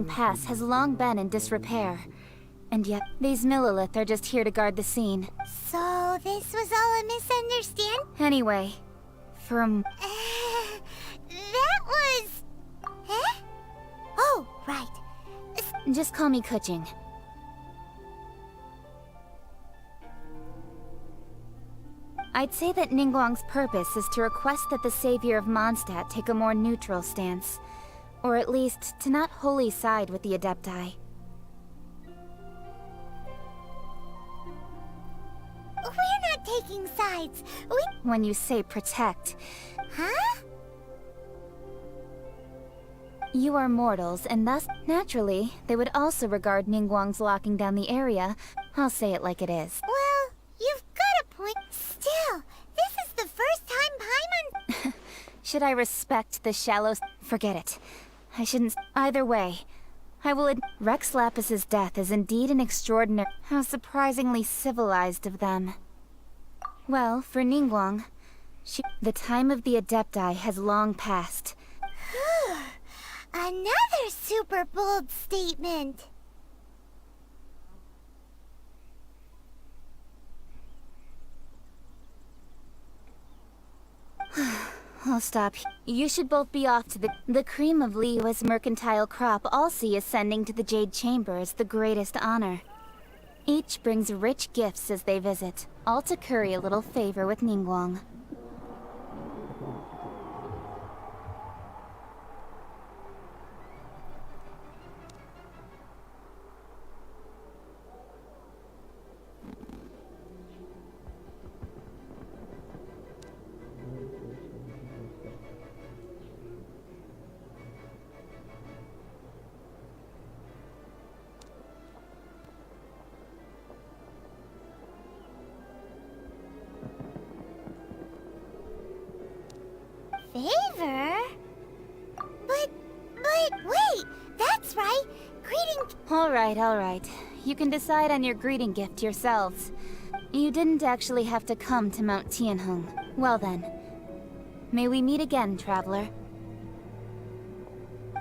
Pass has long been in disrepair. And yet, these Millilith are just here to guard the scene. So, this was all a misunderstanding? Anyway, from... that was... Huh? Oh, right. Just call me Kuching. I'd say that Ningguang's purpose is to request that the savior of Mondstadt take a more neutral stance. Or at least, to not wholly side with the Adepti. We're not taking sides. When you say protect... Huh? You are mortals, and thus, naturally, they would also regard Ningguang's locking down the area. I'll say it like it is. Well, you've got a point. Still, this is the first time Paimon... Should I respect the shallow... Forget it. I shouldn't... Either way, I will Rex Lapis's death is indeed an extraordinary... How surprisingly civilized of them. Well, for Ningguang, the time of the Adepti has long passed. Another super bold statement. I'll stop. You should both be off to the cream of Li Yue's mercantile crop. All see ascending to the Jade Chamber as the greatest honor. Each brings rich gifts as they visit, all to curry a little favor with Ningguang. Favor? But wait, that's right. Greeting... All right. You can decide on your greeting gift yourselves. You didn't actually have to come to Mount Tianheng. Well then, may we meet again, traveler.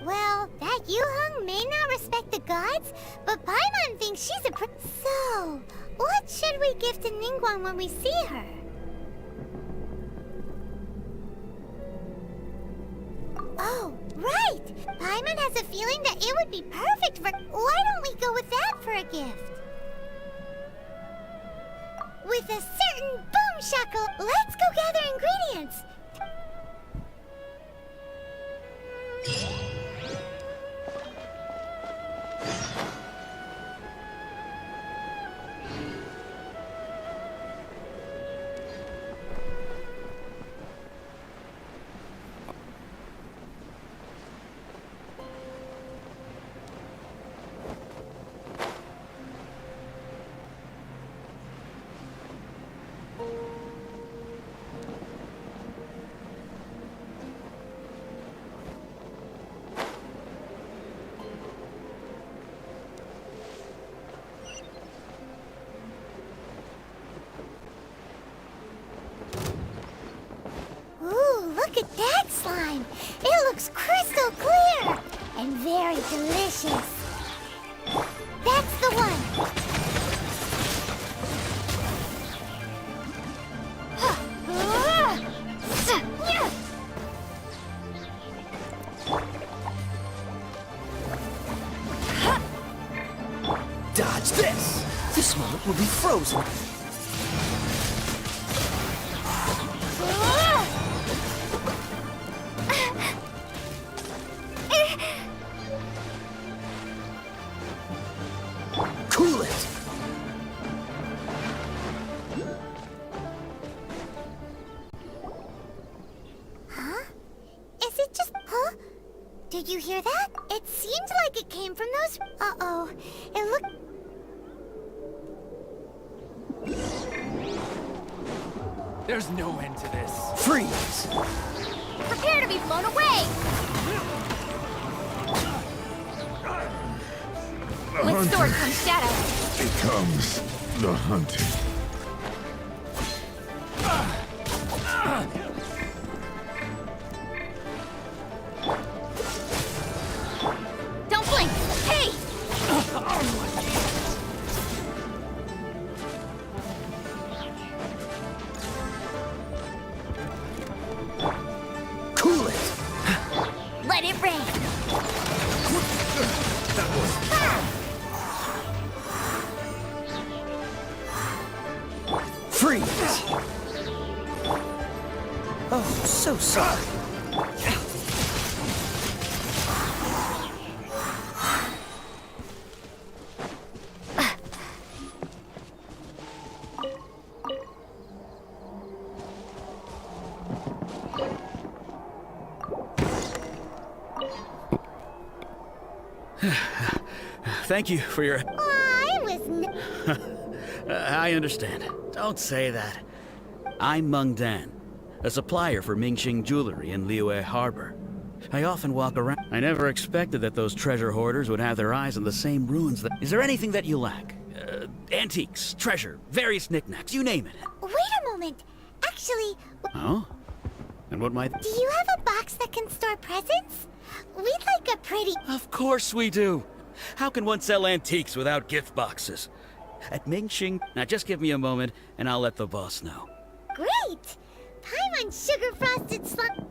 Well, that Yuheng may not respect the gods, but Paimon thinks she's a So, what should we give to Ningguang when we see her? Oh, right! Paimon has a feeling that it would be perfect for... Why don't we go with that for a gift? With a certain boom shackle, let's go gather ingredients! Look at that slime! It looks crystal clear! And very delicious! That's the one! Dodge this! This moment will be frozen! Cool it! Huh? Is it just... Huh? Did you hear that? It seemed like it came from those... Uh-oh. It looked... There's no end to this. Freeze! Prepare to be blown away! With sword comes shadow. Becomes the hunted. Don't blink! side. Thank you for your... I was I understand. Don't say that. I'm Meng Dan, a supplier for Mingxing Jewelry in Liyue Harbor. I often walk around. I never expected that those treasure hoarders would have their eyes on the same ruins that... Is there anything that you lack? Antiques, treasure, various knickknacks, you name it. Wait a moment. Actually, Oh? And what might... do you have a box that can store presents? We'd like a pretty... Of course we do. How can one sell antiques without gift boxes? At Mingxing... Now just give me a moment, and I'll let the boss know. Great! Paimon sugar frosted slime...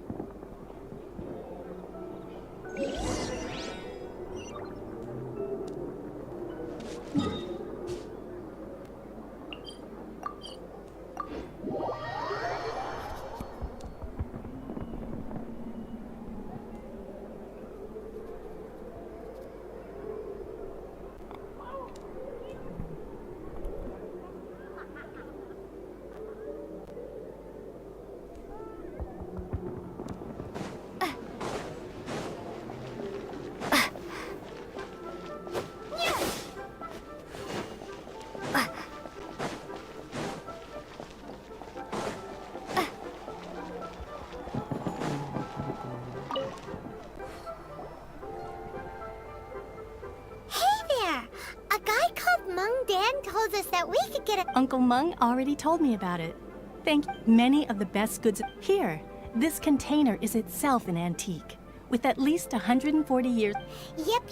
told us that we could get a... Uncle Meng already told me about it. Thank you. Many of the best goods... Here, this container is itself an antique, with at least 140 years... Yep.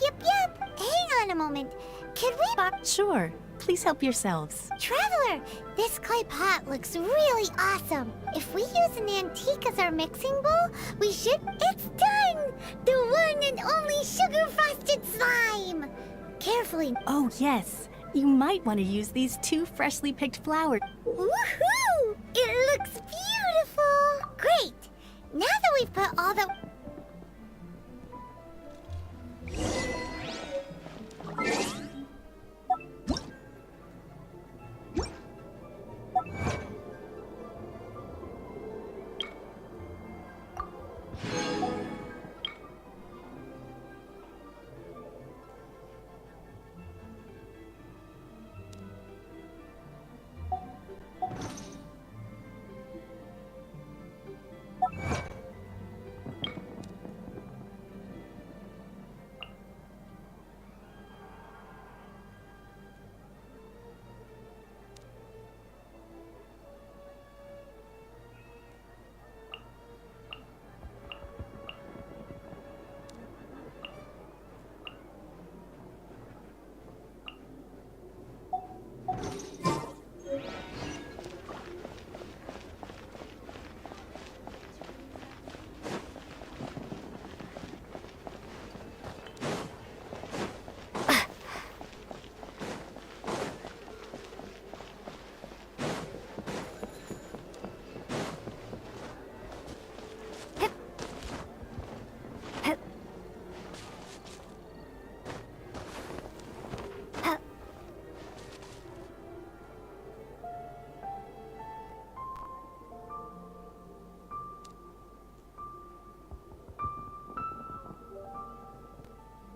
Hang on a moment. Could we... Sure. Please help yourselves. Traveler, this clay pot looks really awesome. If we use an antique as our mixing bowl, we should... It's done! The one and only sugar-frosted slime! Carefully... Oh, yes. You might want to use these 2 freshly picked flowers. Woohoo! It looks beautiful! Great! Now that we've put all the...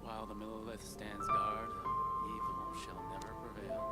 While the Millilith stands guard, evil shall never prevail.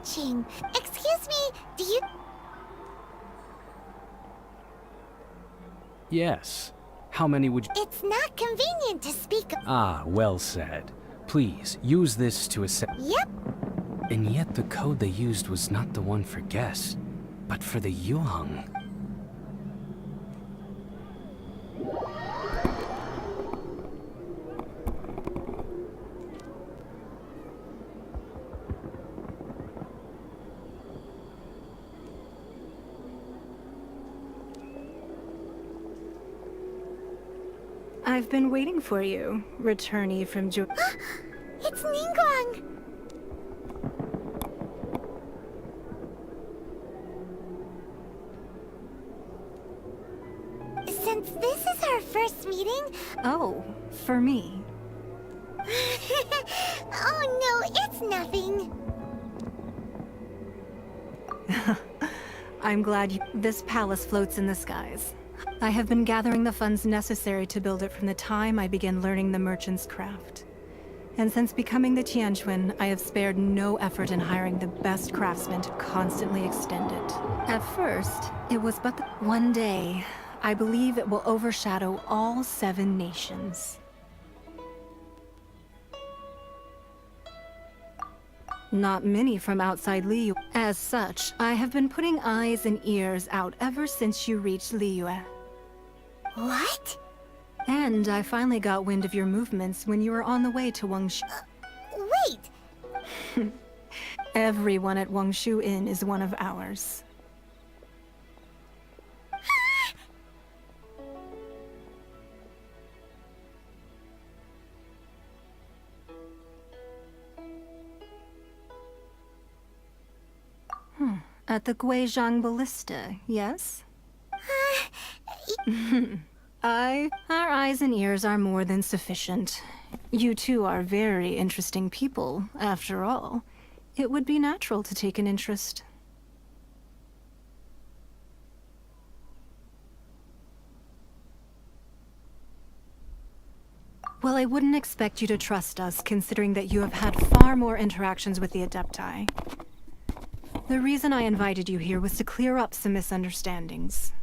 watching. Excuse me, do you... Yes. How many would you... It's not convenient to speak... Ah, well said. Please, use this to assess... Yep. And yet the code they used was not the one for guess, but for the Yuheng. I've been waiting for you, returnee from It's Ningguang! Since this is our first meeting... Oh, for me. Oh no, it's nothing. I'm glad this palace floats in the skies. I have been gathering the funds necessary to build it from the time I began learning the merchant's craft. And since becoming the Tianquan, I have spared no effort in hiring the best craftsmen to constantly extend it. At first, it was but one day. I believe it will overshadow all 7 nations. Not many from outside Li Yué. As such, I have been putting eyes and ears out ever since you reached Li Yué. What? And I finally got wind of your movements when you were on the way to Wangshu. Wait! Everyone at Wangshu Inn is one of ours. At the Guizhang Ballista, yes? Our eyes and ears are more than sufficient. You two are very interesting people, after all. It would be natural to take an interest. Well, I wouldn't expect you to trust us, considering that you have had far more interactions with the Adepti. The reason I invited you here was to clear up some misunderstandings.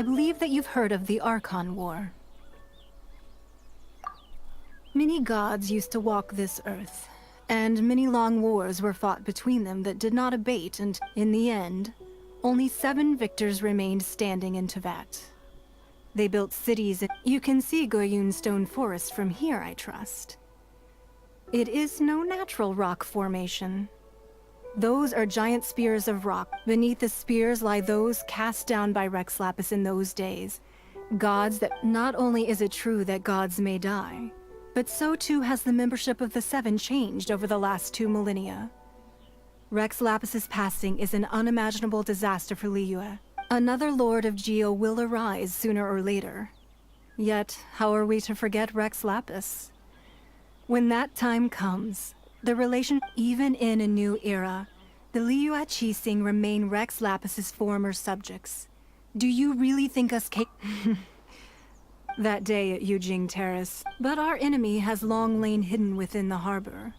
I believe that you've heard of the Archon War. Many gods used to walk this earth, and many long wars were fought between them that did not abate, and in the end, only 7 victors remained standing in Tevat. They built cities, and you can see Goyun Stone Forest from here, I trust. It is no natural rock formation. Those are giant spears of rock. Beneath the spears lie those cast down by Rex Lapis in those days. Gods that not only is it true that gods may die, but so too has the membership of the 7 changed over the last 2 millennia. Rex Lapis's passing is an unimaginable disaster for Li Yué. Another Lord of Geo will arise sooner or later. Yet, how are we to forget Rex Lapis? When that time comes, the relation, even in a new era, the Li Yué Qixing remain Rex Lapis's former subjects. Do you really think us that day at Yujing Terrace? But our enemy has long lain hidden within the harbor.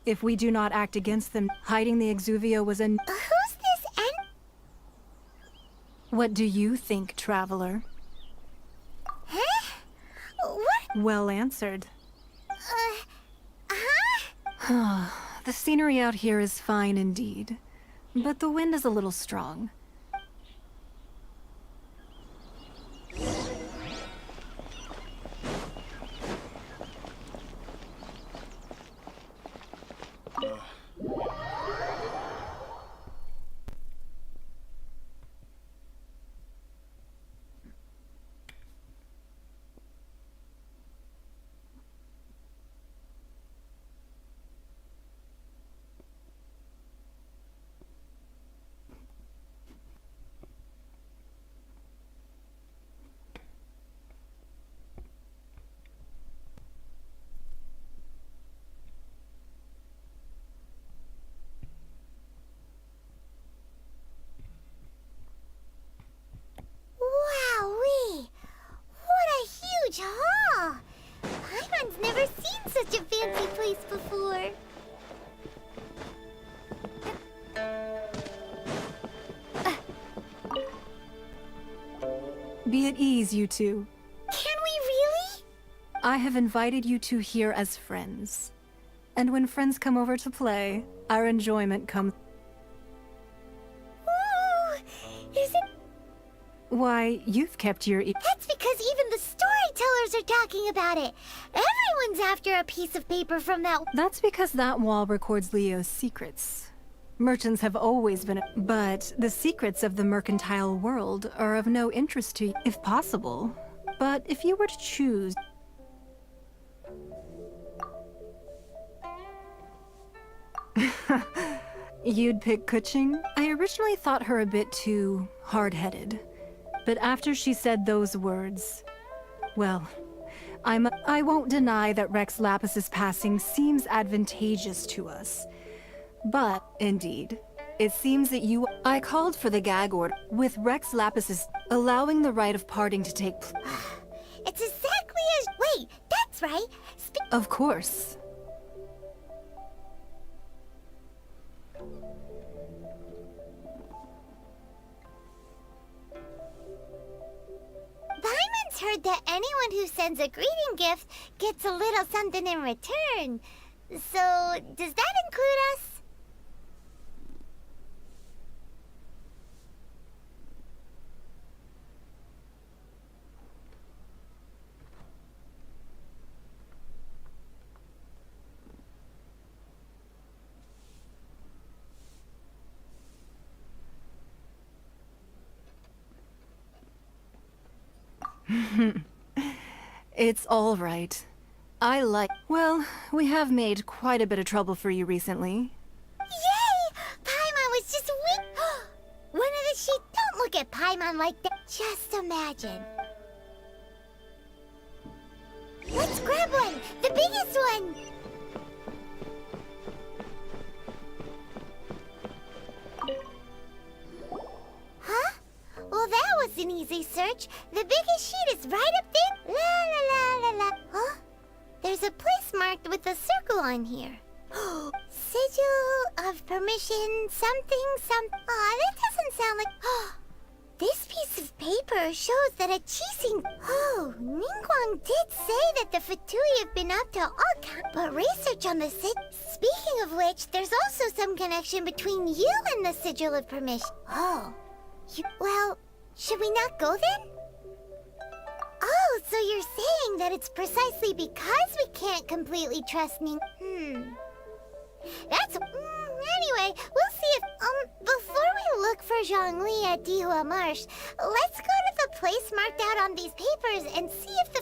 If we do not act against them, hiding the Exuvio was Who's this N? What do you think, traveler? Huh? What? Well answered. Huh? The scenery out here is fine indeed, but the wind is a little strong. Wowee! What a huge hall! Paimon's never seen such a fancy place before. Be at ease, you two. Can we really? I have invited you two here as friends. And when friends come over to play, our enjoyment comes... Ooh! Is it? Why, you've kept your That's because even the storytellers are talking about it. Everyone's after a piece of paper from that. That's because that wall records Leo's secrets. Merchants have always been... But the secrets of the mercantile world are of no interest to you, if possible. But if you were to choose... You'd pick Kuching? I originally thought her a bit too hard-headed. But after she said those words... Well, I won't deny that Rex Lapis's passing seems advantageous to us. But, indeed, it seems that I called for the gag order, with Rex Lapis's allowing the rite of parting to take place. It's exactly as... Wait, that's right. Of course. Paimon's heard that anyone who sends a greeting gift gets a little something in return. So, does that include us? It's all right. Well, we have made quite a bit of trouble for you recently. Yay! Paimon was just one of the sheep. Don't look at Paimon like that. Just imagine. Let's grab one! The biggest one! Huh? Well, that was an easy search. The biggest sheet is right up there. La la la la la. Huh? There's a place marked with a circle on here. Sigil of permission, something, some... Aw, that doesn't sound like... this piece of paper shows that a Qixing... Oh, Ningguang did say that the Fatui have been up to all but research on the Speaking of which, there's also some connection between you and the Sigil of Permission. Oh. Well, should we not go then? Oh, so you're saying that it's precisely because we can't completely trust Ning... That's... Anyway, we'll see if... Before we look for Zhongli at Dihua Marsh, let's go to the place marked out on these papers and see if the...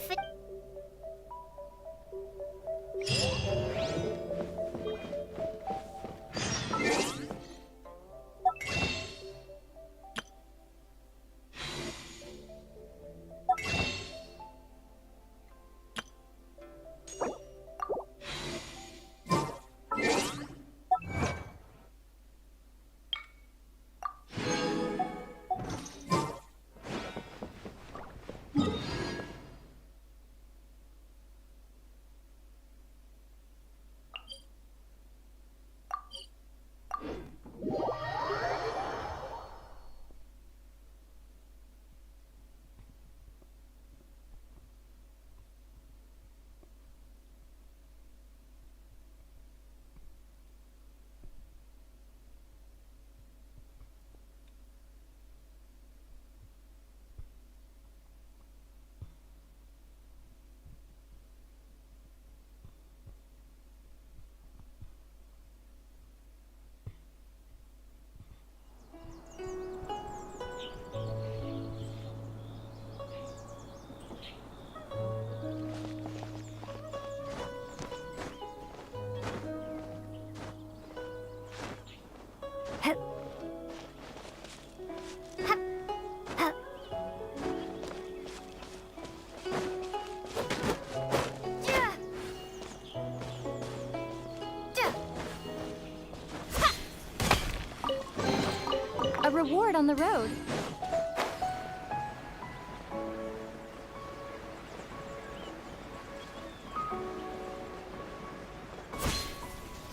A reward on the road.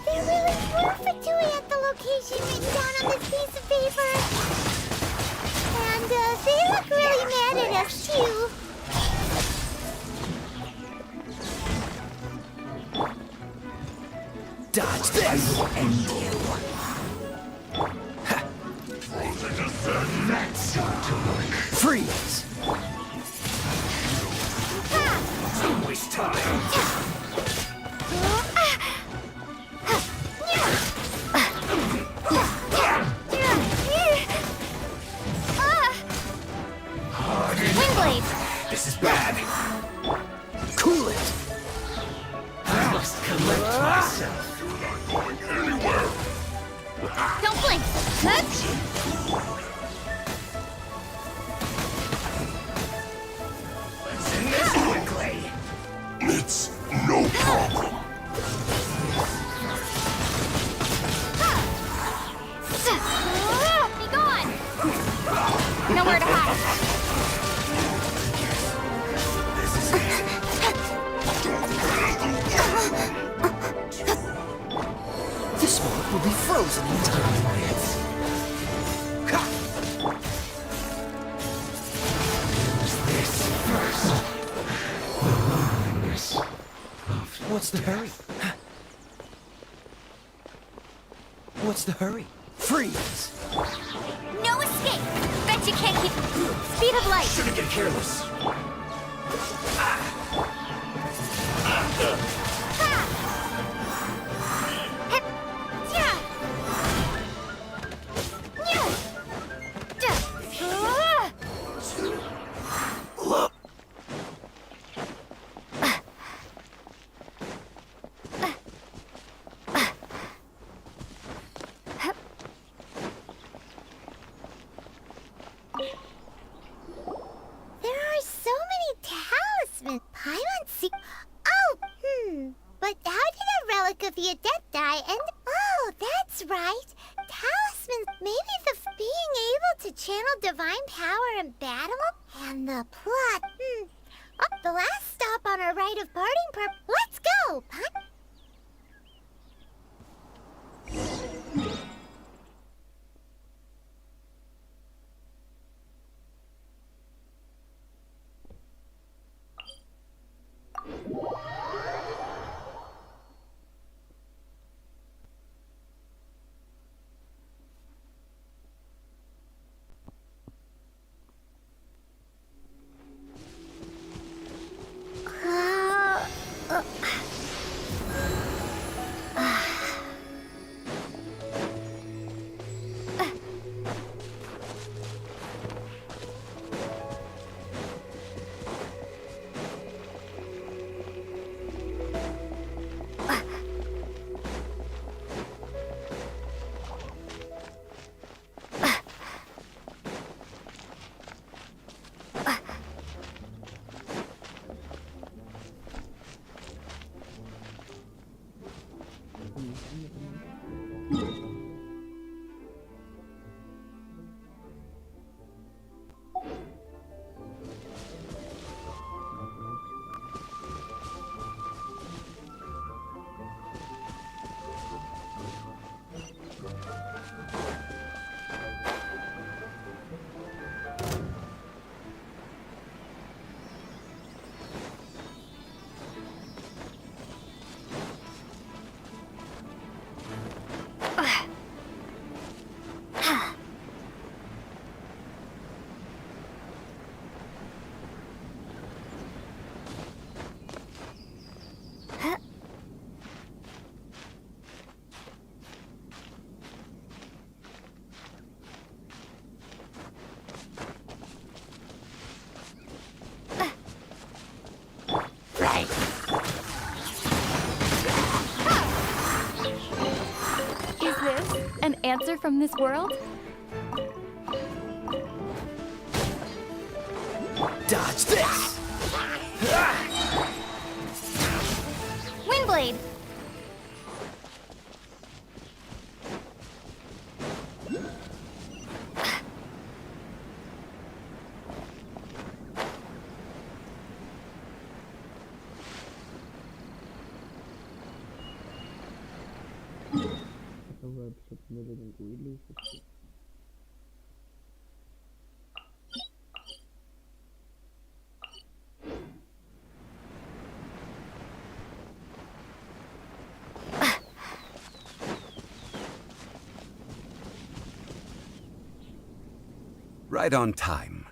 There really were Fatui at the location written down on this piece of paper. And they look really mad at us too. Dodge this! I will end you. That's to work. Freeze! Don't waste time. Windblade! This is bad. Cool it! I must collect myself. You're not going anywhere. Don't blink! Let's... Let's end this quickly. It's no problem. Be gone! Nowhere to hide. This is it. This moment will be frozen in time. Ha! This first. What's the hurry? What's the hurry? Freeze! No escape! Bet you can't keep... Speed of light! Shouldn't get careless. There are so many talismans. Paimon see... Oh, But how did a relic of the Adepti and... Oh, that's right. Talismans. Maybe the being able to channel divine power in battle? And the plot. Oh, the last stop on our rite of parting Let's go! this an answer from this world? Dodge this! Windblade! Right on time.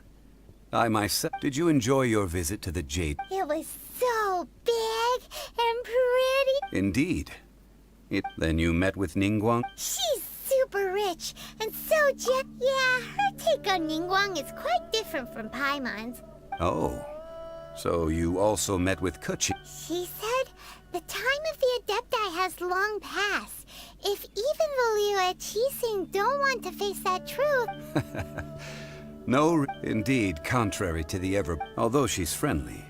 I myself... Did you enjoy your visit to the Jade? It was so big and pretty. Indeed. Then you met with Ningguang? She's super rich and so yeah, her take on Ningguang is quite different from Paimon's. Oh. So you also met with Kuchi? She said the time of the Adepti has long passed. If even the Liu Qixing don't want to face that truth... No, indeed, contrary to the ever... Although she's friendly,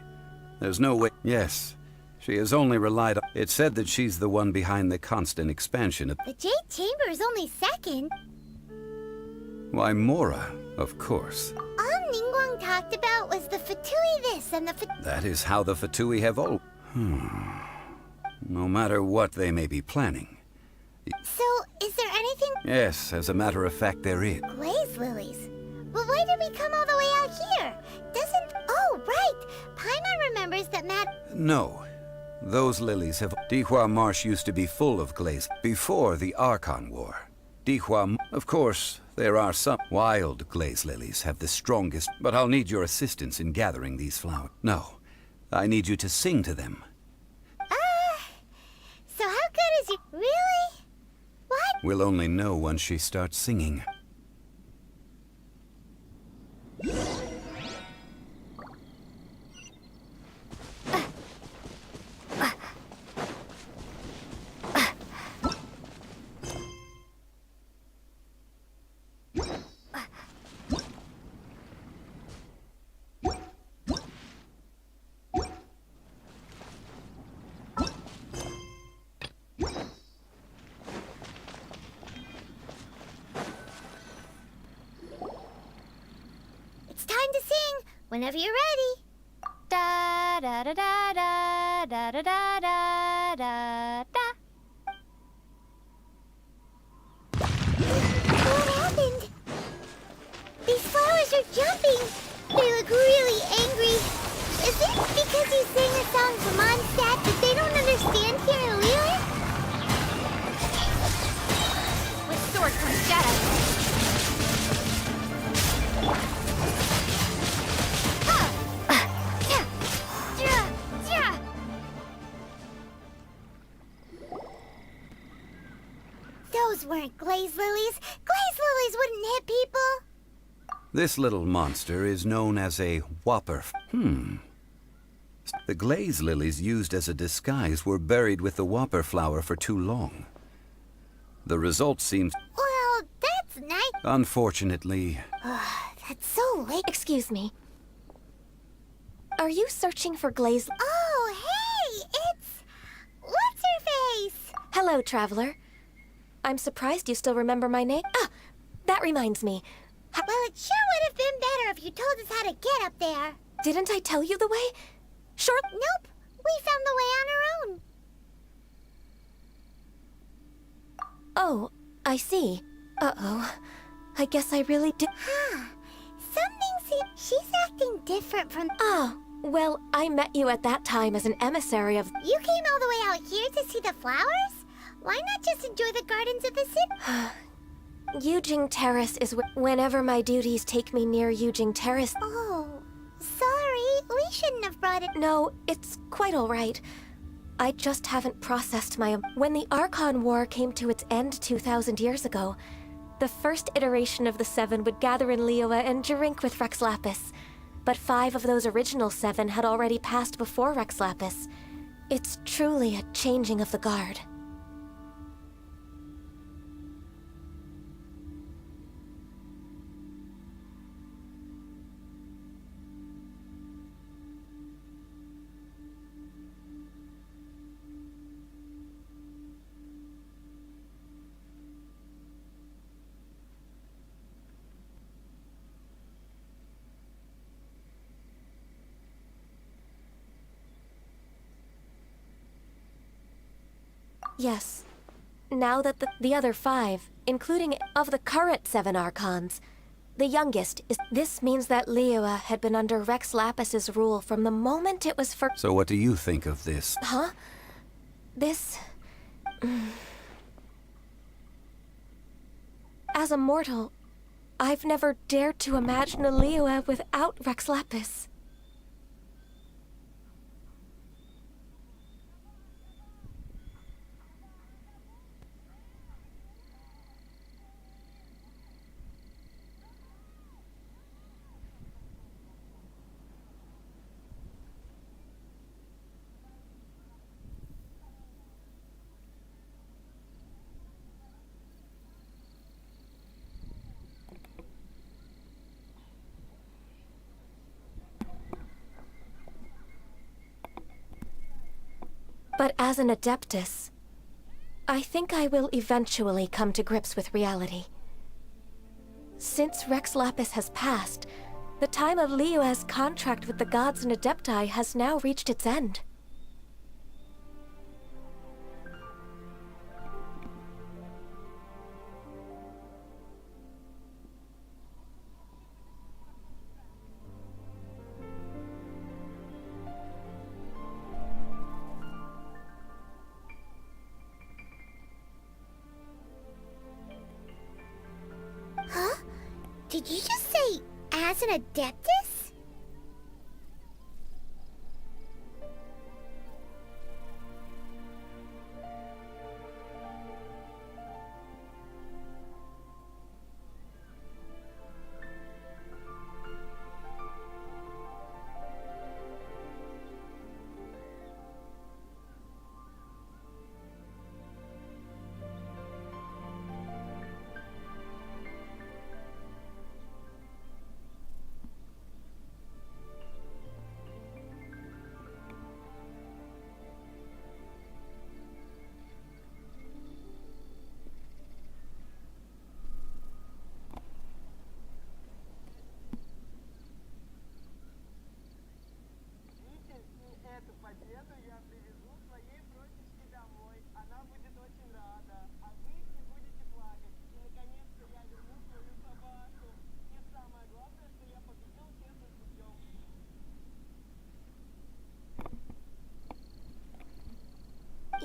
there's no way... Yes, she has only relied on... It said that she's the one behind the constant expansion of... The Jade Chamber is only second. Why, Mora, of course. All Ningguang talked about was the Fatui this and the That is how the Fatui have all... No matter what they may be planning. So, is there anything... Yes, as a matter of fact, there is. Glaze lilies? Well, why did we come all the way out here? Doesn't... Oh, right! Paimon remembers that No. Those lilies have... Dihua Marsh used to be full of glaze before the Archon War. Dihua... Of course, there are some wild glaze lilies have the strongest... But I'll need your assistance in gathering these flowers. No. I need you to sing to them. So how good is you... Really? What? We'll only know once she starts singing. Whenever you're ready. Da da da da da da da da da da da. What happened? These flowers are jumping. They look really angry. Is it because you sang a song for Mondstadt that they don't understand here in Liyue? With sword comes shadow. Those weren't glaze lilies. Glaze lilies wouldn't hit people. This little monster is known as a whopper. The glaze lilies used as a disguise were buried with the whopper flower for too long. The result seems... Well, that's nice. Unfortunately... That's so late. Excuse me. Are you searching for glaze... Oh, hey! It's... What's-her-face? Hello, traveler. I'm surprised you still remember my name. Ah! That reminds me. Well, it sure would have been better if you told us how to get up there. Didn't I tell you the way? Sure. Nope. We found the way on our own. Oh, I see. Uh-oh. I guess I really did... Something seems... She's acting different from... Oh, well, I met you at that time as an emissary of... You came all the way out here to see the flowers? Why not just enjoy the gardens of the city? Yujing Terrace is whenever my duties take me near Yujing Terrace... Oh, sorry. We shouldn't have brought it... No, it's quite all right. I just haven't processed my... When the Archon War came to its end 2,000 years ago, the first iteration of the Seven would gather in Liyue and drink with Rex Lapis. But 5 of those original 7 had already passed before Rex Lapis. It's truly a changing of the guard. Yes. Now that the other 5, including of the current 7 Archons, the youngest is... This means that Li Yué had been under Rex Lapis's rule from the moment it was first... So what do you think of this? Huh? This... As a mortal, I've never dared to imagine a Li Yué without Rex Lapis. But as an Adeptus, I think I will eventually come to grips with reality. Since Rex Lapis has passed, the time of Li Yué's contract with the gods and Adepti has now reached its end. Huh? Did you just say, as an Adeptus?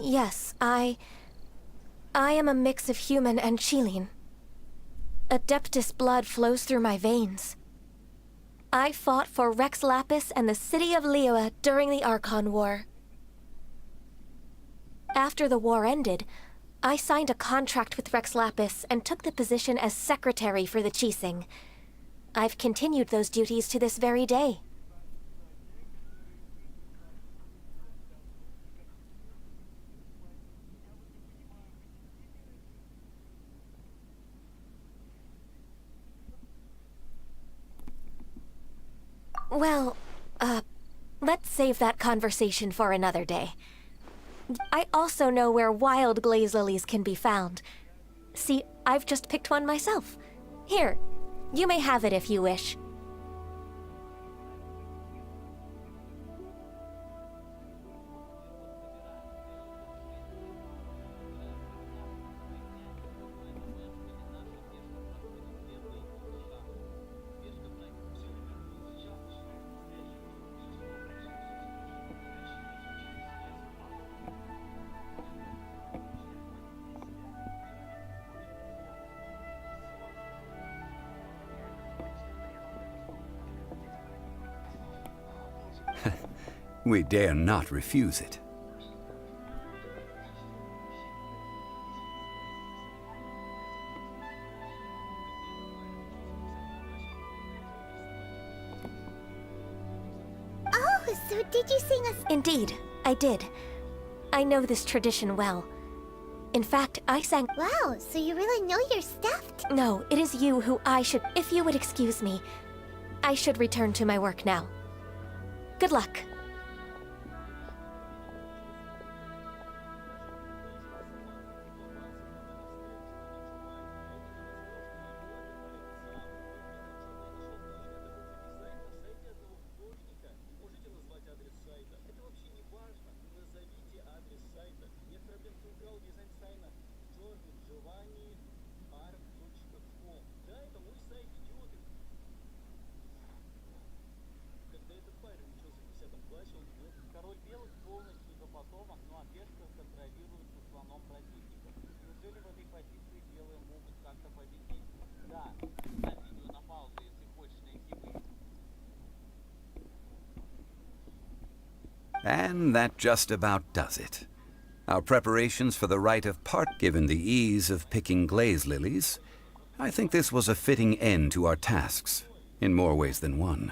Yes, I am a mix of human and Chilean. Adeptus blood flows through my veins. I fought for Rex Lapis and the city of Li Yué during the Archon War. After the war ended, I signed a contract with Rex Lapis and took the position as secretary for the Qixing. I've continued those duties to this very day. Well, let's save that conversation for another day. I also know where wild glaze lilies can be found. See, I've just picked one myself. Here, you may have it if you wish. We dare not refuse it. Oh, so did you sing us? Indeed, I did. I know this tradition well. In fact, I sang... Wow, so you really know your stuff? No, it is you who I should... If you would excuse me, I should return to my work now. Good luck. Назовите адрес сайта. Нет проблем с And that just about does it. Our preparations for the rite of part, given the ease of picking glaze lilies, I think this was a fitting end to our tasks, in more ways than one.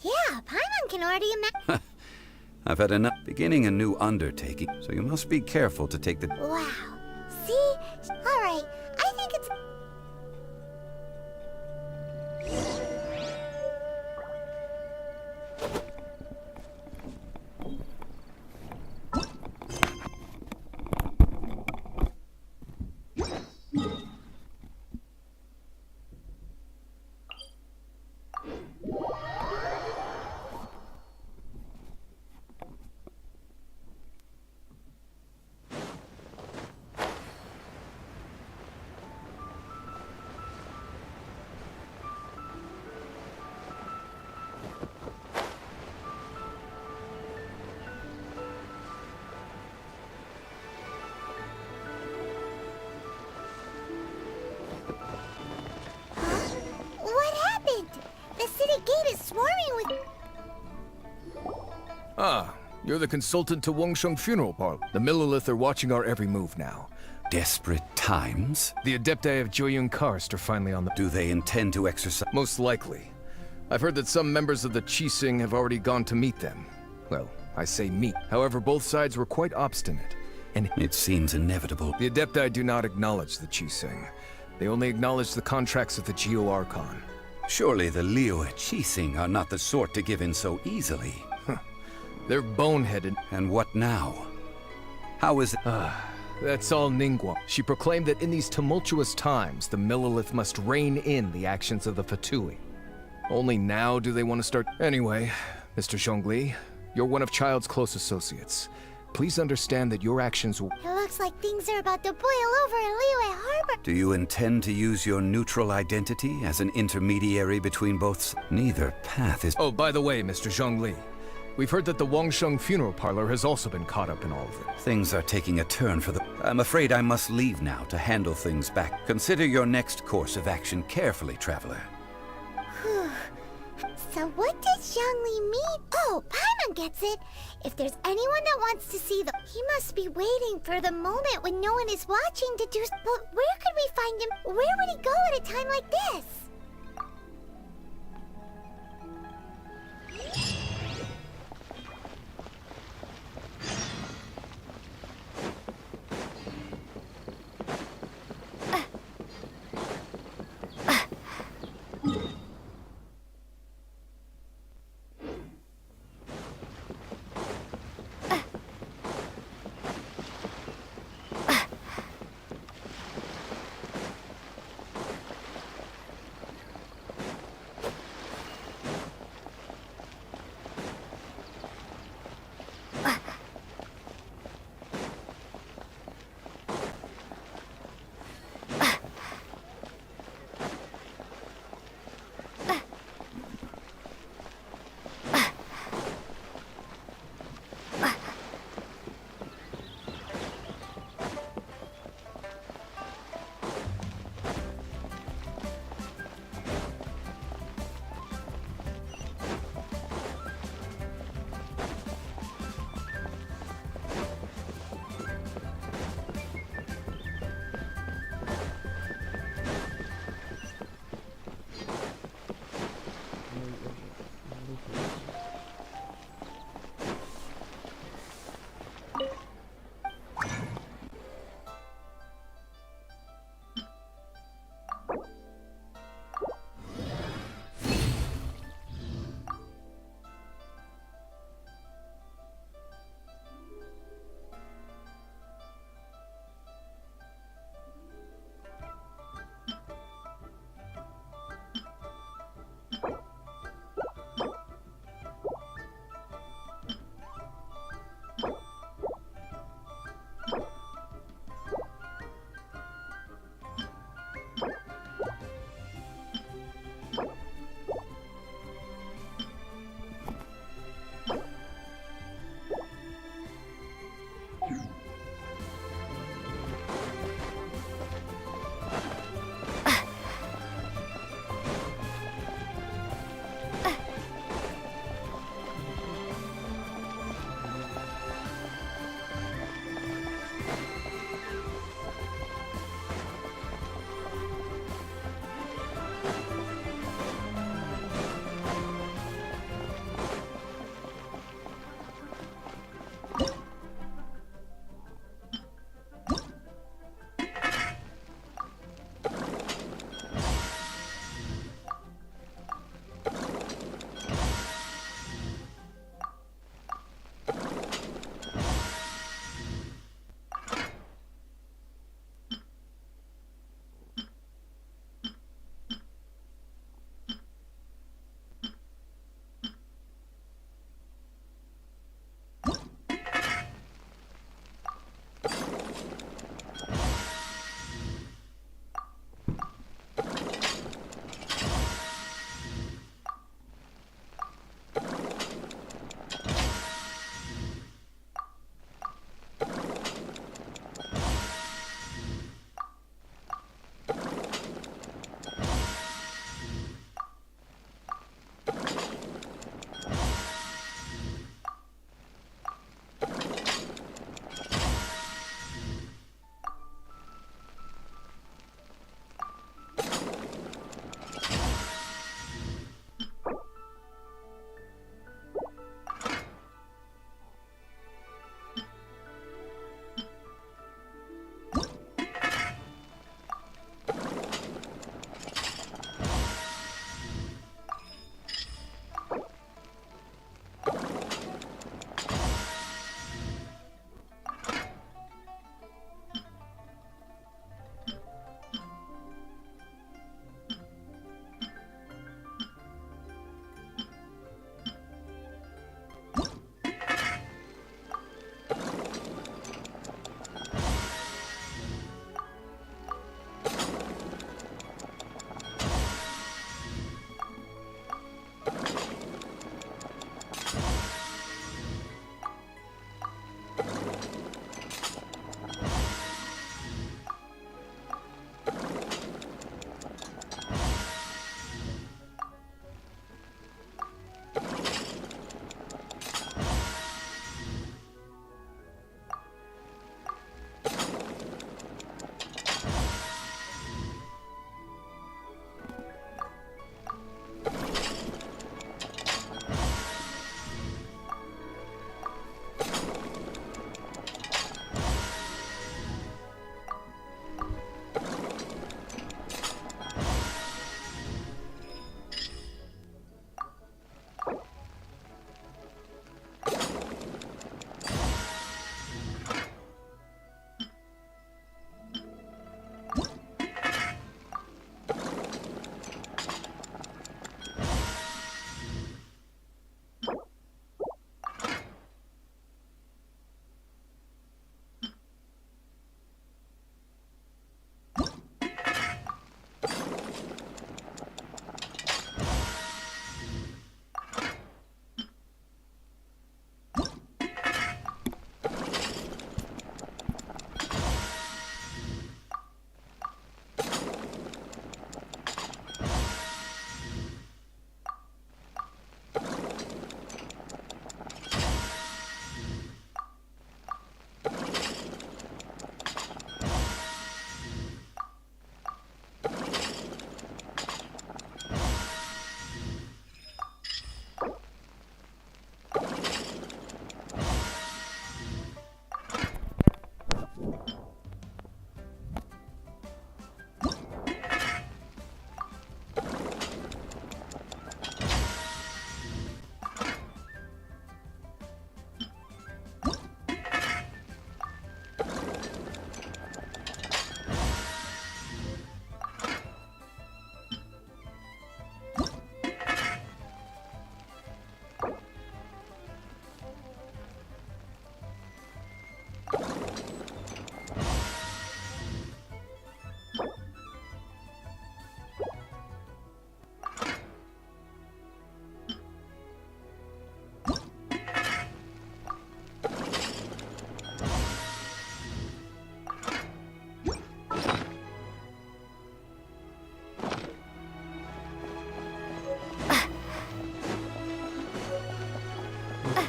Yeah, Paimon can already imagine. I've had enough beginning a new undertaking, so you must be careful to take the... Wow. See? Alright, I think it's... What happened? The city gate is swarming with... Ah, you're the consultant to Wangsheng Funeral Parlor. The Millilith are watching our every move now. Desperate times? The Adepti of Joyun Karst are finally on the... Do they intend to exercise... Most likely. I've heard that some members of the Qixing have already gone to meet them. Well, I say meet. However, both sides were quite obstinate. And it seems inevitable. The Adepti do not acknowledge the Qixing. They only acknowledge the contracts of the Geo Archon. Surely the Liu Qixing are not the sort to give in so easily. They're boneheaded. And what now? How is it? That's all Ningguang. She proclaimed that in these tumultuous times, the Millilith must rein in the actions of the Fatui. Only now do they want to start... Anyway, Mr. Zhongli, you're one of Child's close associates. Please understand that your actions will... It looks like things are about to boil over in Liyue Harbor. Do you intend to use your neutral identity as an intermediary between both? Neither path is... Oh, by the way, Mr. Zhongli, we've heard that the Wangsheng Funeral Parlor has also been caught up in all of it. Things are taking a turn for the... I'm afraid I must leave now to handle things back. Consider your next course of action carefully, traveler. So what does Zhongli mean? Oh, Paimon gets it. If there's anyone that wants to see the... He must be waiting for the moment when no one is watching to do... But where could we find him? Where would he go at a time like this?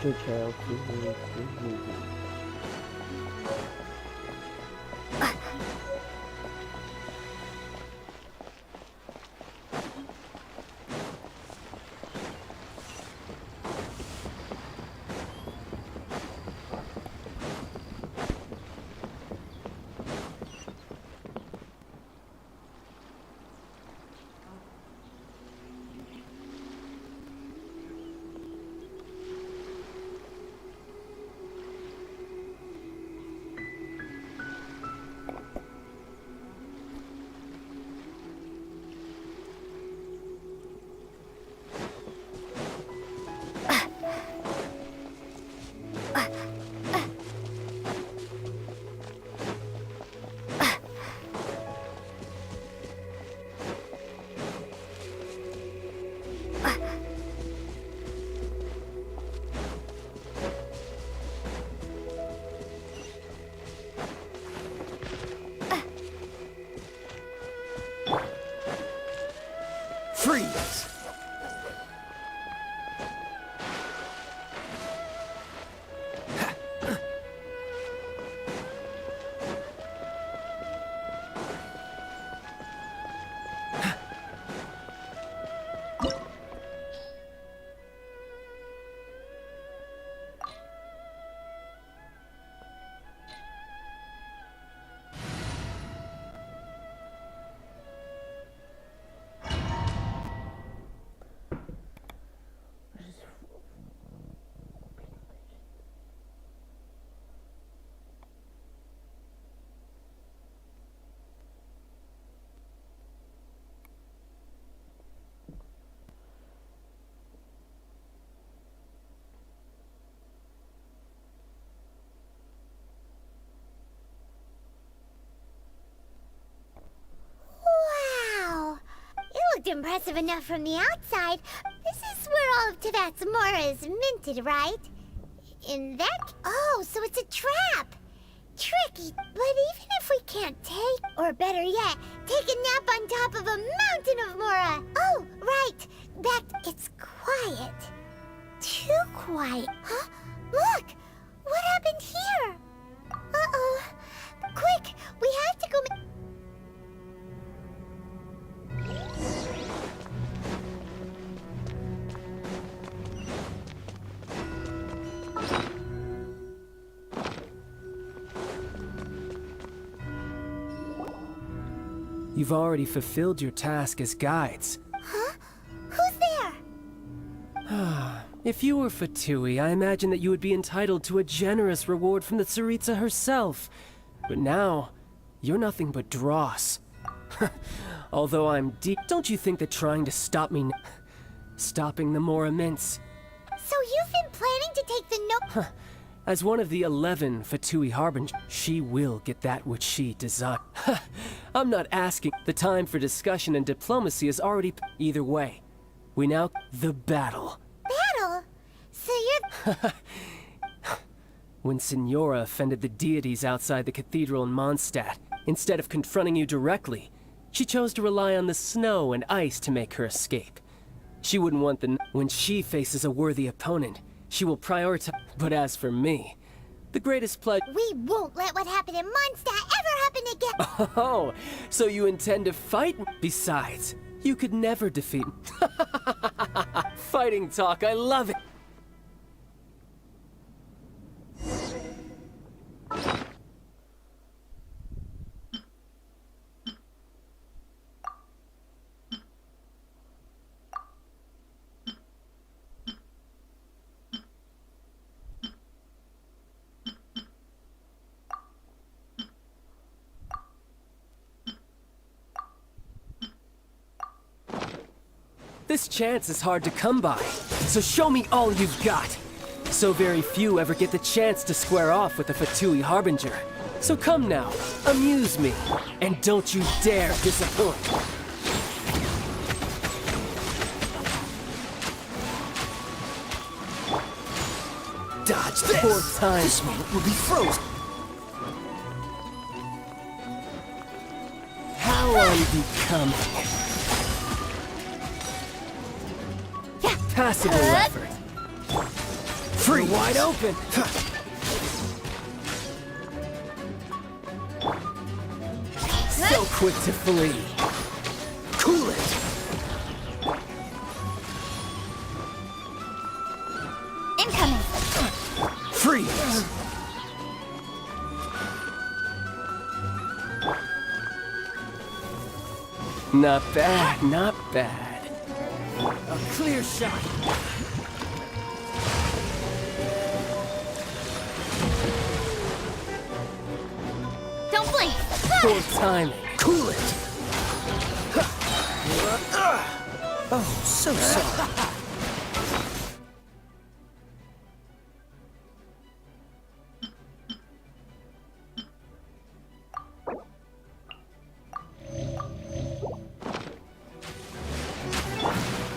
включаю физику. Freeze! Wow! It looked impressive enough from the outside. This is where all of Tevat's Mora is minted, right? In that... Oh, so it's a trap! Tricky, but even if we can't take, or better yet, take a nap on top of a mountain of Mora... Oh, right! It's quiet. Too quiet. Huh? Look! What happened here? Uh-oh. Quick! We have to go... You've already fulfilled your task as guides. Huh? Who's there? If you were Fatui, I imagine that you would be entitled to a generous reward from the Tsaritsa herself. But now, you're nothing but dross. Although I'm deep, don't you think that trying to stop me stopping the more immense? So you've been planning to take the As one of the 11 Fatui Harbingers, she will get that which she desires. I'm not asking. The time for discussion and diplomacy is already... Either way, we now... The battle. Battle? So you're... When Signora offended the deities outside the cathedral in Mondstadt, instead of confronting you directly, she chose to rely on the snow and ice to make her escape. She wouldn't want the... When she faces a worthy opponent, she will prioritize... But as for me, the greatest pleasure... We won't let what happened in Mondstadt ever happen again! Oh, so you intend to fight? Besides, you could never defeat... Fighting talk, I love it! This chance is hard to come by, so show me all you've got. So very few ever get the chance to square off with a Fatui Harbinger. So come now, amuse me, and don't you dare disappoint. Dodge this! 4 times. This moment will be frozen. How unbecoming. Passable effort. Free. Wide open. So quick to flee. Cool it! Incoming! Freeze! Not bad, not bad. A clear shot! Don't blink! Poor timing. Cool it! Oh, so sorry.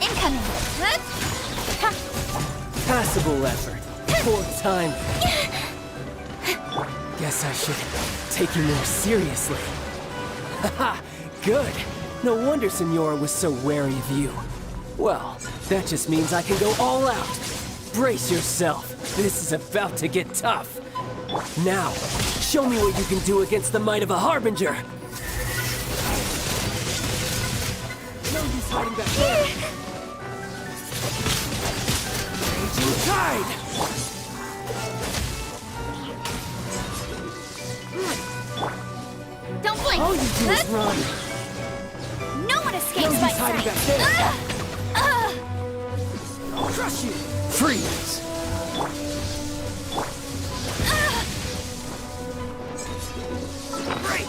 Incoming! Ha! Passable effort. Poor timing. Guess I should take you more seriously. Haha, good. No wonder Senora was so wary of you. Well, that just means I can go all out. Brace yourself. This is about to get tough. Now, show me what you can do against the might of a Harbinger. No use hiding back there. Raging tide! Don't blink! All you do is run. No one escapes No my use hiding sight! back there. I'll crush you! Freeze! Break!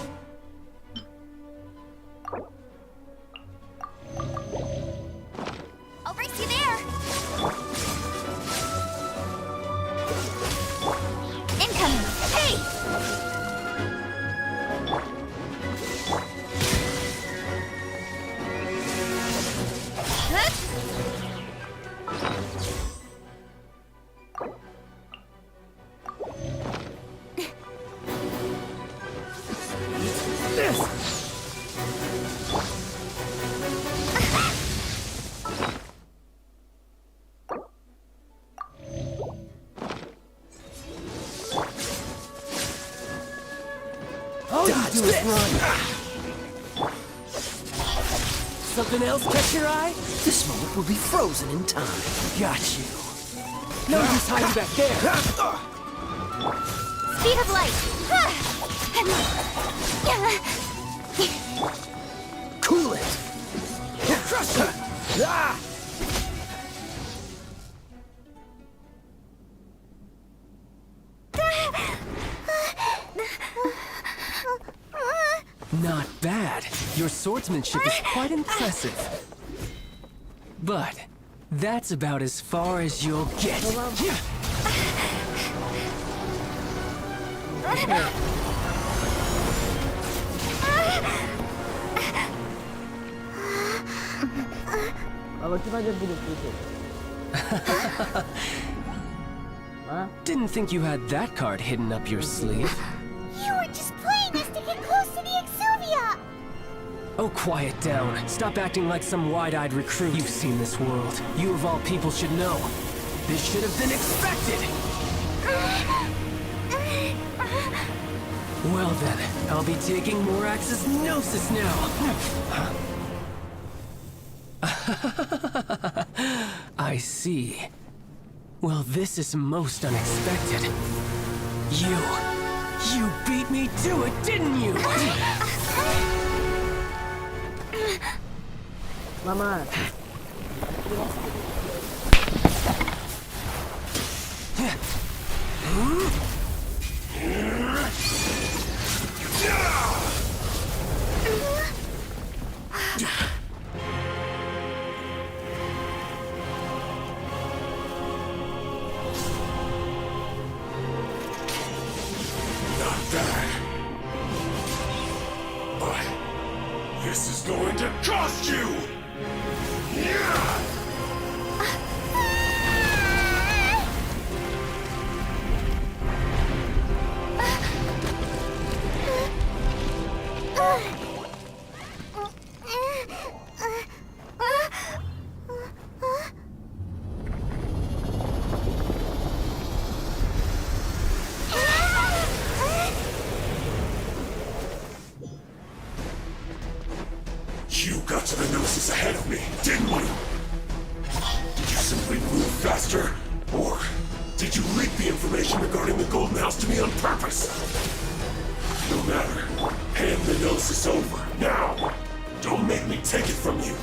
I'll race you there! Incoming! Hey! All you do is run. Something else catch your eye? This moment will be frozen in time. Got you. No use hiding back there. Speed of light! Cool it! Crush it! Ah! Not bad. Your swordsmanship is quite impressive. But that's about as far as you'll get. Didn't think you had that card hidden up your sleeve. You were just playing us to get close to the Exuvia! Oh, quiet down. Stop acting like some wide-eyed recruit. You've seen this world. You of all people should know. This should have been expected! Well then, I'll be taking Morax's Gnosis now! I see. Well, this is most unexpected. You beat me to it, didn't you? Mama. This is going to cost you! faster? Or did you leak the information regarding the Golden House to me on purpose? No matter. Hand the Gnosis over, now! Don't make me take it from you.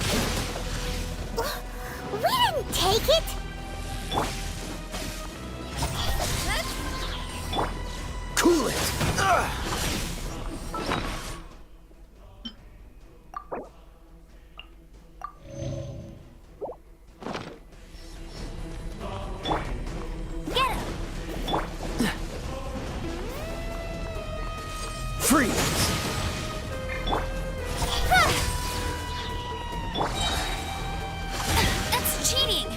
We didn't take it! Cool it! Get him! Freeze! That's cheating!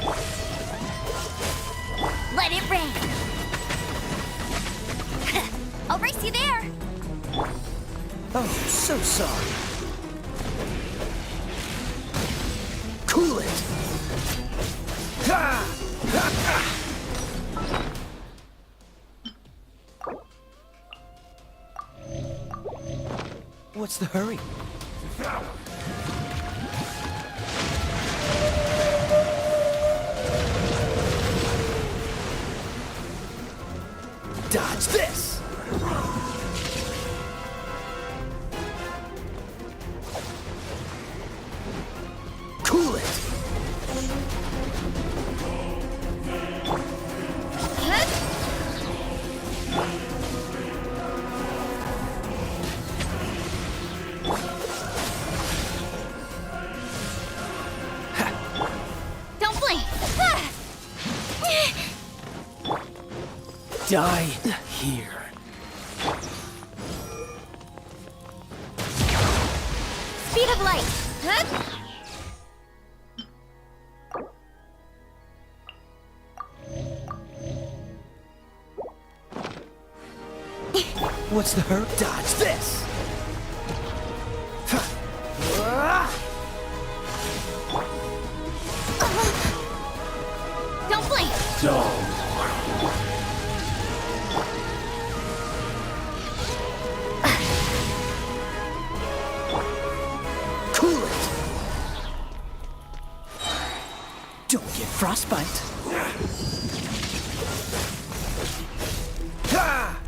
Let it rain! I'll race you there! Oh, so sorry. Cool it! Ha! Ha! Ha! What's the hurry? Dodge this! Cool it! Don't blink! Die here. Speed of light! What's the hurry? Dodge this! Don't blink! Cool it! Don't get frostbite. Ha!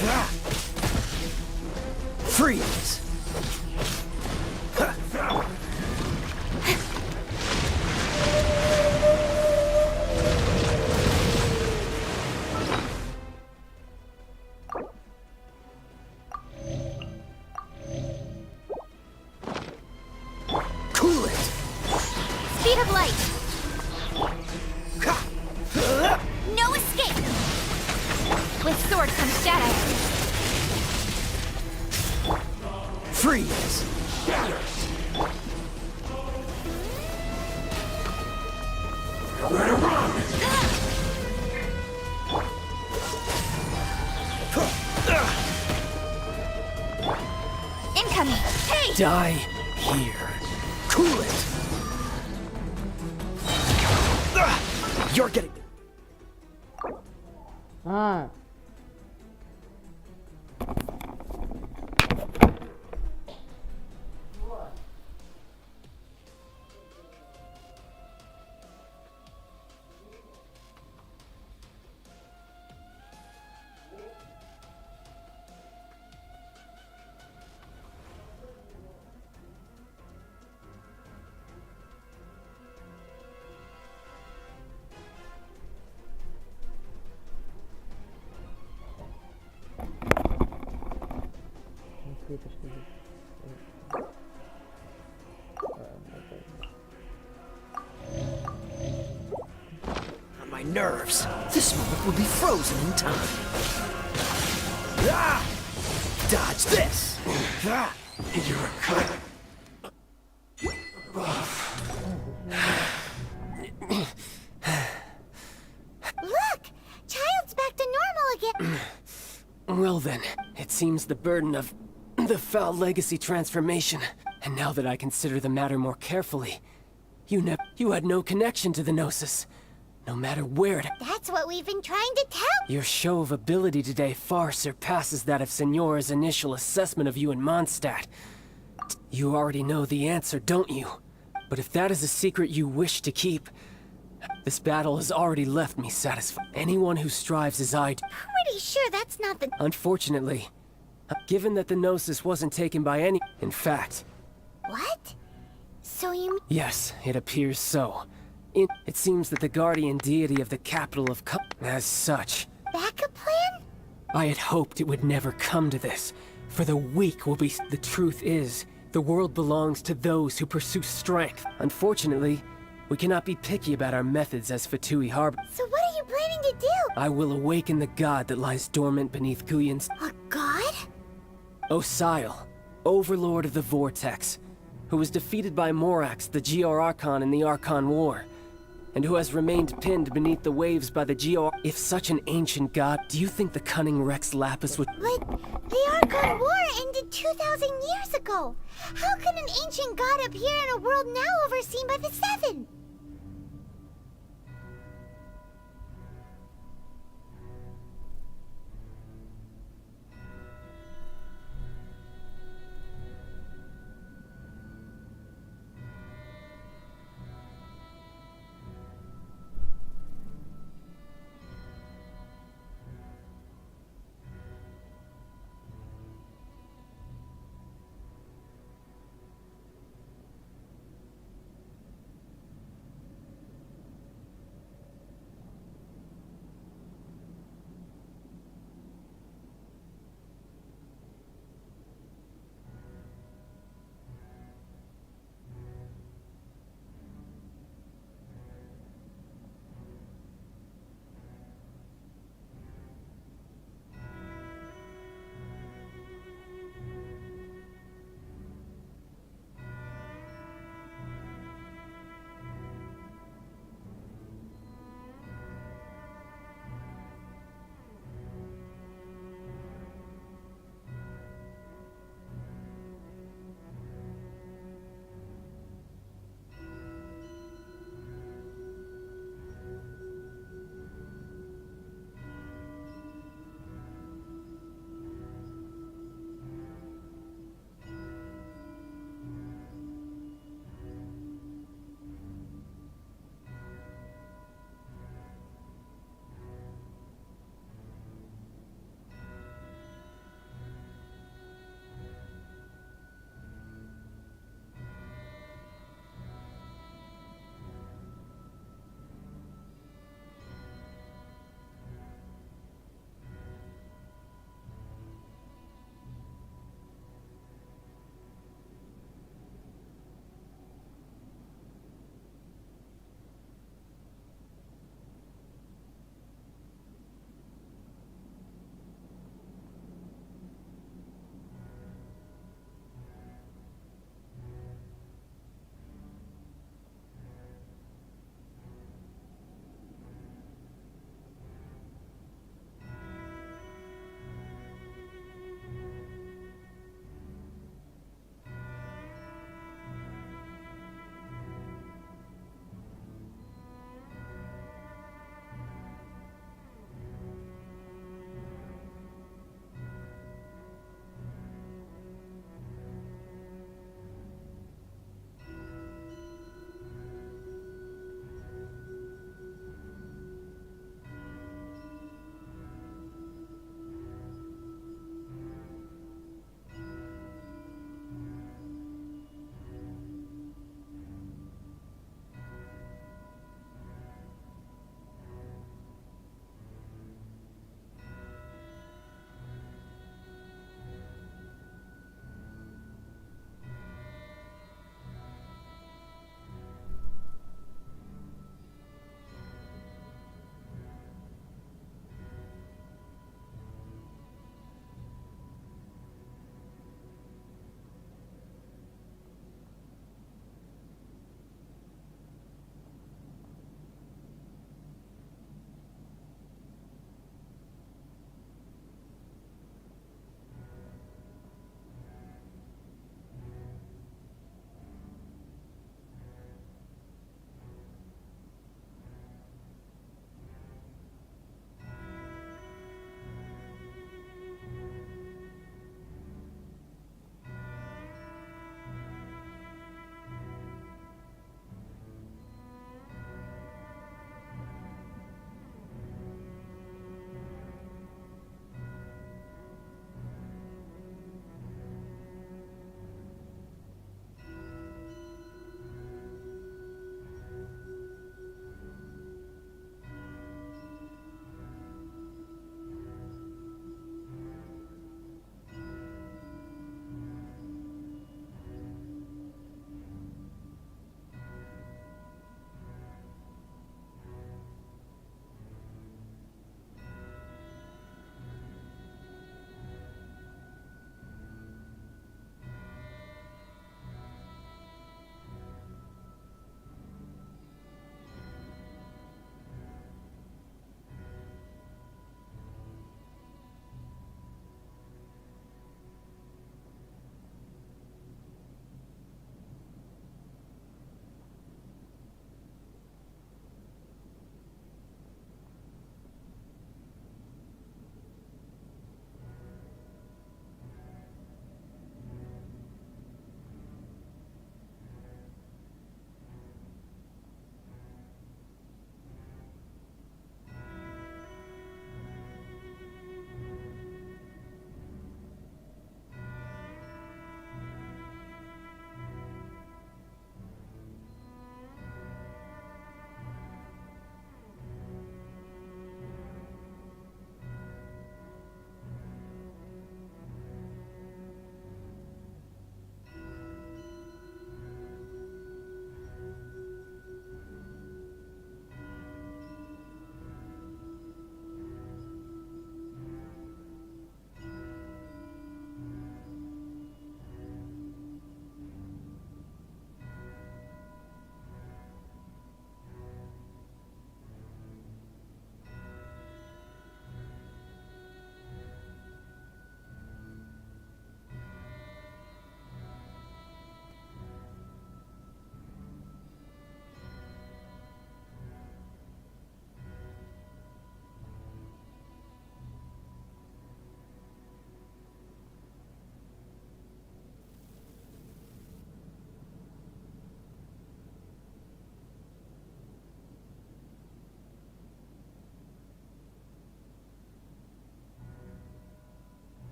Ha! Freeze! Ha! Cool it! Speed of light! Ha! No escape! With sword comes shadow. Freeze! Incoming! Hey! Die here. Cool it! You're getting... On my nerves. This moment will be frozen in time. Ah! Dodge this! Ah! You're a cut. Look! Child's back to normal again! Well then, it seems the burden of the foul legacy transformation. And now that I consider the matter more carefully, you had no connection to the Gnosis. No matter where it... That's what we've been trying to tell. Your show of ability today far surpasses that of Signora's initial assessment of you in Mondstadt. You already know the answer, don't you? But if that is a secret you wish to keep, this battle has already left me satisfied. Anyone who strives as I do. Pretty sure that's not the... Unfortunately, given that the Gnosis wasn't taken by any... In fact... What? So you... Yes, it appears so. It seems that the guardian deity of the capital of as such. Backup plan? I had hoped it would never come to this, for the weak will be... The truth is, the world belongs to those who pursue strength. Unfortunately, we cannot be picky about our methods as Fatui Harbor. So what are you planning to do? I will awaken the god that lies dormant beneath Guyon's... A god? Osial, overlord of the Vortex, who was defeated by Morax, the GR Archon in the Archon War, and who has remained pinned beneath the waves by the GR... If such an ancient god, do you think the cunning Rex Lapis would... But the Archon War ended 2,000 years ago. How can an ancient god appear in a world now overseen by the Seven?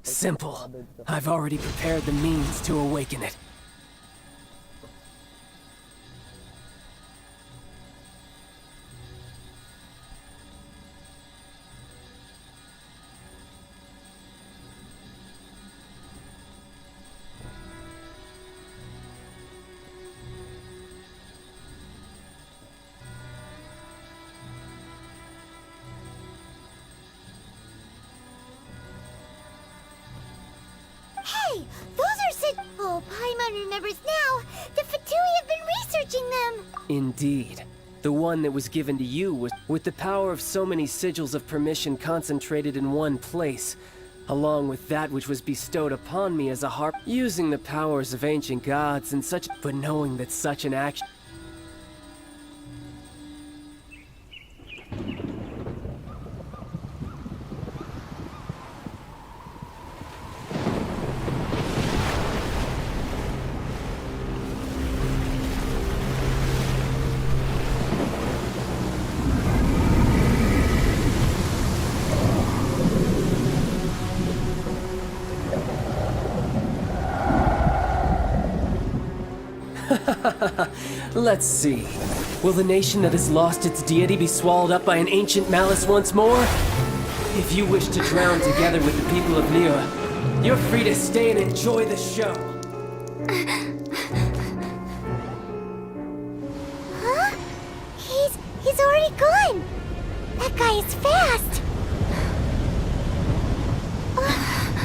Simple. I've already prepared the means to awaken it. Hey, those are Oh, Paimon remembers now. The Fatui have been researching them. Indeed. The one that was given to you was with the power of so many sigils of permission concentrated in one place, along with that which was bestowed upon me as a harp, using the powers of ancient gods and such, but knowing that such an action... Let's see. Will the nation that has lost its deity be swallowed up by an ancient malice once more? If you wish to drown together with the people of Liyue, you're free to stay and enjoy the show. Huh? He's already gone. That guy is fast.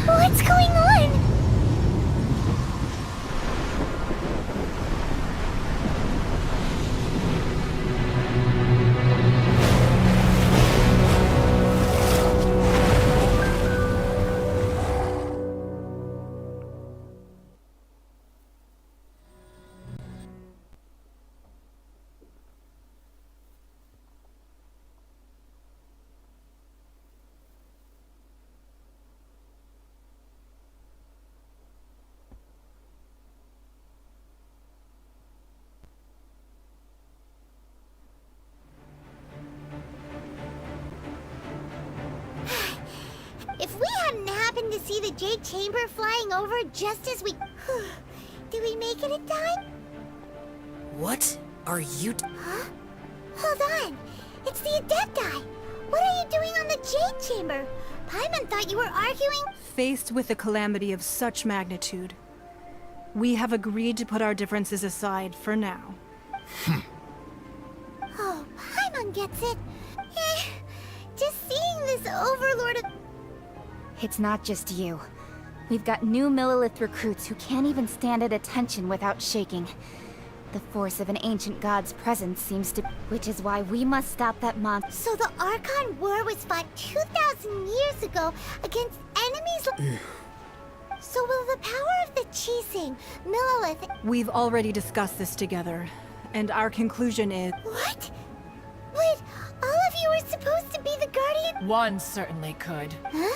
What's going on? If we hadn't happened to see the Jade Chamber flying over just as we... Did we make it in time? What are you... Huh? Hold on. It's the Adepti. What are you doing on the Jade Chamber? Paimon thought you were arguing... Faced with a calamity of such magnitude, we have agreed to put our differences aside for now. Oh, Paimon gets it. Just seeing this overlord of... It's not just you. We've got new Millilith recruits who can't even stand at attention without shaking. The force of an ancient god's presence seems to... Which is why we must stop that monster. So the Archon War was fought 2,000 years ago against enemies... So will the power of the Qixing, Millilith... We've already discussed this together, and our conclusion is... What? But all of you are supposed to be the Guardian... One certainly could. Huh?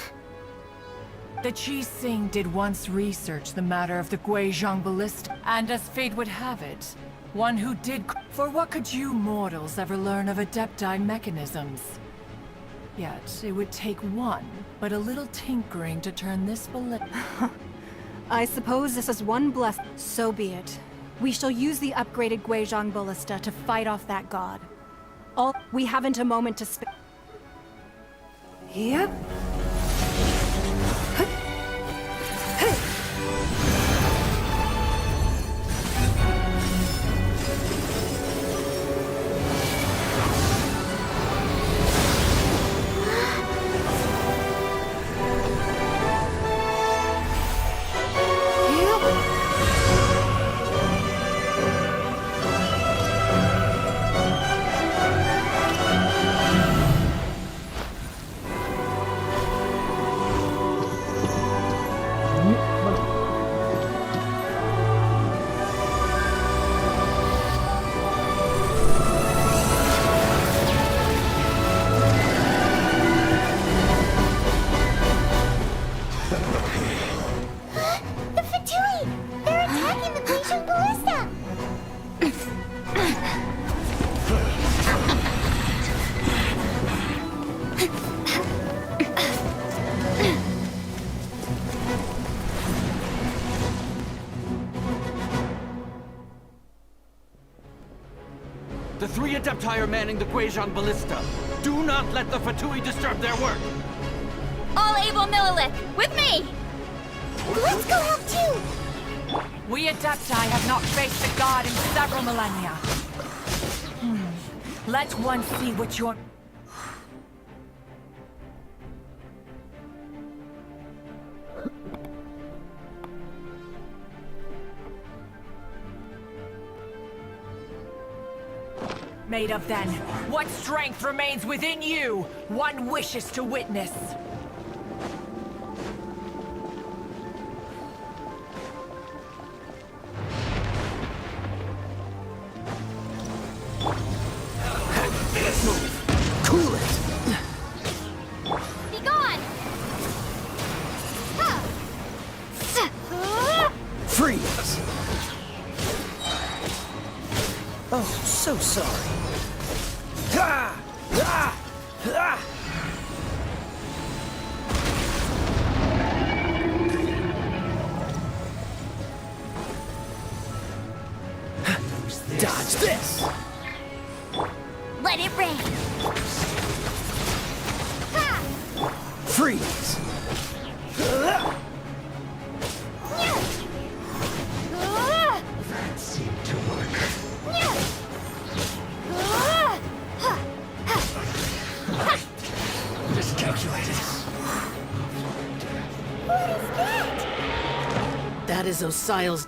The Qixing did once research the matter of the Guizhong Ballista, and as fate would have it, one who did... For what could you mortals ever learn of Adepti mechanisms? Yet, it would take one, but a little tinkering to turn this ballista... I suppose this is one blessing. So be it. We shall use the upgraded Guizhong Ballista to fight off that god. We haven't a moment to spare. Yep. The 3 Adepti are manning the Guizhong Ballista. Do not let the Fatui disturb their work! All able Millilith, with me! Let's go help too! We Adepti have not faced a god in several millennia. Let one see what you're... Made of then, what strength remains within you, one wishes to witness. Cool it! Be gone! Freeze! Oh, so sorry. Ha! Ah! Ah! Dodge this! Let it rain! Freeze! That seemed to work. Miscalculated. What is that? That is Osial's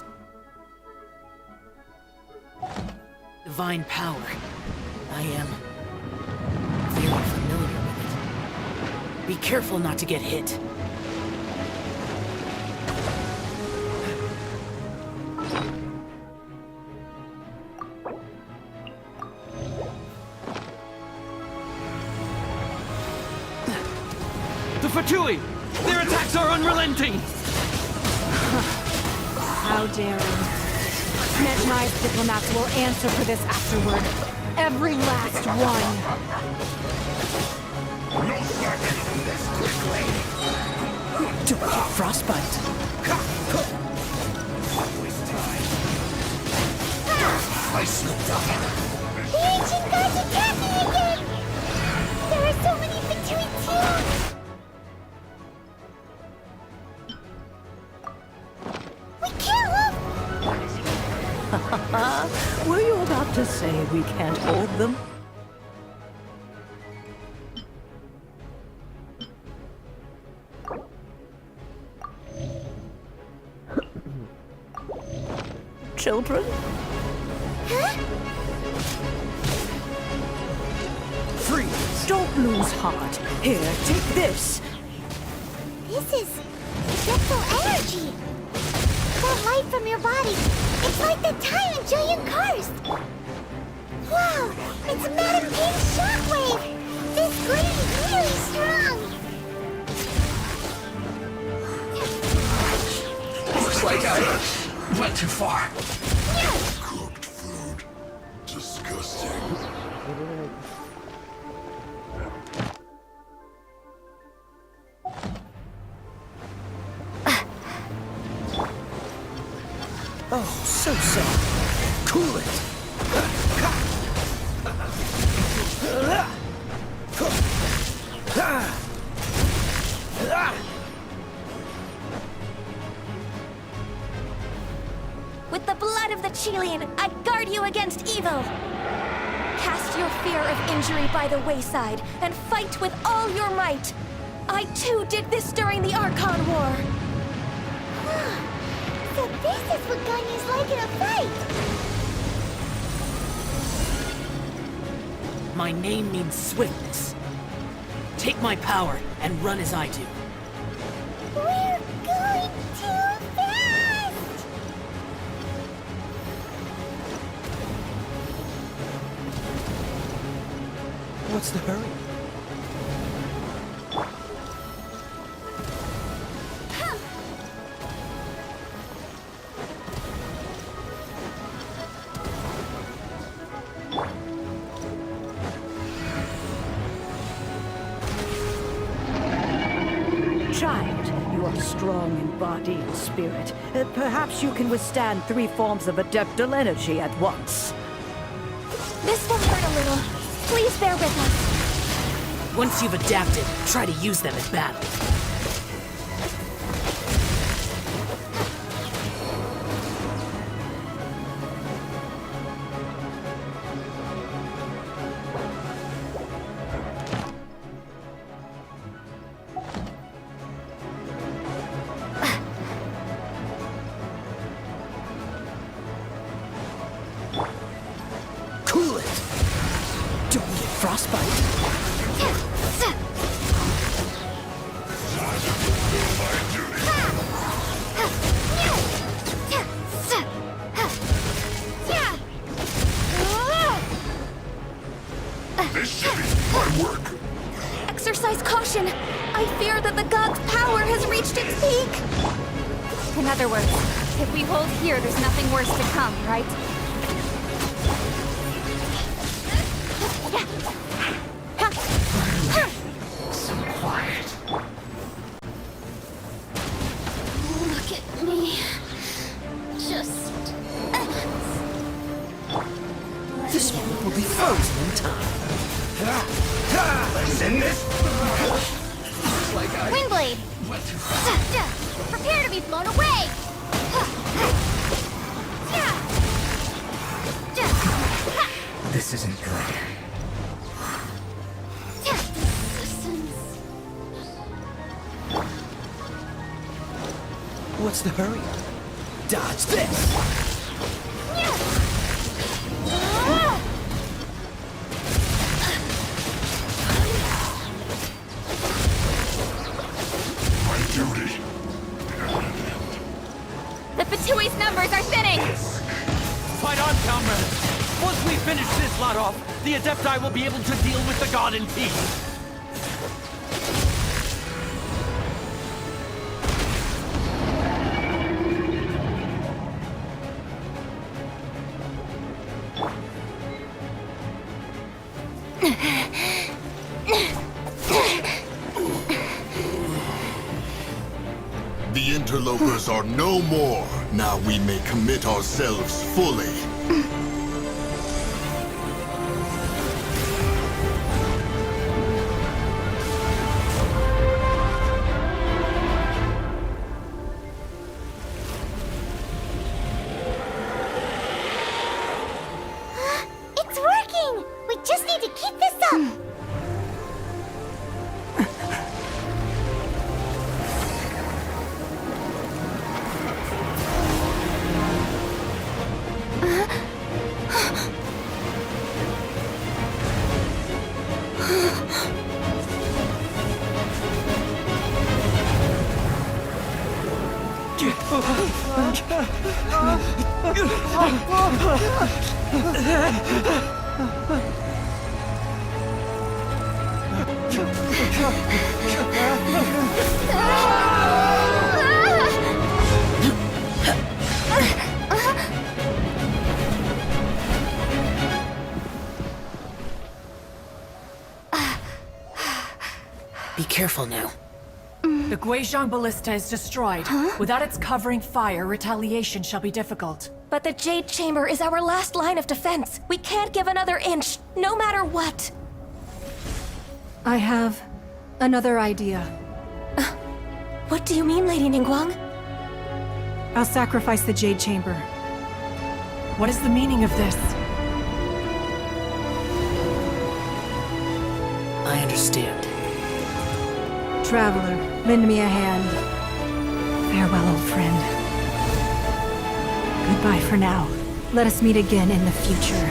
divine power. I am very familiar with it. Be careful not to get hit. The Fatui! Their attacks are unrelenting! How daring. Mechanized diplomats will answer for this afterward. Every last one. Do I get frostbite? I slipped up. The ancient gods attack me again! There are so many Fatui too! We kill them! Were you about to say we can't hold them? Children? Huh? Freeze! Don't lose heart. Here, take this. This is spectral energy. That light from your body, it's like the time in Julian Karst. Wow, it's Madame Ping's shockwave. This grid is really strong. Looks like I went too far. Cooked food. Disgusting. Oh, so sorry. Cool it! With the blood of the Chilean, I guard you against evil! Cast your fear of injury by the wayside, and fight with all your might! I too did this during the Archon War! So this is what Ganya's like in a fight! My name means swiftness. Take my power and run as I do. We're going too fast! What's the hurry? Child, you are strong in body and spirit. Perhaps you can withstand 3 forms of adeptal energy at once. This will hurt a little. Please bear with us. Once you've adapted, try to use them in battle. Cool it! Don't get frostbite. This should be my work. Exercise caution. I fear that the god's power has reached its peak. In other words, if we hold here, there's nothing worse to come, right? So quiet. Look at me. Just... This moment will be frozen in time. Let's end this. Windblade! Prepare to be blown away! This isn't good. What's the hurry? Dodge this! My duty. The Fatui's numbers are thinning! Fight on, comrades! Once we finish this lot off, the Adepti will be able to deal with the god in peace. The interlopers are no more. Now we may commit ourselves fully. It's working! We just need to keep this up! Be careful now. The Guizhong Ballista is destroyed. Without its covering fire, retaliation shall be difficult. But the Jade Chamber is our last line of defense. We can't give another inch, no matter what. I have another idea. What do you mean, Lady Ningguang? I'll sacrifice the Jade Chamber. What is the meaning of this? I understand. Traveler, lend me a hand. Farewell, old friend. Goodbye for now. Let us meet again in the future.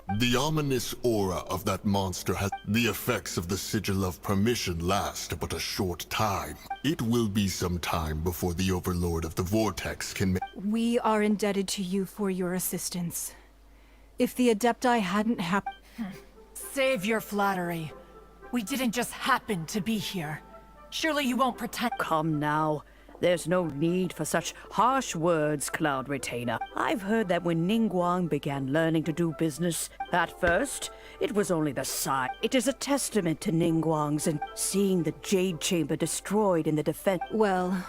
for... The ominous aura of that monster has... The effects of the Sigil of Permission last but a short time. It will be some time before the Overlord of the Vortex can... We are indebted to you for your assistance. If the Adepti hadn't happened... Save your flattery. We didn't just happen to be here. Surely you won't pretend— Come now. There's no need for such harsh words, Cloud Retainer. I've heard that when Ningguang began learning to do business, at first, it was only the sign. It is a testament to Ningguang's and seeing the Jade Chamber destroyed in the defense. Well,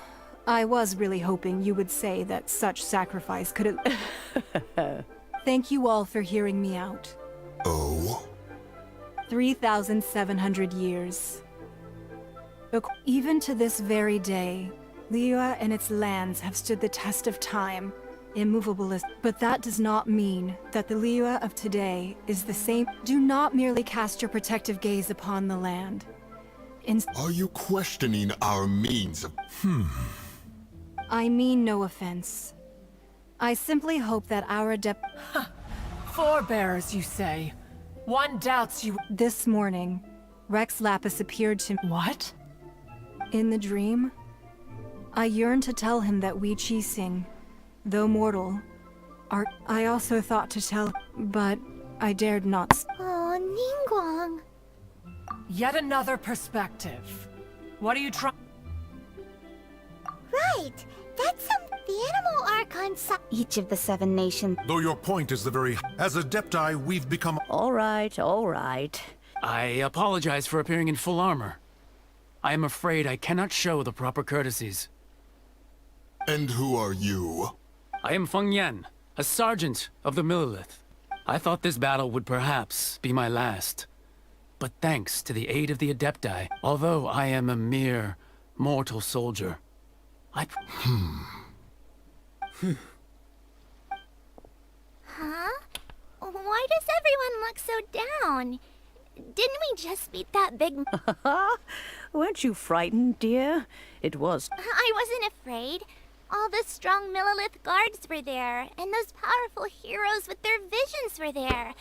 I was really hoping you would say that such sacrifice could have... Thank you all for hearing me out. Oh? 3,700 years. Even to this very day, Liyue and its lands have stood the test of time, immovable as— But that does not mean that the Liyue of today is the same. Do not merely cast your protective gaze upon the land. Are you questioning our means of— I mean no offense. I simply hope that our adept— Forebears, you say? One doubts you— This morning, Rex Lapis appeared to— What? In the dream, I yearned to tell him that we Qixing, though mortal, are— I also thought to tell, but I dared not. Oh, Ningguang. Yet another perspective. What are you trying— Right! That's the Animal Archon Each of the 7 nations. Though your point is the very... As Adepti, we've become... All right, all right. I apologize for appearing in full armor. I am afraid I cannot show the proper courtesies. And who are you? I am Feng Yan, a sergeant of the Millilith. I thought this battle would perhaps be my last. But thanks to the aid of the Adepti, although I am a mere mortal soldier, I... Huh? Why does everyone look so down? Didn't we just beat that big... Weren't you frightened, dear? It was... I wasn't afraid. All the strong Millilith guards were there, and those powerful heroes with their visions were there.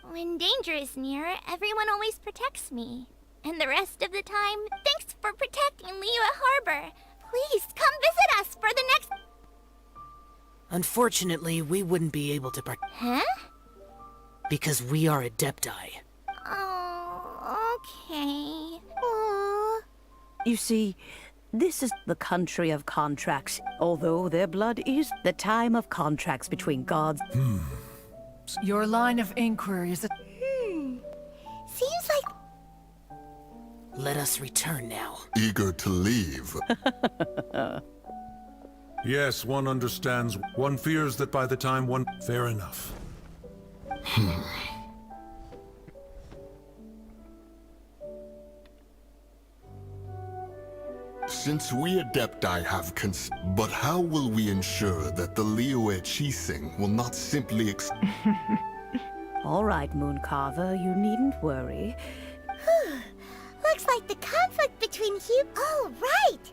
When danger is near, everyone always protects me. And the rest of the time, thanks for protecting Liyue Harbor. Please, come visit us for the next... Unfortunately, we wouldn't be able to Huh? because we are Adepti. Oh, okay. Aww. You see, this is the country of contracts. Although their blood is the time of contracts between gods. Your line of inquiry is... Seems like... Let us return now. Eager to leave. Yes, one understands. One fears that by the time one... Fair enough. Since we Adepti have but how will we ensure that the Liyue Qixing will not simply All right, Mooncarver, you needn't worry. Looks like the conflict between Oh, right!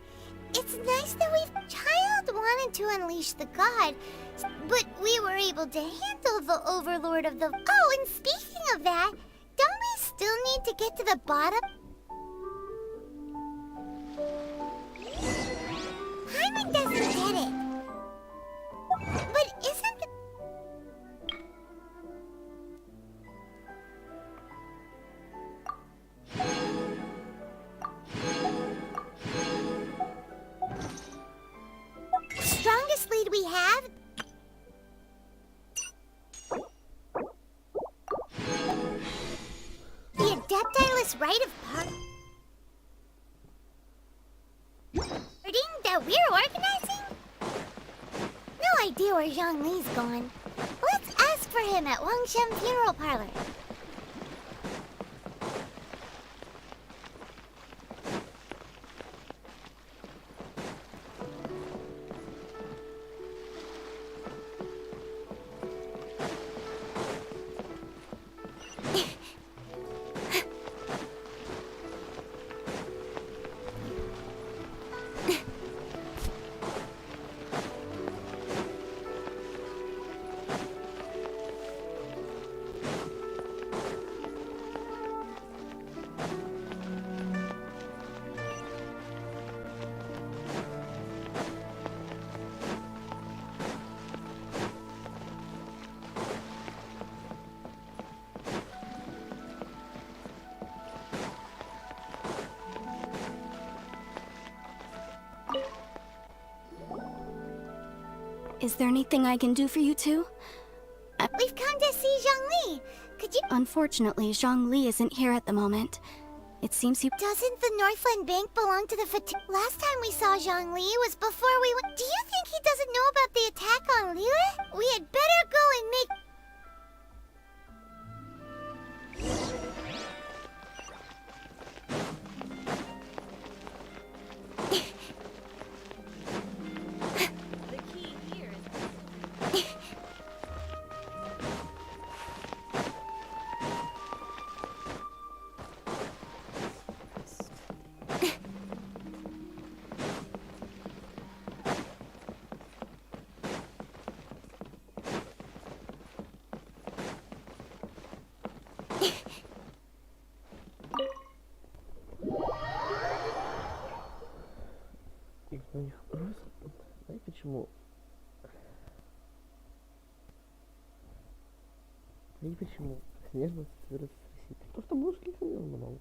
It's nice that Child wanted to unleash the god, but we were able to handle the Overlord of the... Oh, and speaking of that, don't we still need to get to the bottom? Hyman doesn't get it. But isn't the... strongest lead we have? The Adepti right of part... that we're organizing? No idea where Zhang Li's going. Let's ask for him at Wang Shem Funeral Parlor. Is there anything I can do for you two? We've come to see Zhongli. Could you— Unfortunately, Zhongli isn't here at the moment. It seems he— Doesn't the Northland Bank belong to the Last time we saw Zhongli was before we went— Do you think he doesn't know about the attack on Liyue? We had better go and make— У них просто, знаете почему? Знаете почему? Снежно собирается спросить. Потому что мужики хамил много.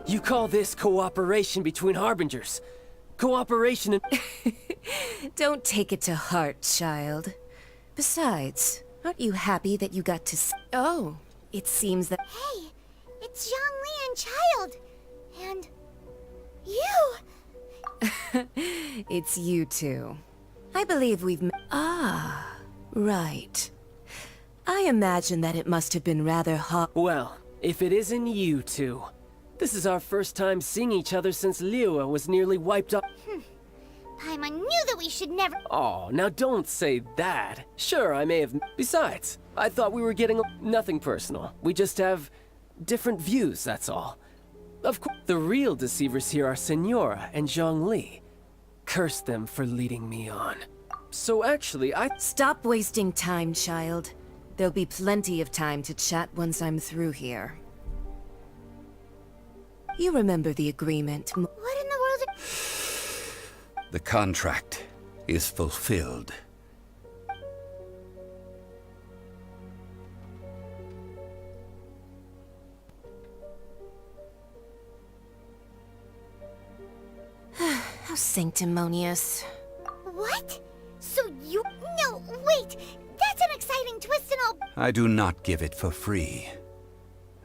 You call this cooperation between harbingers? Cooperation and... Don't take it to heart, child. Besides, aren't you happy that you got to Oh, it seems that... Hey, it's Zhongli and Child. And... you! It's you two. I believe we've Ah, right. I imagine that it must have been rather hot. Well, if it isn't you two. This is our first time seeing each other since Liyue was nearly wiped out. Paimon knew that we should never— Oh, now don't say that. Sure, I may have... Besides, I thought we were getting... Nothing personal. We just have different views, that's all. Of course, the real deceivers here are Senora and Zhongli. Curse them for leading me on. So actually, Stop wasting time, child. There'll be plenty of time to chat once I'm through here. You remember the agreement. What in the world are— The contract is fulfilled. How sanctimonious. What? So you— No, wait! That's an exciting twist and all— I do not give it for free.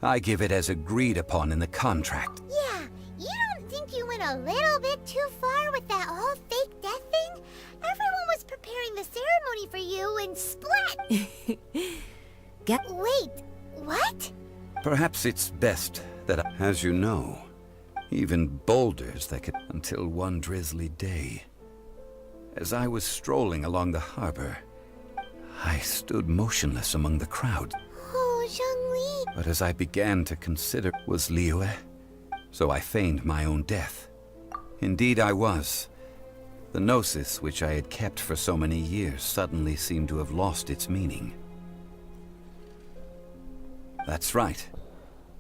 I give it as agreed upon in the contract. Yeah, you don't think you went a little bit too far with that whole fake death thing? Everyone was preparing the ceremony for you and splat! Wait, what? Perhaps it's best that as you know, even boulders that could until one drizzly day. As I was strolling along the harbor, I stood motionless among the crowd. Oh, Zhongli. But as I began to consider, was Liyue? So I feigned my own death. Indeed I was. The gnosis which I had kept for so many years suddenly seemed to have lost its meaning. That's right.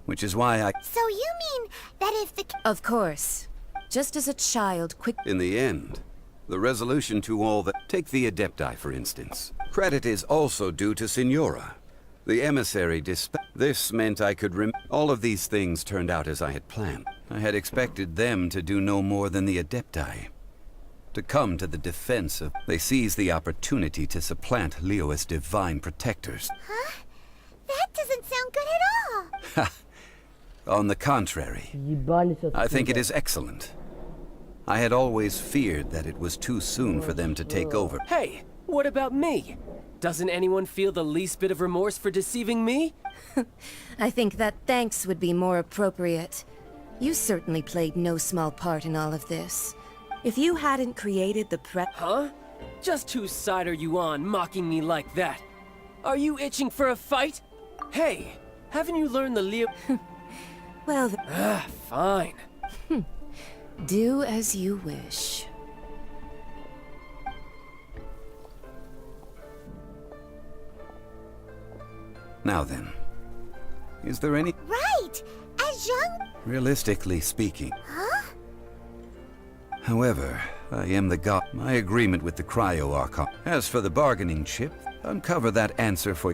Which is why I... So you mean that if the... Of course. Just as a child quick... In the end, the resolution to all that... Take the Adepti, for instance. Credit is also due to Senora. The emissary This meant I could All of these things turned out as I had planned. I had expected them to do no more than the Adepti. To come to the defense of... They seized the opportunity to supplant Liyue's divine protectors. Huh? That doesn't sound good at all! On the contrary, I think it is excellent. I had always feared that it was too soon for them to take over. Hey, what about me? Doesn't anyone feel the least bit of remorse for deceiving me? I think that thanks would be more appropriate. You certainly played no small part in all of this. If you hadn't created the Huh? Just whose side are you on, mocking me like that? Are you itching for a fight? Hey, haven't you learned the Liyue... Well... Fine. Do as you wish. Now then, is there any... Right! As young... Realistically speaking. Huh? However, I am the god. My agreement with the Cryo-Archon. As for the bargaining chip, uncover that answer for...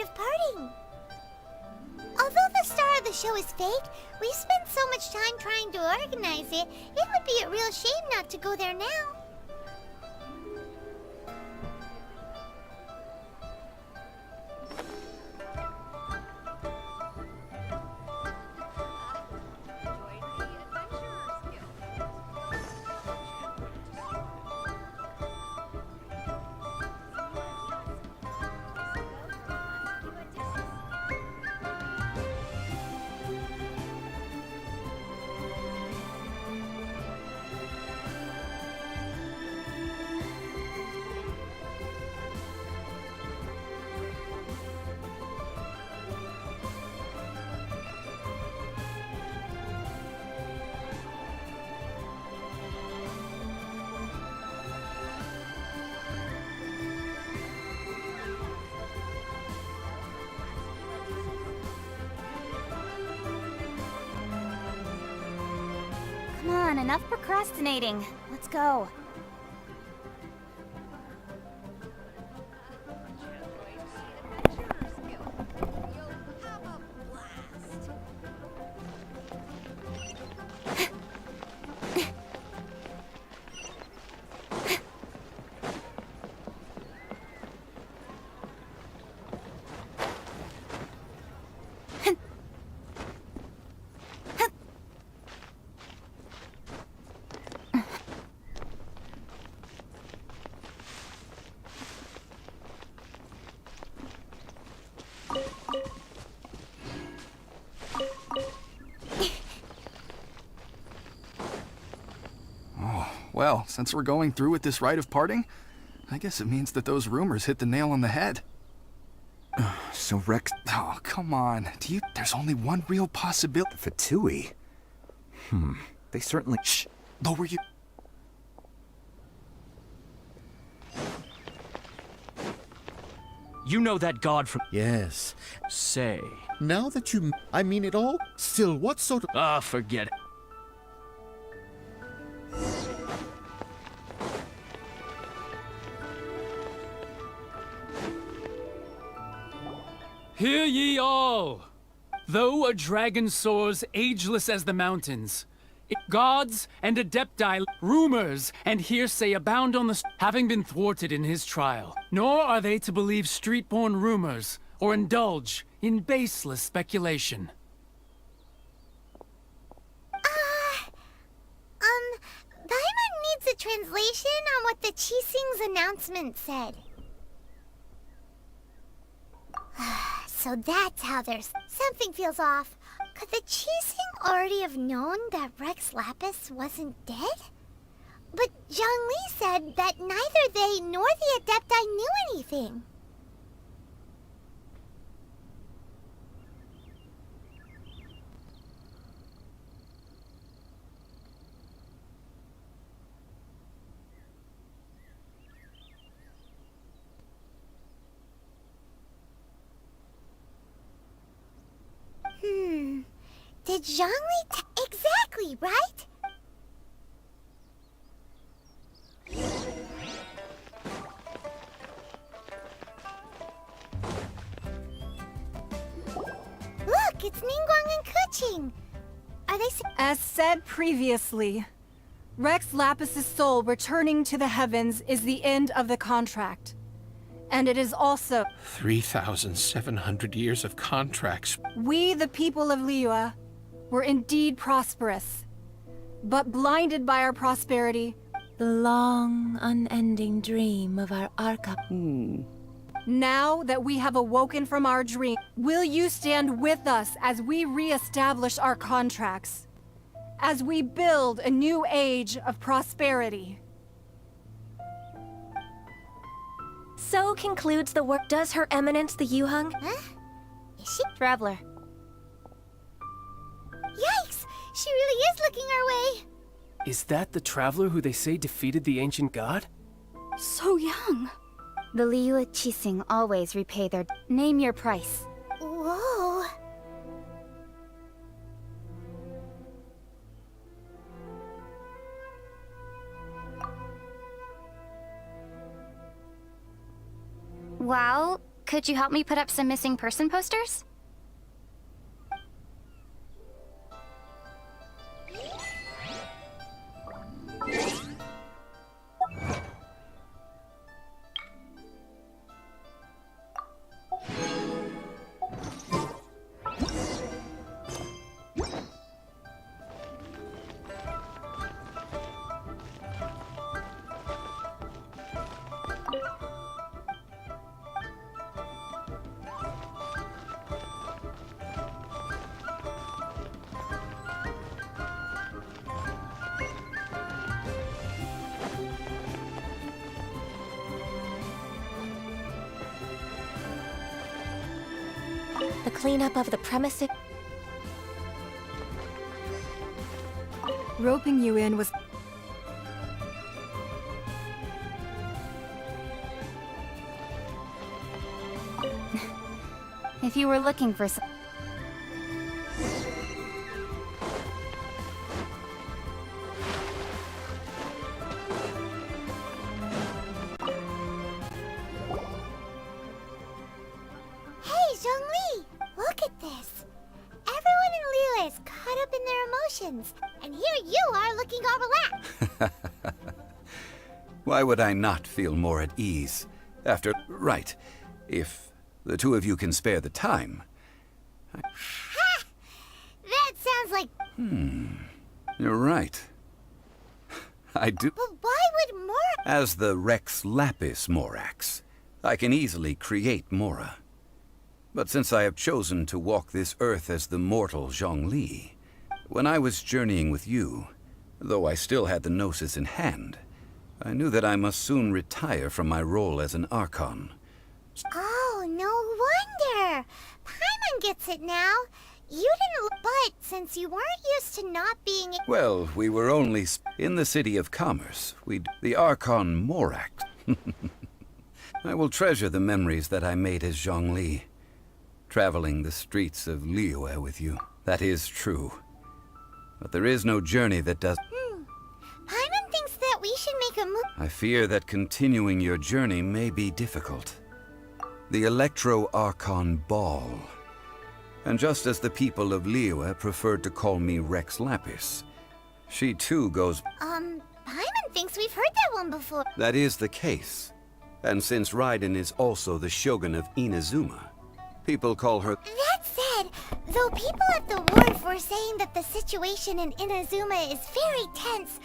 rite of parting. Although the star of the show is fake, we've spent so much time trying to organize it, it would be a real shame not to go there now. Come on, enough procrastinating. Let's go. Well, since we're going through with this rite of parting, I guess it means that those rumors hit the nail on the head. So Rex... Oh, come on. There's only one real possibility. Fatui? They certainly... Shh! Lower you... You know that god from... Yes. Say. Now that you... I mean it all? Still, what sort of... Ah, forget it. Hear ye all! Though a dragon soars ageless as the mountains, gods and adepti, rumors and hearsay abound on the having been thwarted in his trial. Nor are they to believe street-born rumors or indulge in baseless speculation. Paimon needs a translation on what the Qixing's announcement said. So that's how there's... Something feels off. Could the Qixing already have known that Rex Lapis wasn't dead? But Zhang Li said that neither they nor the Adepti knew anything. Did Zhang Li exactly, right? Look, it's Ningguang and Keqing. Are they... As said previously, Rex Lapis's soul returning to the heavens is the end of the contract. And it is also... 3,700 years of contracts. We, the people of Liyue, were indeed prosperous. But blinded by our prosperity... The long, unending dream of our Arca... Now that we have awoken from our dream, will you stand with us as we re-establish our contracts? As we build a new age of prosperity? So concludes the work. Does Her Eminence the Yuheng? Huh? Is she? Traveler. Yikes! She really is looking our way! Is that the traveler who they say defeated the ancient god? So young. The Liyue Qixing always repay their... Name your price. Whoa. Well, Could you help me put up some missing person posters? The cleanup of the premises. Roping you in was... If you were looking for some... Hey, Zhongli! Look at this! Everyone in Liyue is caught up in their emotions, and here you are looking all relaxed. Why would I not feel more at ease after... Right. If the two of you can spare the time. Ha! That sounds like... You're right. I do... But why would more... As the Rex Lapis Morax, I can easily create Mora. But since I have chosen to walk this earth as the mortal Zhongli, when I was journeying with you, though I still had the Gnosis in hand, I knew that I must soon retire from my role as an Archon. Oh, no wonder! Paimon gets it now. You didn't... But since you weren't used to not being... Well, we were only in the city of commerce. The Archon Morax. I will treasure the memories that I made as Zhongli. Traveling the streets of Liyue with you. That is true. But there is no journey that does... Paimon thinks that we should make a move... I fear that continuing your journey may be difficult. The Electro-Archon Ball. And just as the people of Liyue preferred to call me Rex Lapis, she too goes... Paimon thinks we've heard that one before. That is the case. And since Raiden is also the Shogun of Inazuma, people call her... That said, though people at the wharf were saying that the situation in Inazuma is very tense,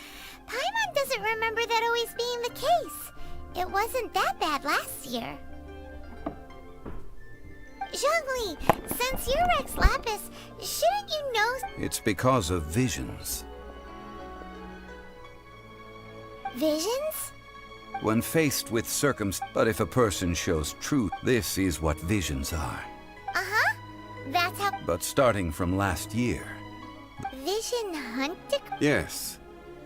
Paimon doesn't remember that always being the case. It wasn't that bad last year. Zhongli, since you're Rex Lapis, shouldn't you know... It's because of visions. Visions? When faced with But if a person shows truth, this is what visions are. Uh-huh. That's how... But starting from last year... Vision hunting? Yes.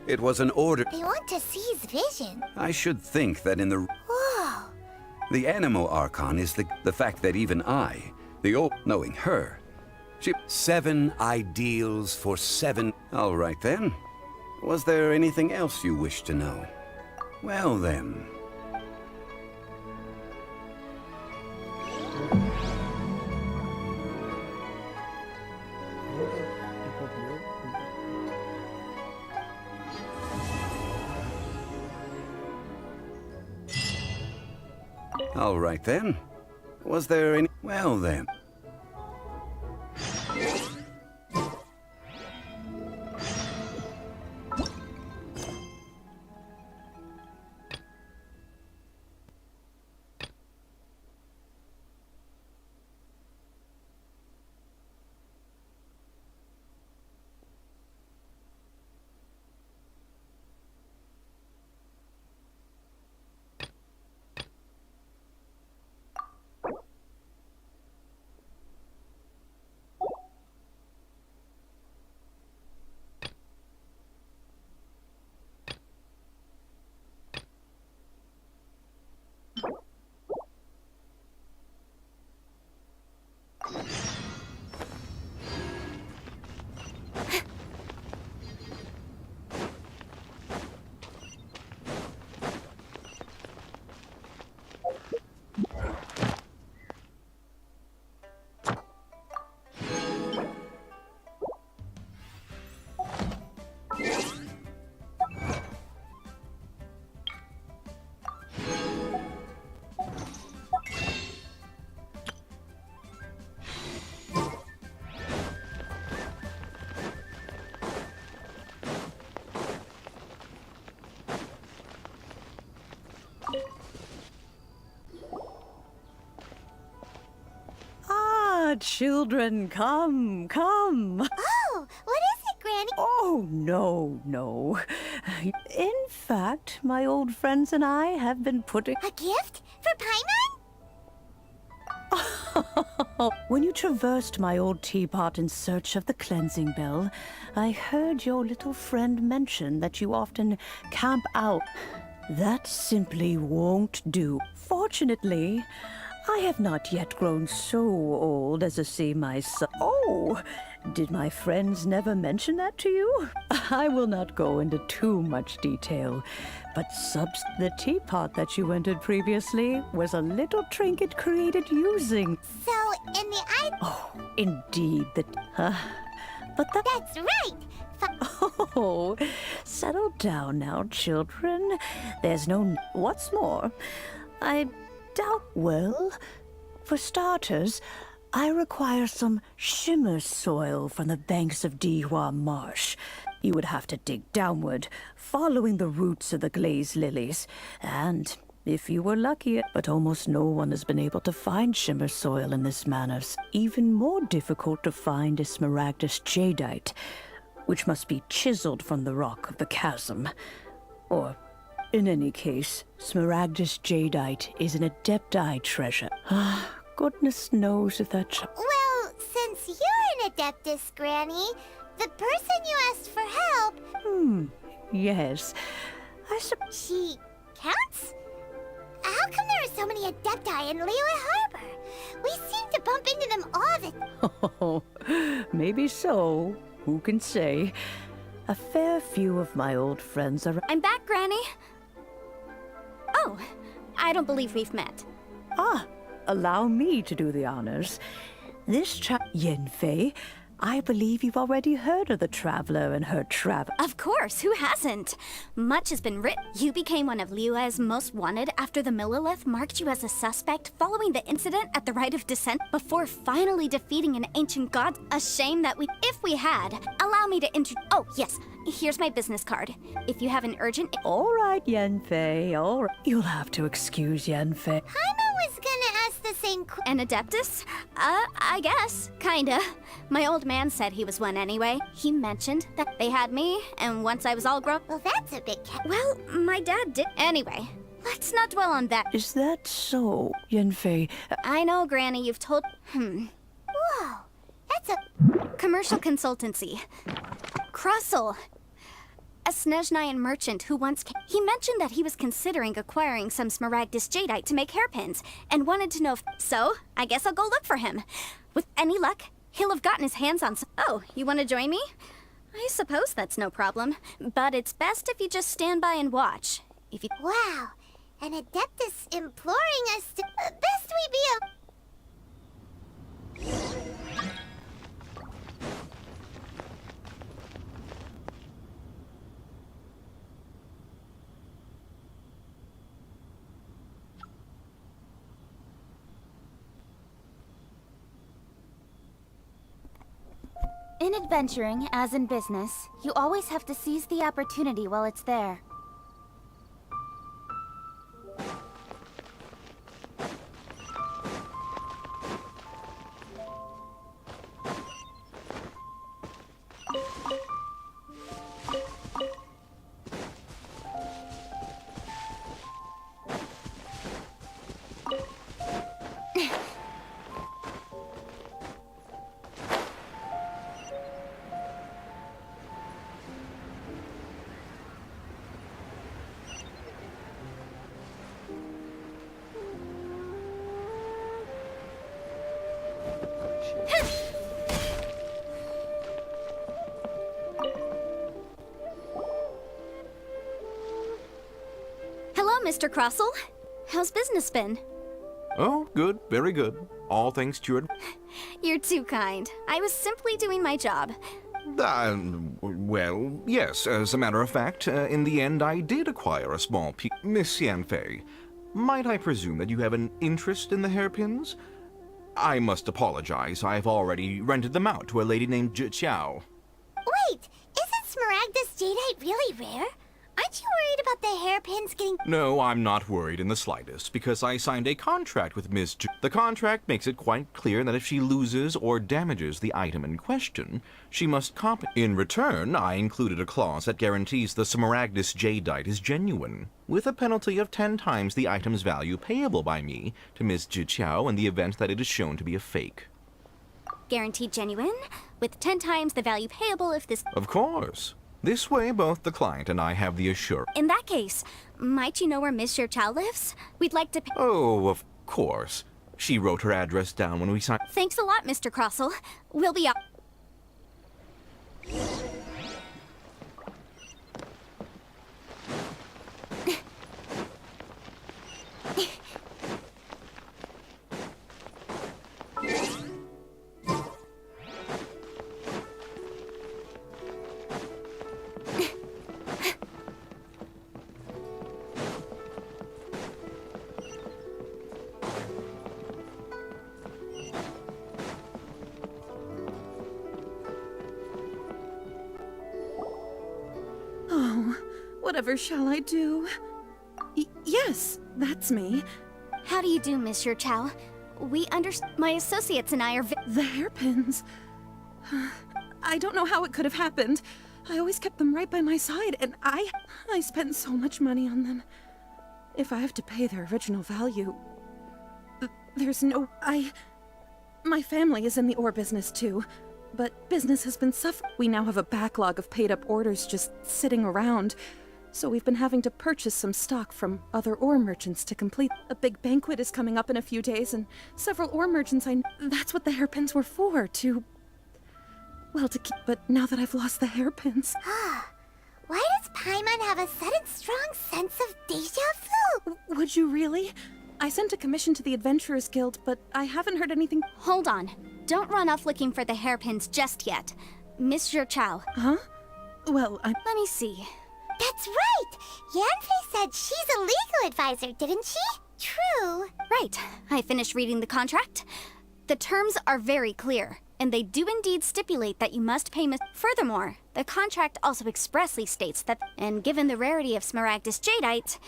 It was an order... They want to seize vision. I should think that in the... Whoa. The Animo Archon is the fact that even I, knowing her, she... 7 ideals for 7... All right then. Was there anything else you wish to know? Well then... All right then. Was there any... Well then... children, come, come. Oh, what is it, Granny? Oh, no. In fact, my old friends and I have been putting... A gift? For Paimon? When you traversed my old teapot in search of the cleansing bell, I heard your little friend mention that you often camp out. That simply won't do. Fortunately, I have not yet grown so old as to see my son. Oh, did my friends never mention that to you? I will not go into too much detail, but the teapot that you entered previously was a little trinket created using... So, in the eye... Oh, indeed, but That's right! Oh, settle down now, children. There's no... What's more, I doubt... Well, for starters, I require some shimmer soil from the banks of Dihua Marsh. You would have to dig downward, following the roots of the glazed lilies. And if you were lucky, but almost no one has been able to find shimmer soil in this manner. Even more difficult to find is smaragdus jadeite, which must be chiseled from the rock of the chasm. Or, in any case, smaragdus jadeite is an adepti treasure. Goodness knows if that... Well, since you're an adeptus, Granny, the person you asked for help... Yes. She counts? How come there are so many adepti in Liyue Harbor? We seem to bump into them all the... Oh, maybe so. Who can say? A fair few of my old friends are... I'm back, Granny. Oh, I don't believe we've met. Allow me to do the honors. This Yanfei, I believe you've already heard of the traveler and her travel. Of course, who hasn't? Much has been written. You became one of Liyue's most wanted after the Millilith marked you as a suspect following the incident at the Rite of Descent before finally defeating an ancient god. A shame that if we had. Allow me to Oh, yes. Here's my business card. If you have an urgent... All right, Yanfei, all right. You'll have to excuse Yanfei. Paimon was gonna ask the same An adeptus? I guess. Kinda. My old man said he was one anyway. He mentioned that they had me, and once I was all grown... Well, that's a big Well, my dad did... Anyway, let's not dwell on that. Is that so, Yanfei? I know, Granny, you've told... Whoa, that's a... Commercial consultancy. Crossel. A Snezhnayan merchant who once came... He mentioned that he was considering acquiring some smaragdus jadeite to make hairpins, and wanted to know if... So, I guess I'll go look for him. With any luck, he'll have gotten his hands on some... Oh, you want to join me? I suppose that's no problem, but it's best if you just stand by and watch. If you... Wow, an adeptus imploring us to... Best we be a... In adventuring, as in business, you always have to seize the opportunity while it's there. Mr. Crossel. How's business been? Oh, good. Very good. All things cured. You're too kind. I was simply doing my job. Well, yes. As a matter of fact, in the end, I did acquire a small piece. Miss Yanfei, might I presume that you have an interest in the hairpins? I must apologize. I've already rented them out to a lady named Chiao. Wait, isn't smaragdus jadeite really rare? Aren't you worried about the hairpins getting... No, I'm not worried in the slightest, because I signed a contract with Miss J. The contract makes it quite clear that if she loses or damages the item in question, she must comp. In return, I included a clause that guarantees the Smaragdus jadeite is genuine, with a penalty of 10 times the item's value payable by me to Miss Ji Qiao in the event that it is shown to be a fake. Guaranteed genuine, with 10 times the value payable if this... Of course. This way, both the client and I have the assurance. In that case, might you know where Miss Chow lives? We'd like to... Oh, of course. She wrote her address down when we signed... Thanks a lot, Mr. Crossell. We'll be up... Whatever shall I do? Yes, that's me. How do you do, Monsieur Chow? We understand. My associates and I are The hairpins. I don't know how it could have happened. I always kept them right by my side, and I spent so much money on them. If I have to pay their original value, there's no... My family is in the ore business too, but business has been suffering. We now have a backlog of paid-up orders just sitting around. So we've been having to purchase some stock from other ore merchants to complete. A big banquet is coming up in a few days, and several ore merchants that's what the hairpins were for, to... Well, to keep... But now that I've lost the hairpins... Why does Paimon have a sudden strong sense of deja vu? Would you really? I sent a commission to the Adventurers Guild, but I haven't heard anything... Hold on. Don't run off looking for the hairpins just yet. Monsieur Chow. Huh? Well, Let me see. That's right! Yanfei said she's a legal advisor, didn't she? True. Right. I finished reading the contract. The terms are very clear, and they do indeed stipulate that you must pay Furthermore, the contract also expressly states that, and given the rarity of Smaragdus jadeite,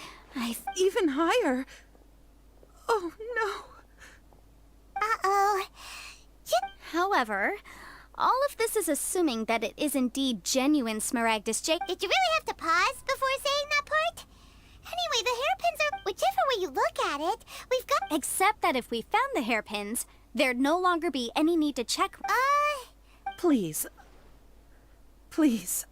Even higher? Oh, no. Uh-oh. However, all of this is assuming that it is indeed genuine Smaragdus jadeite. Did you really have to pause before saying that part? Anyway, the hairpins are... Whichever way you look at it, we've got... Except that if we found the hairpins, there'd no longer be any need to check... Please. Please,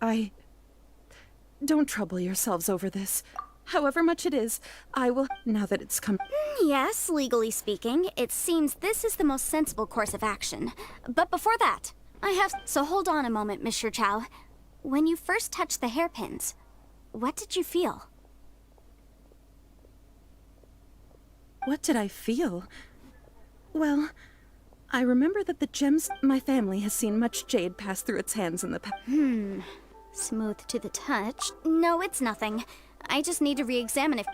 Don't trouble yourselves over this. However much it is, I will... Now that it's come... Yes, legally speaking, it seems this is the most sensible course of action. But before that, I have... So hold on a moment, Monsieur Chow. When you first touched the hairpins, what did you feel? What did I feel? Well, I remember that the gems... My family has seen much jade pass through its hands in the past. Smooth to the touch. No, it's nothing. I just need to re-examine if...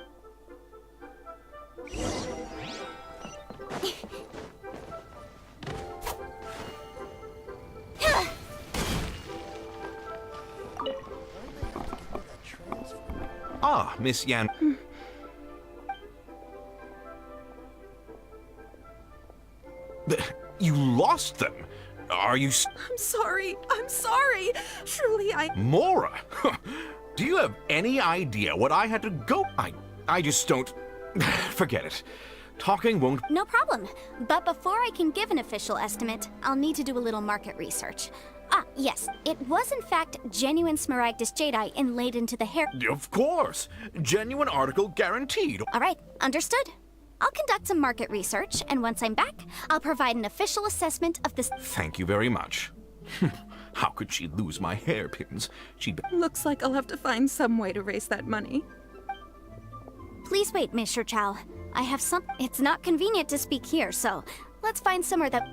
Ah, Miss Yan. You lost them? Are you... I'm sorry. I'm sorry. Truly, Mora! Do you have any idea what I had to go... I just don't... Forget it. Talking won't... No problem. But before I can give an official estimate, I'll need to do a little market research. Ah, yes. It was in fact genuine Smaragdus jadeite inlaid into the hair... Of course! Genuine article guaranteed. All right, understood. I'll conduct some market research, and once I'm back, I'll provide an official assessment of this... Thank you very much. How could she lose my hairpins? Looks like I'll have to find some way to raise that money. Please wait, Monsieur Chow. I have some... It's not convenient to speak here, so let's find somewhere that...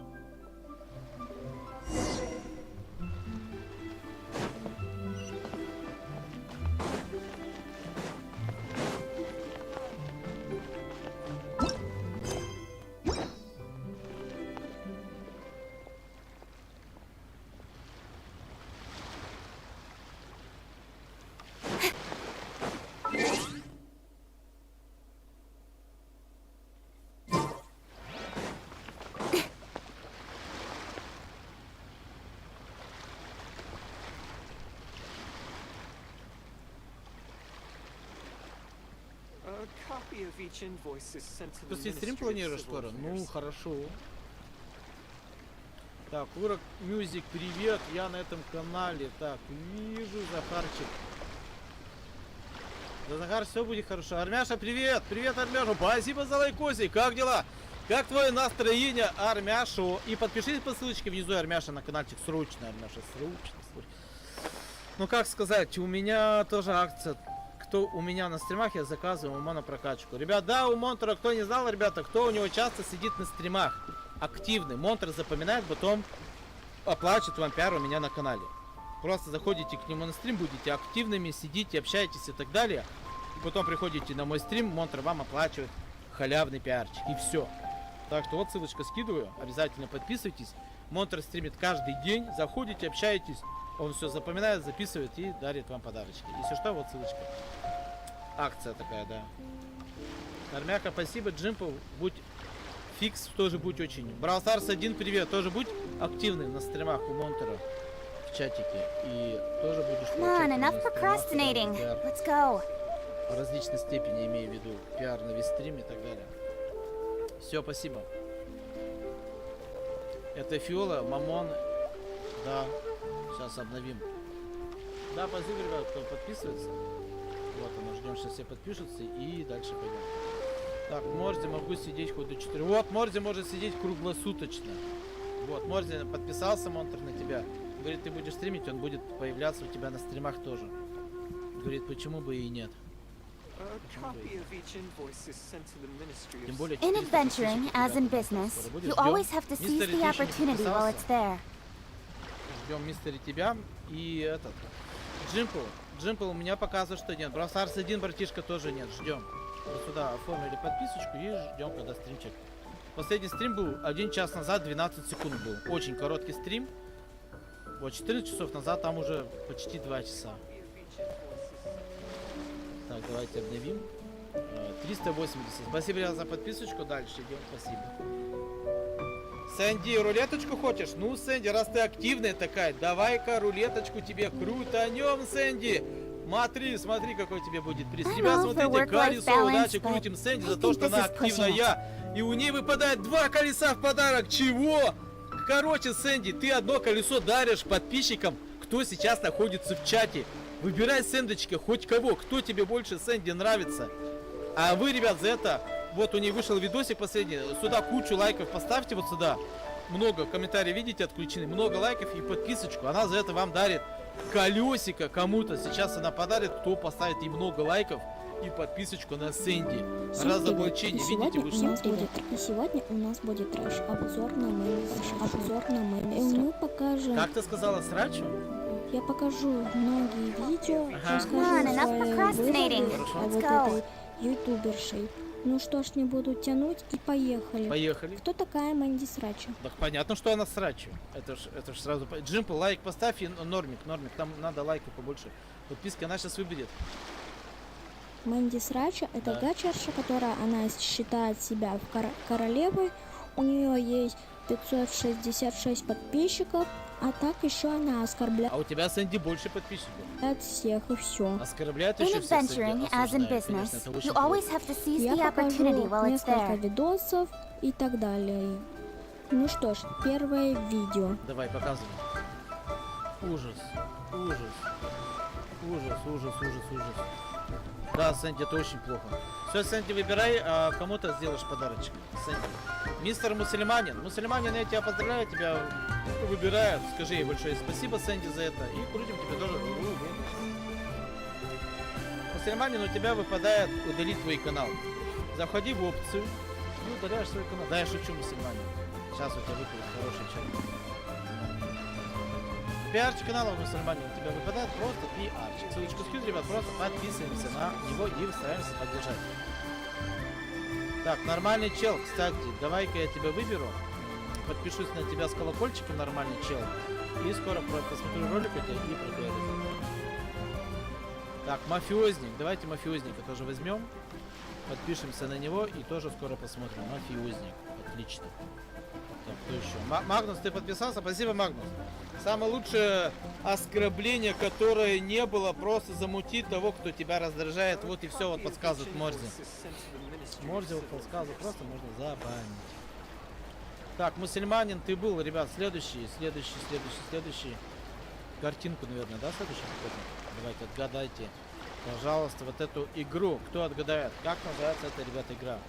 После стрим планируешь скоро? Ну, хорошо. Так, Урок Мюзик, привет, я на этом канале. Так, вижу, Захарчик. Да, Захар, все будет хорошо. Армяша, привет! Привет, Армяша! Спасибо за лайкосик! Как дела? Как твое настроение, Армяшу? И подпишись по ссылочке внизу, Армяша, на каналчик. Срочно, Армяша, срочно. Ну, как сказать, у меня тоже акция. Кто у меня на стримах, я заказываю ему на прокачку. Ребят, да, у Монтера, кто не знал, ребята, кто у него часто сидит на стримах, активный. Монтер запоминает, потом оплачивает вам пиар у меня на канале. Просто заходите к нему на стрим, будете активными, сидите, общаетесь и так далее. И потом приходите на мой стрим, Монтер вам оплачивает халявный пиарчик. И все. Так что вот ссылочка скидываю, обязательно подписывайтесь. Монтер стримит каждый день, заходите, общаетесь. Он все запоминает, записывает и дарит вам подарочки. Если что, вот ссылочка. Акция такая, да. Армяка, спасибо. Джимпл, будь фикс, тоже будь очень. Brawl Stars 1, привет. Тоже будь активный на стримах у Монтера в чатике. И тоже будешь Come on, enough procrastinating. Let's go. В различной степени, имею в виду пиар на весь стрим и так далее. Все, спасибо. Это Фиола, Мамон. Да. Сейчас обновим. Да, спасибо, ребят, кто подписывается. Вот, мы ждем, сейчас все подпишутся и дальше пойдем. Так, Морзи, могу сидеть хоть до 4. Вот, Морзи может сидеть круглосуточно. Вот, Морзи подписался, Монтер, на тебя. Говорит, ты будешь стримить, он будет появляться у тебя на стримах тоже. Говорит, почему бы и нет. Тем более, in adventuring, as in business, you always have to seize the opportunity while it's there. Ждем мистери тебя и этот. Джимпл у меня показывает, что нет. Brawl Stars 1, братишка, тоже нет. Ждем. Вот сюда оформили подписочку и ждем, когда стримчик. Последний стрим был 1 час назад, 12 секунд был. Очень короткий стрим. Вот 14 часов назад, там уже почти 2 часа. Так, давайте обновим. 380. Спасибо, ребят, за подписочку. Дальше идем. Спасибо. Сэнди, рулеточку хочешь? Ну, Сэнди, раз ты активная такая, давай-ка рулеточку тебе крутанем, Сэнди. Смотри, какой тебе будет приз. Ребят, смотрите, колесо удачи крутим Сэнди за то, что она активная. И у ней выпадает 2 колеса в подарок. Чего? Короче, Сэнди, ты одно колесо даришь подписчикам, кто сейчас находится в чате. Выбирай, Сэндочка, хоть кого, кто тебе больше, Сэнди, нравится. А вы, ребят, за это... Вот у нее вышел видосик последний. Сюда кучу лайков поставьте, вот сюда. Много комментариев, видите, отключены. Много лайков и подписочку. Она за это вам дарит колесико кому-то. Сейчас она подарит, кто поставит ей много лайков и подписочку на Сэнди. Разоблачение, видите, вышло. И сегодня у нас будет трэш. Обзор на мейн. И мы покажем... Как ты сказала, срачу? Я покажу многие видео. Ага. Вот этой ютубершей. Ну что ж, не буду тянуть и поехали. Поехали. Кто такая Мэнди Срача? Так понятно, что она Срача. Это ж сразу... Джимпл, лайк поставь и нормик. Там надо лайков побольше. Подписки она сейчас выберет. Мэнди Срача — это гачерша, которая она считает себя королевой. У нее есть 566 подписчиков. А так еще она оскорбляет. А у тебя, Сэнди, больше подписчиков. От всех и все. Оскорбляет in еще всех, adventuring, Сэнди. as in business, you always have to seize the opportunity while it's несколько there. видосов и так далее. Ну что ж, первое видео. Давай, показывай. Ужас. Да, Сэнди, это очень плохо. Все, Сэнди, выбирай, а кому-то сделаешь подарочек. Сэнди. Мистер Мусульманин. Мусульманин, я тебя поздравляю, тебя выбирают. Скажи ей большое спасибо, Сэнди, за это. И крутим тебе тоже. Мусульманин, у тебя выпадает удалить твой канал. Заходи в опцию и удаляешь свой канал. Да, я шучу, Мусульманин. Сейчас у тебя выпадет хороший человек. Пиарчик канала Мусульманин у тебя выпадает просто пиарчик. Ссылочку скину, ребят, просто подписываемся на него и стараемся поддержать. Так, нормальный чел, кстати, давай-ка я тебя выберу. Подпишусь на тебя с колокольчиком, нормальный чел. И скоро посмотрю ролик у тебя и проверю. Так, мафиозник, давайте мафиозника тоже возьмем. Подпишемся на него и тоже скоро посмотрим. Мафиозник, отлично. Так, кто еще? Магнус, ты подписался? Спасибо, Магнус. Самое лучшее оскорбление, которое не было, просто замутить того, кто тебя раздражает. Вот и все, вот подсказывает Морзи. Морзи вот подсказывает, просто можно забанить. Так, мусульманин ты был, ребят, следующий. Картинку, наверное, да, следующий? Давайте, отгадайте, пожалуйста, вот эту игру. Кто отгадает? Как называется эта, ребят, игра?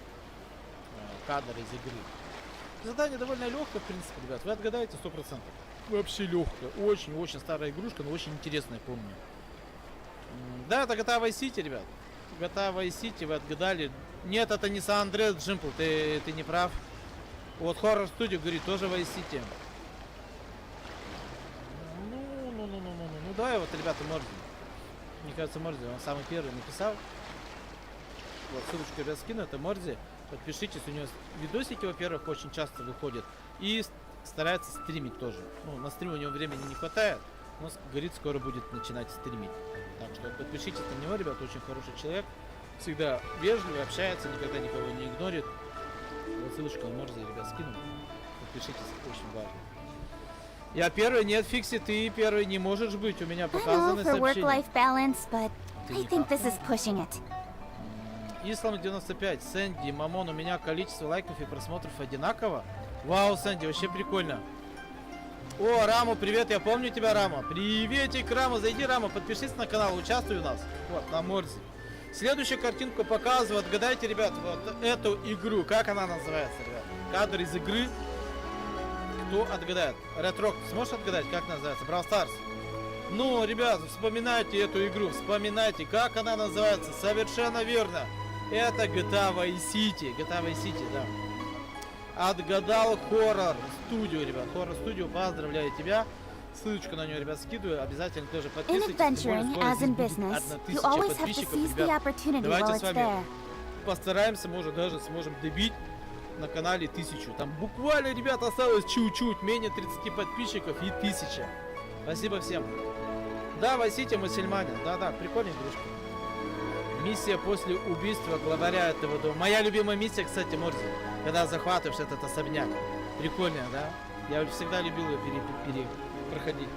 Кадр из игры. Задание довольно легкое, в принципе, ребят. Вы отгадаете 100%. Вообще легкая. Очень-очень старая игрушка, но очень интересная, помню. Да, это GTA Vice City, ребят. GTA Vice City, вы отгадали. Нет, это не San Andreas, Джимпл, ты не прав. Вот Horror Studio говорит, тоже Vice City. Ну давай вот, ребята, Морзи. Мне кажется, Морзи, он самый первый написал. Вот, ссылочку я скину, это Морзи. Подпишитесь, у него видосики, во-первых, очень часто выходят. И старается стримить тоже. Ну, на стрим у него времени не хватает, но, говорит, скоро будет начинать стримить. Так что подпишитесь на него, ребят, очень хороший человек. Всегда вежливый, общается, никогда никого не игнорит. Вот ссылочку на Морзи, ребят, скину. Подпишитесь, очень важно. Я первый, нет, Фикси, ты первый не можешь быть. У меня показаны сообщения. Ислам 95, Сэнди, Мамон, у меня количество лайков и просмотров одинаково. Вау, Сэнди, вообще прикольно. О, Раму, привет, я помню тебя, Рама. Приветик, Рама, зайди, Рама, подпишись на канал, участвуй у нас. Вот, на Морзе. Следующую картинку показываю, отгадайте, ребят, вот эту игру. Как она называется, ребят? Кадр из игры. Кто отгадает? Ретрок, сможешь отгадать, как называется? Brawl Stars. Ну, ребят, вспоминайте эту игру, вспоминайте, как она называется. Совершенно верно. Это GTA Vice City. GTA Vice City, да. Отгадал Horror Studio, ребят. Horror Studio, поздравляю тебя. Ссылочку на нее, ребят, скидываю. Обязательно тоже подписывайтесь. Давайте с вами постараемся, может даже сможем добить на канале 1000. Там буквально, ребят, осталось чуть-чуть. Менее 30 подписчиков и 1000. Спасибо всем. Да, Vice City, мусульманин. Да-да, прикольная игрушка. Миссия после убийства главаря этого дома. Моя любимая миссия, кстати, Морзи. Когда захватываешь этот особняк. Прикольная, да? Я всегда любил ее проходить.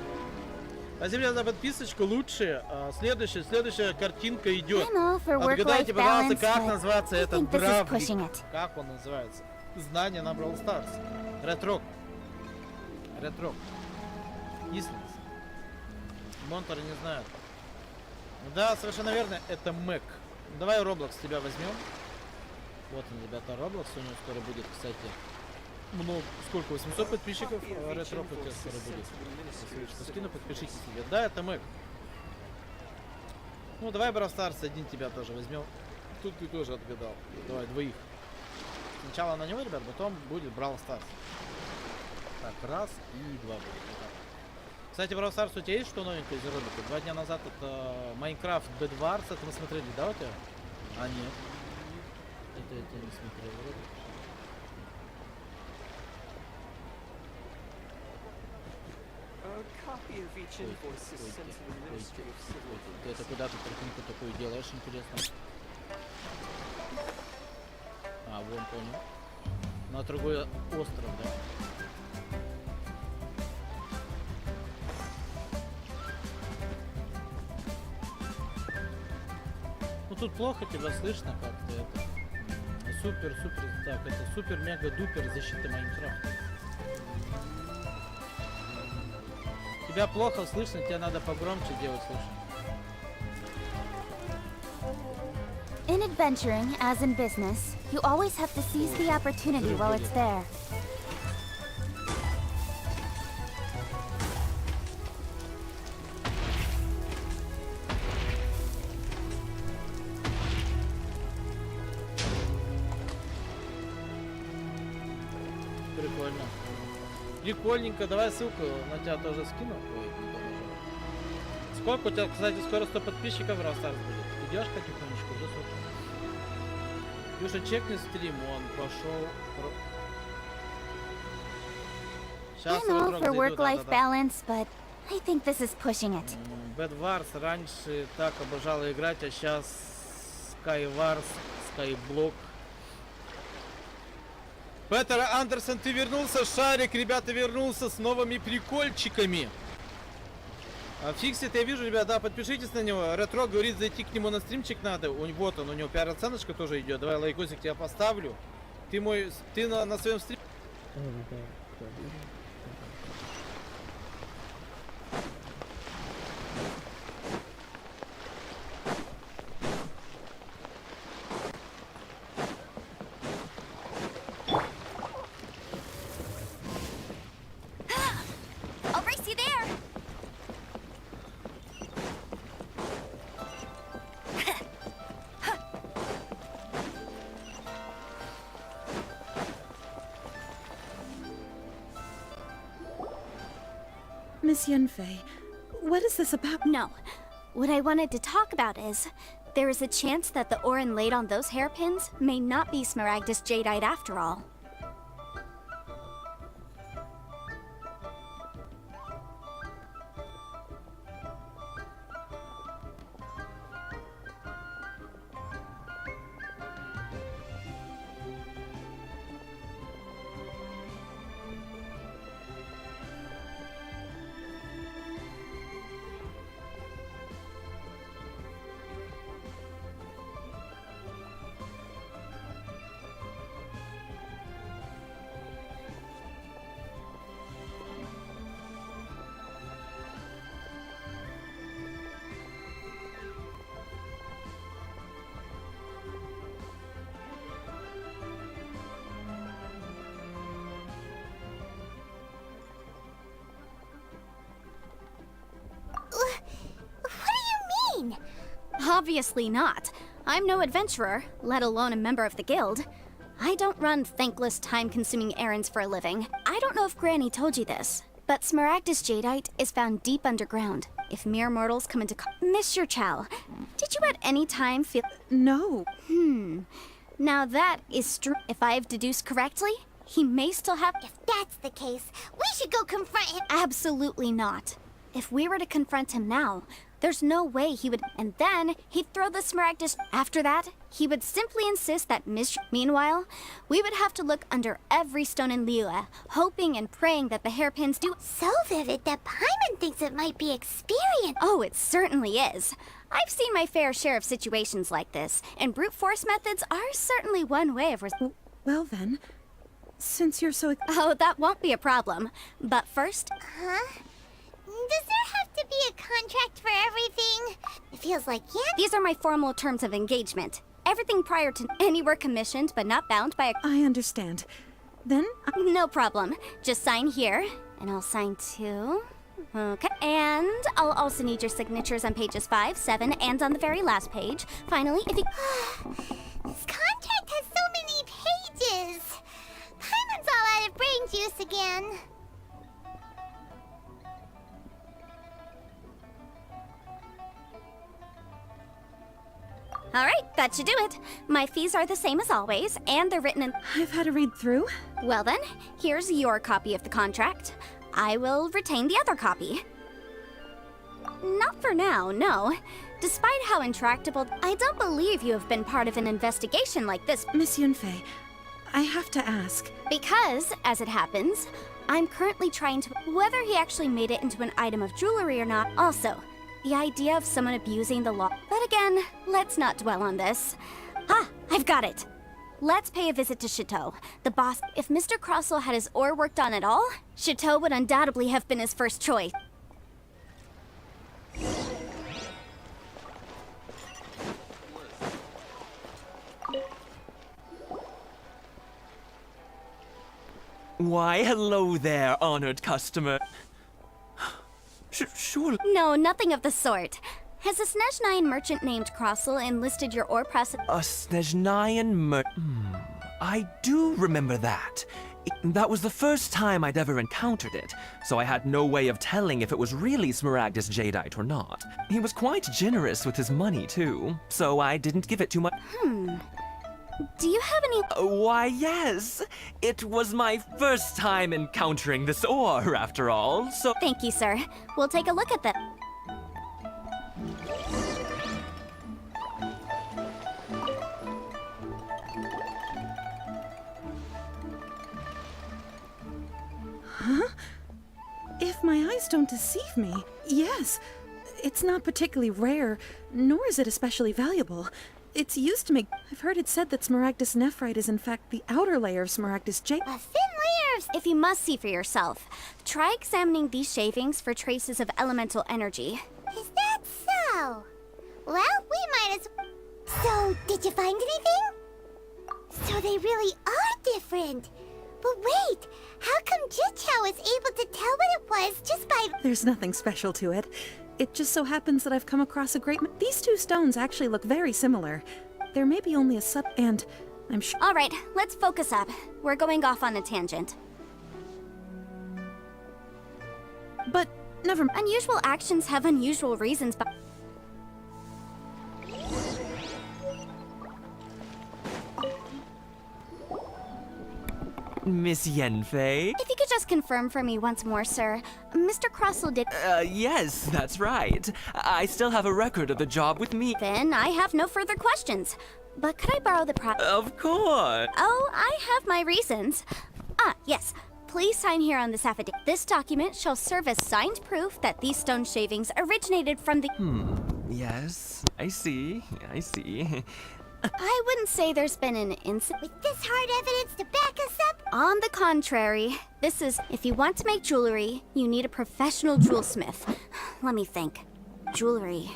Спасибо за подписочку. Лучше. Следующая картинка идет. Отгадайте, пожалуйста, как называется этот бравник. Как он называется? Знание на Brawl Stars. Ретрок. Ретрок. Ислам. Монтер не знает. Да, совершенно верно, это Мэг. Давай Roblox тебя возьмем. Вот он, ребята, Roblox. У него скоро будет, кстати, много. Сколько? 800 подписчиков? Ретро у тебя скоро будет. Ссылочку скину, подпишитесь себе. Да, это Мэг. Ну, давай Brawl Stars один тебя тоже возьмем. Тут ты тоже отгадал. Давай, двоих. Сначала на него, ребят, потом будет Brawl Stars. Так, раз и два будет. Кстати, Brawl Stars, у тебя есть что новенькое из ролика? 2 дня назад это Майнкрафт Bed Wars, это мы смотрели, да, у тебя? А, нет. Это я не смотрел ролик. Ты это куда ты картинку такую делаешь, интересно? А, вон, понял. На другой остров, да? Ну тут плохо тебя слышно как-то это. Супер, так, это супер-мега-дупер защита Майнкрафта. Тебя плохо слышно, тебе надо погромче делать, слышно. In adventuring, as in business, you always have to seize the opportunity while it's there. Прикольно. Прикольненько, давай ссылку на тебя тоже скину. Ой, сколько у тебя, кстати, скоро 100 подписчиков в Brawl Stars будет? Идешь потихонечку, уже 40. Юша, чекни стрим, он пошел. Сейчас I'm all for work-life balance, but I think this is pushing it. Bed Wars раньше так обожала играть, а сейчас Skywars, Skyblock. Петер Андерсон, ты вернулся, Шарик, ребята, вернулся с новыми прикольчиками. Фиксит, я вижу, ребят, да, подпишитесь на него. Ретро говорит, зайти к нему на стримчик надо. Вот он, у него пиар-оценочка тоже идет. Давай лайкосик тебя поставлю. Ты на своем стриме. I'll race you there. Miss Yanfei, what is this about? No. What I wanted to talk about is, there is a chance that the ore inlaid on those hairpins may not be Smaragdus jadeite after all. Obviously not. I'm no adventurer, let alone a member of the guild. I don't run thankless, time-consuming errands for a living. I don't know if Granny told you this, but Smaragdus jadeite is found deep underground. If mere mortals come into Mr. Chow, did you at any time feel— No. Now that is true. If I have deduced correctly, he may still have— If that's the case, we should go confront him. Absolutely not. If we were to confront him now, there's no way he would— And then, he'd throw the Smaragdus— After that, he would simply insist that Meanwhile, we would have to look under every stone in Liyue, hoping and praying that the hairpins do— So vivid that Paimon thinks it might be experience. Oh, it certainly is. I've seen my fair share of situations like this, and brute force methods are certainly one way of— Well then, since you're so— Oh, that won't be a problem. But first— Huh? Does there have to be a contract for everything? It feels like, yeah. These are my formal terms of engagement. Everything prior to any work commissioned but not bound by a— I understand. Then— No problem. Just sign here, and I'll sign too. Okay. And I'll also need your signatures on pages 5, 7, and on the very last page. Finally, if you— This contract has so many pages. Paimon's all out of brain juice again. Alright, that should do it. My fees are the same as always, and they're written in— I've had a read through. Well then, here's your copy of the contract. I will retain the other copy. Not for now, no. Despite how intractable— I don't believe you have been part of an investigation like this. Miss Yunfei, I have to ask. Because, as it happens, I'm currently trying to— Whether he actually made it into an item of jewelry or not— Also, the idea of someone abusing the law— But again, let's not dwell on this. Ah, I've got it! Let's pay a visit to Chateau. The boss— If Mr. Crossell had his ore worked on at all, Chateau would undoubtedly have been his first choice. Why, hello there, honored customer. Surely— No, nothing of the sort. Has a Snezhnayan merchant named Crossell enlisted your ore process— A Snezhnayan I do remember that. That was the first time I'd ever encountered it, so I had no way of telling if it was really Smaragdus jadeite or not. He was quite generous with his money, too, so I didn't give it too much— Do you have any— Why, yes. It was my first time encountering this ore, after all, so— Thank you, sir. We'll take a look at them. my eyes don't deceive me, yes, it's not particularly rare, nor is it especially valuable. It's used to make... I've heard it said that smaragdus nephrite is in fact the outer layer of smaragdus jade. A thin layer of... If you must see for yourself, try examining these shavings for traces of elemental energy. Is that so? Well, we might as... So, did you find anything? So they really are different. But wait, how come Jichao was able to tell what it was just by... There's nothing special to it. It just so happens that I've come across a great... These two stones actually look very similar. There may be only a and I'm sure... Alright, let's focus up. We're going off on a tangent. But, never... Unusual actions have unusual reasons, but... Miss Yanfei? If you could just confirm for me once more, sir. Mr. Crossell did... Yes, that's right. I still have a record of the job with me. Then I have no further questions. But could I borrow the Of course. Oh, I have my reasons. Ah, yes. Please sign here on this affidavit. This document shall serve as signed proof that these stone shavings originated from the... Yes, I see. I wouldn't say there's been an incident. With this hard evidence to back us up? On the contrary, this is... If you want to make jewelry, you need a professional jewelsmith. Let me think. Jewelry.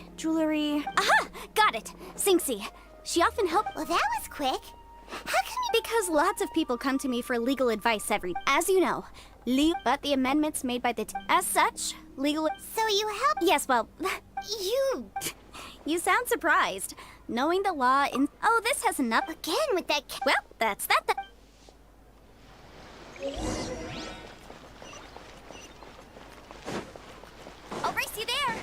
Aha! Got it! Xingxi. She often helped... Well, that was quick. How come you... Because lots of people come to me for legal advice As you know, but the amendments made by the... As such, legal... So you help... Yes, well... You... You sound surprised. Knowing the law in... Oh, this has enough... Again with that... Well, that's that then. I'll race you there.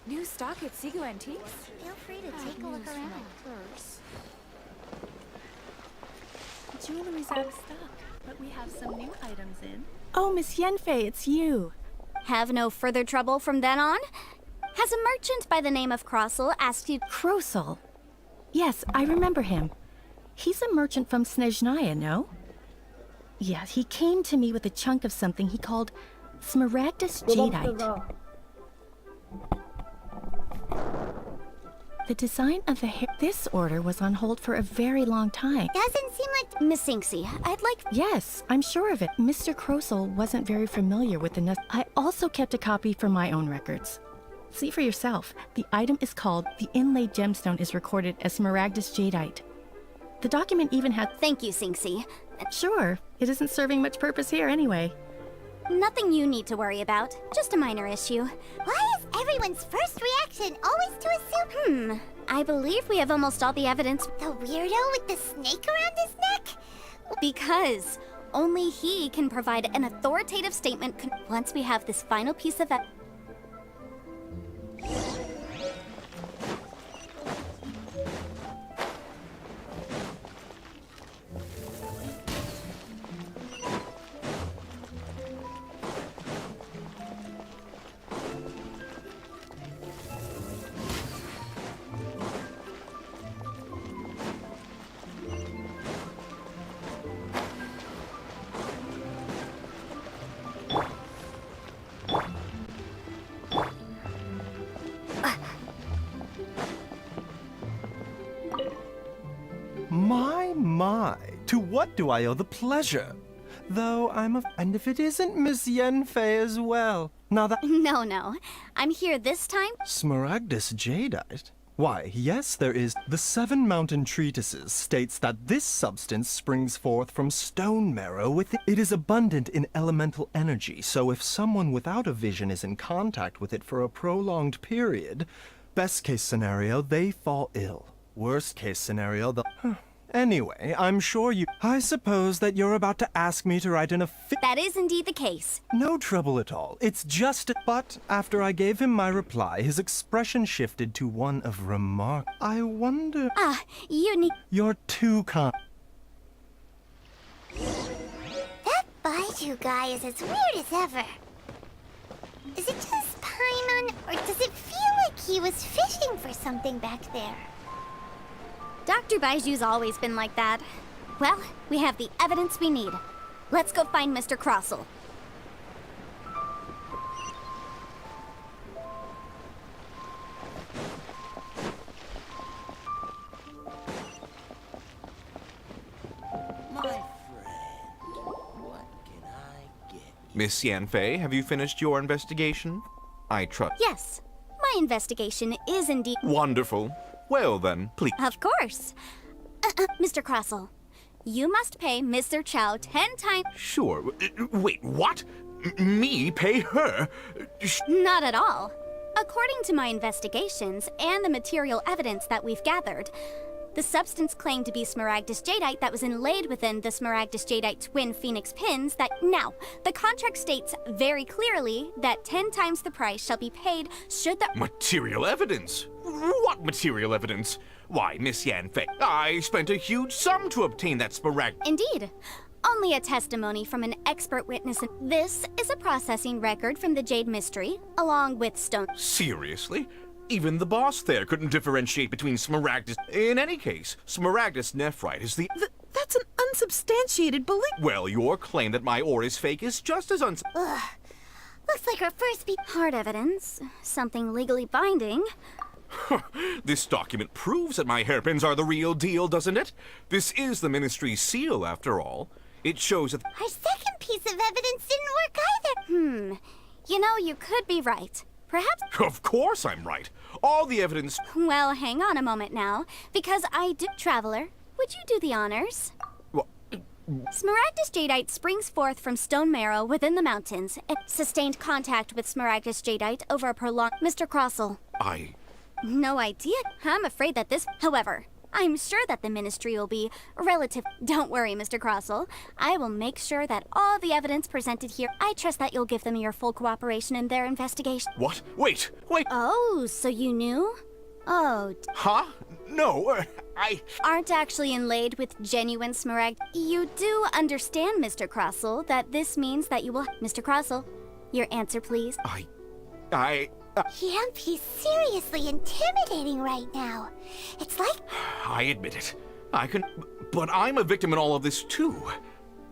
New stock at Sigo Antiques? Feel free to take a look around. Jewelry's out of stock, but we have some new items in. Oh, Miss Yanfei, it's you. Have no further trouble from then on? Has a merchant by the name of Crossell asked you... Crossell? Yes, I remember him. He's a merchant from Snezhnaya, no? Yeah, he came to me with a chunk of something he called smaragdus jadeite. The design of the hair... This order was on hold for a very long time. Doesn't seem like... Miss Xingxi, I'd like... Yes, I'm sure of it. Mr. Crossell wasn't very familiar with the... I also kept a copy for my own records. See for yourself. The item is called... The inlaid gemstone is recorded as smaragdus jadeite. The document even had... Thank you, Xingxi. Sure. It isn't serving much purpose here anyway. Nothing you need to worry about. Just a minor issue. Why is everyone's first reaction always to assume... I believe we have almost all the evidence. The weirdo with the snake around his neck? Because only he can provide an authoritative statement once we have this final piece of evidence. My, to what do I owe the pleasure? Though and if it isn't Miss Yanfei as well. Now that... No. I'm here this time. Smaragdus jadeite? Why, yes, there is. The 7 Mountain Treatises states that this substance springs forth from stone marrow with it. It is abundant in elemental energy, so if someone without a vision is in contact with it for a prolonged period, best case scenario, they fall ill. Worst case scenario, they'll... Anyway, I'm sure you... I suppose that you're about to ask me to write an That is indeed the case. No trouble at all. It's just... But after I gave him my reply, his expression shifted to one of remark. I wonder... You need... You're too kind. two guy is as weird as ever. Is it just Paimon, or does it feel like he was fishing for something back there? Dr. Baiju's always been like that. Well, we have the evidence we need. Let's go find Mr. Crossell. Miss Yanfei, have you finished your investigation? I trust. Yes, my investigation is indeed... Wonderful. Well then, please. Of course. Mr. Crossell, you must pay Mr. Chow 10 times... Sure. Wait, what? Me pay her? Not at all. According to my investigations and the material evidence that we've gathered, the substance claimed to be Smaragdus Jadeite that was inlaid within the Smaragdus Jadeite twin Phoenix pins that... Now, the contract states very clearly that 10 times the price shall be paid should the... Material evidence? What material evidence? Why, Miss Yanfei, I spent a huge sum to obtain that Smaragd... Indeed. Only a testimony from an expert witness. This is a processing record from the Jade Mystery, along with stone... Seriously? Even the boss there couldn't differentiate between Smaragdus... In any case, Smaragdus Nephrite is the... That's an unsubstantiated belief. Well, your claim that my ore is fake is just as Ugh. Looks like our first hard evidence. Something legally binding. This document proves that my hairpins are the real deal, doesn't it? This is the Ministry's seal, after all. It shows that... Our second piece of evidence didn't work either. You know, you could be right. Perhaps... Of course I'm right. All the evidence... Well, hang on a moment now, because I do... Traveler, would you do the honors? What? Smaragdus Jadeite springs forth from stone marrow within the mountains. It sustained contact with Smaragdus Jadeite over a prolonged... Mr. Crossell. No idea. I'm afraid that this... However, I'm sure that the Ministry will be relative... Don't worry, Mr. Crossell. I will make sure that all the evidence presented here... I trust that you'll give them your full cooperation in their investigation. What? Wait! Oh, so you knew? Oh... Huh? No, Aren't actually inlaid with genuine smaragd... You do understand, Mr. Crossell, that this means that you will... Mr. Crossell, your answer, please. He's seriously intimidating right now. It's like... I admit it. But I'm a victim in all of this, too.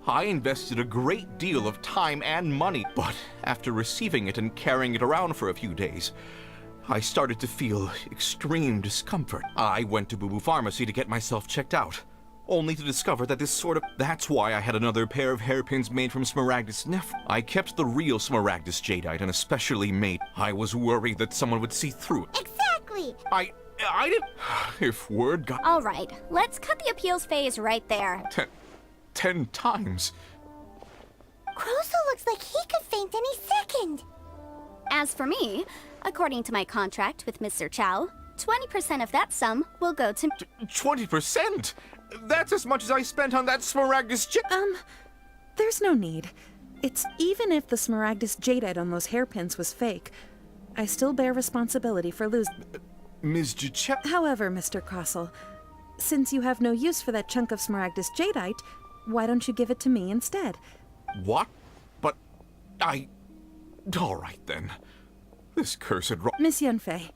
I invested a great deal of time and money, but after receiving it and carrying it around for a few days, I started to feel extreme discomfort. I went to Boo Boo Pharmacy to get myself checked out, only to discover that That's why I had another pair of hairpins made from Smaragdus Nephrite. I kept the real Smaragdus Jadeite and especially made... I was worried that someone would see through it. Exactly! I didn't... If word got... All right, let's cut the appeals phase right there. 10 times. Crossell looks like he could faint any second. As for me, according to my contract with Mr. Chow, 20% of that sum will go to... 20%? That's as much as I spent on that Smaragdus There's no need. It's even if the Smaragdus Jadeite on those hairpins was fake, I still bear responsibility for losing... Ms. Gichep... However, Mr. Crossell, since you have no use for that chunk of Smaragdus Jadeite, why don't you give it to me instead? What? But all right, then. This cursed Miss Yanfei,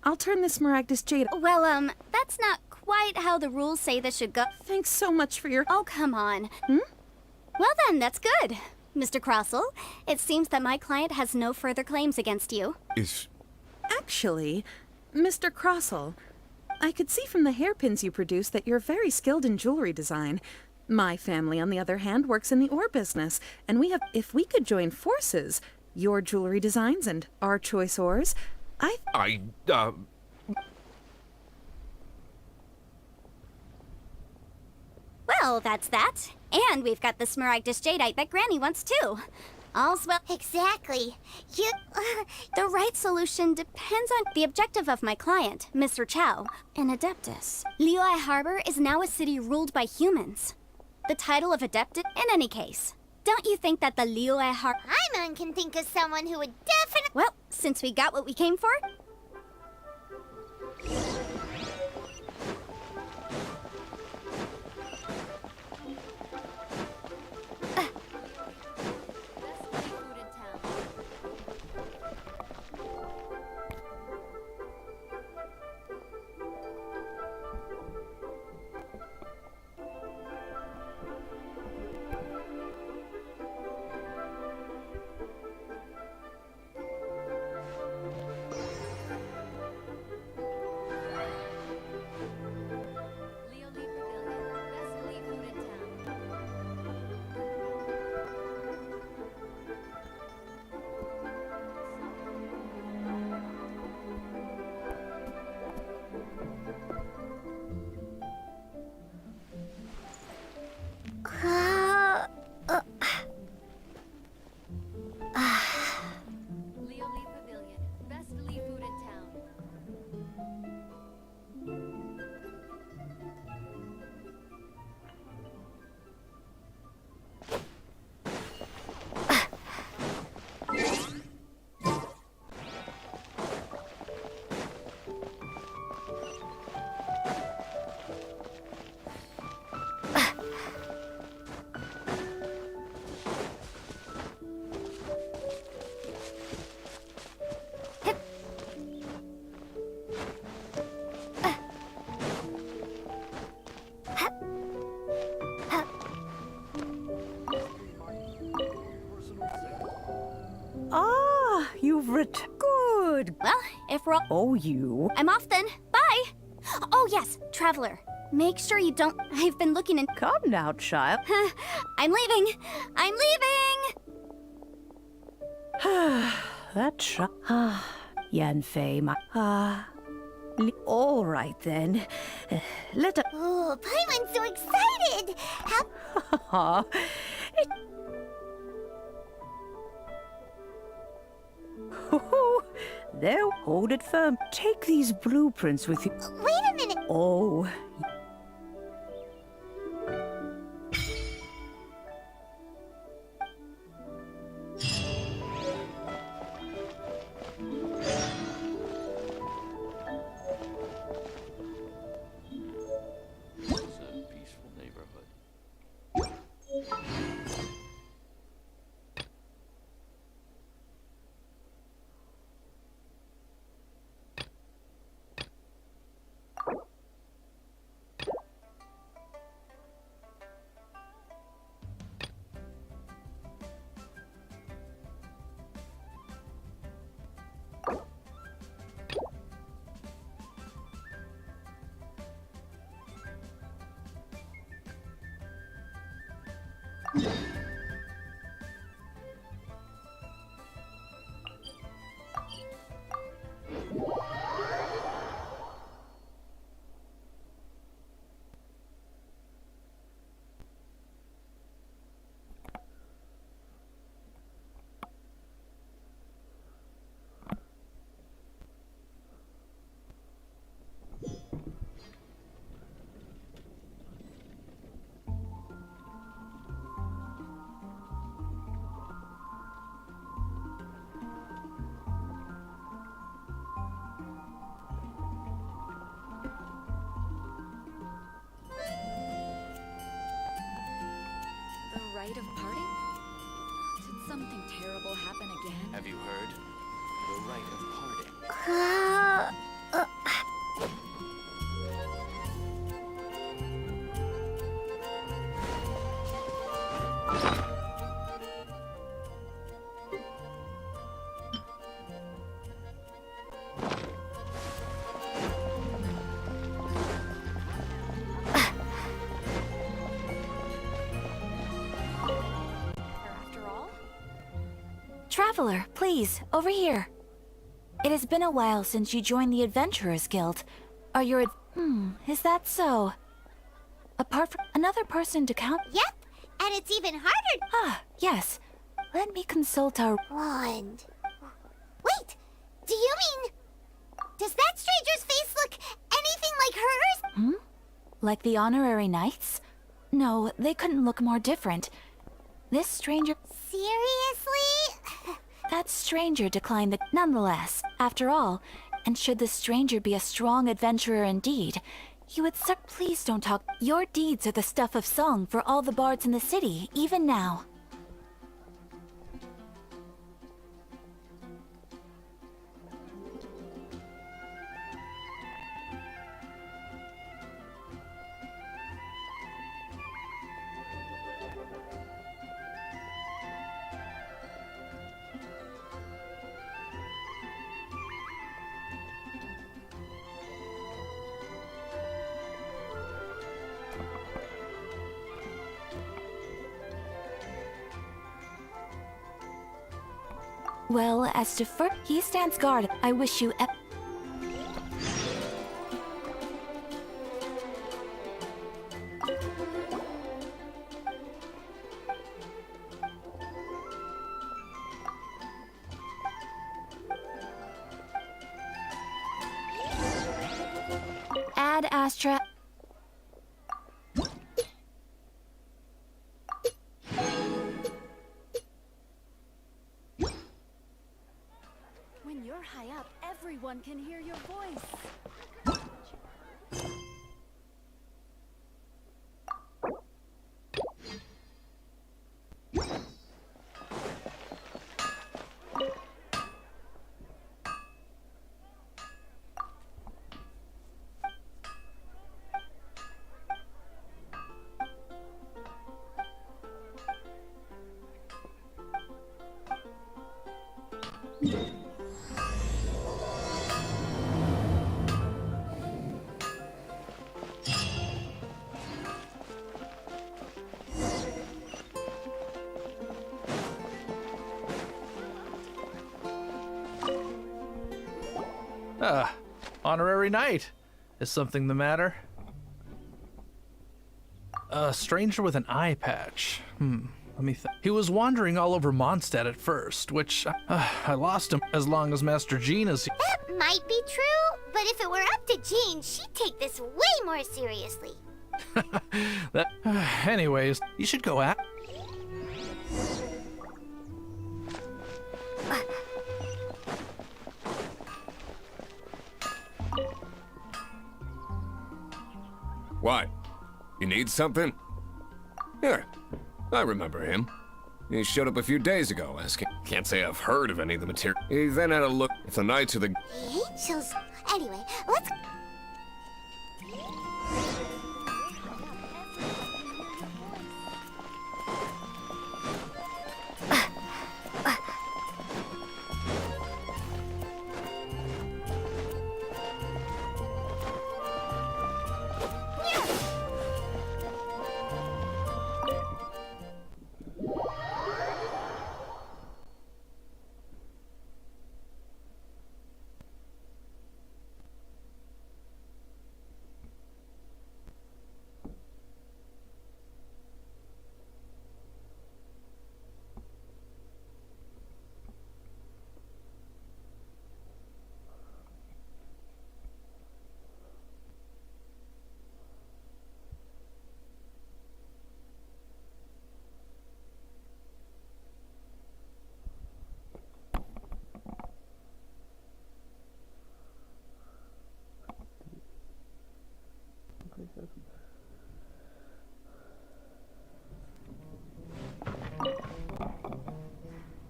I'll turn this Smaragdus Jadeite... Well, that's not quite how the rules say this should go. Thanks so much for your... Oh, come on. Well then, that's good. Mr. Crossell, it seems that my client has no further claims against you. Actually, Mr. Crossell, I could see from the hairpins you produce that you're very skilled in jewelry design. My family, on the other hand, works in the ore business, and if we could join forces, your jewelry designs and our choice ores, Well, that's that. And we've got the Smaragdus Jadeite that Granny wants too. All's well. Exactly. The right solution depends on the objective of my client, Mr. Chow, an Adeptus. Li Yué Harbor is now a city ruled by humans. The title of Adeptus, in any case. Don't you think that the Li Yué Harbor... Paimon can think of someone who would definitely... Well, since we got what we came for... you've good. Well, if we're Oh, you. I'm off then. Bye! Oh, yes, Traveler. Make sure you don't... I've been looking in... Come now, child. I'm leaving! I'm leaving! That Yanfei, my... all right, then. Let us... Oh, Paimon's so excited! How... There, hold it firm. Take these blueprints with you. Wait a minute! Oh. Rite of parting? Did something terrible happen again? Have you heard? The rite of parting. Traveler, please, over here. It has been a while since you joined the Adventurers Guild. Are your... is that so? Apart from another person to count... Yep, and it's even harder... Ah, yes. Let me consult our... wand. Wait, do you mean... Does that stranger's face look anything like hers? Like the honorary knights? No, they couldn't look more different. This stranger... Seriously? That stranger declined the... Nonetheless, after all, and should the stranger be a strong adventurer indeed, you would... Please don't talk... Your deeds are the stuff of song for all the bards in the city, even now. Well, as to he stands guard. I wish you Ad Astra. When you're high up, everyone can hear your voice. Honorary knight. Is something the matter? A stranger with an eye patch. Let me think. He was wandering all over Mondstadt at first, which I lost him as long as Master Jean is. That might be true, but if it were up to Jean, she'd take this way more seriously. Anyways, you should go at. What? You need something? Here, I remember him. He showed up a few days ago asking. Can't say I've heard of any of the material. He then had a look if the Knights of the... The angels... Anyway, let's...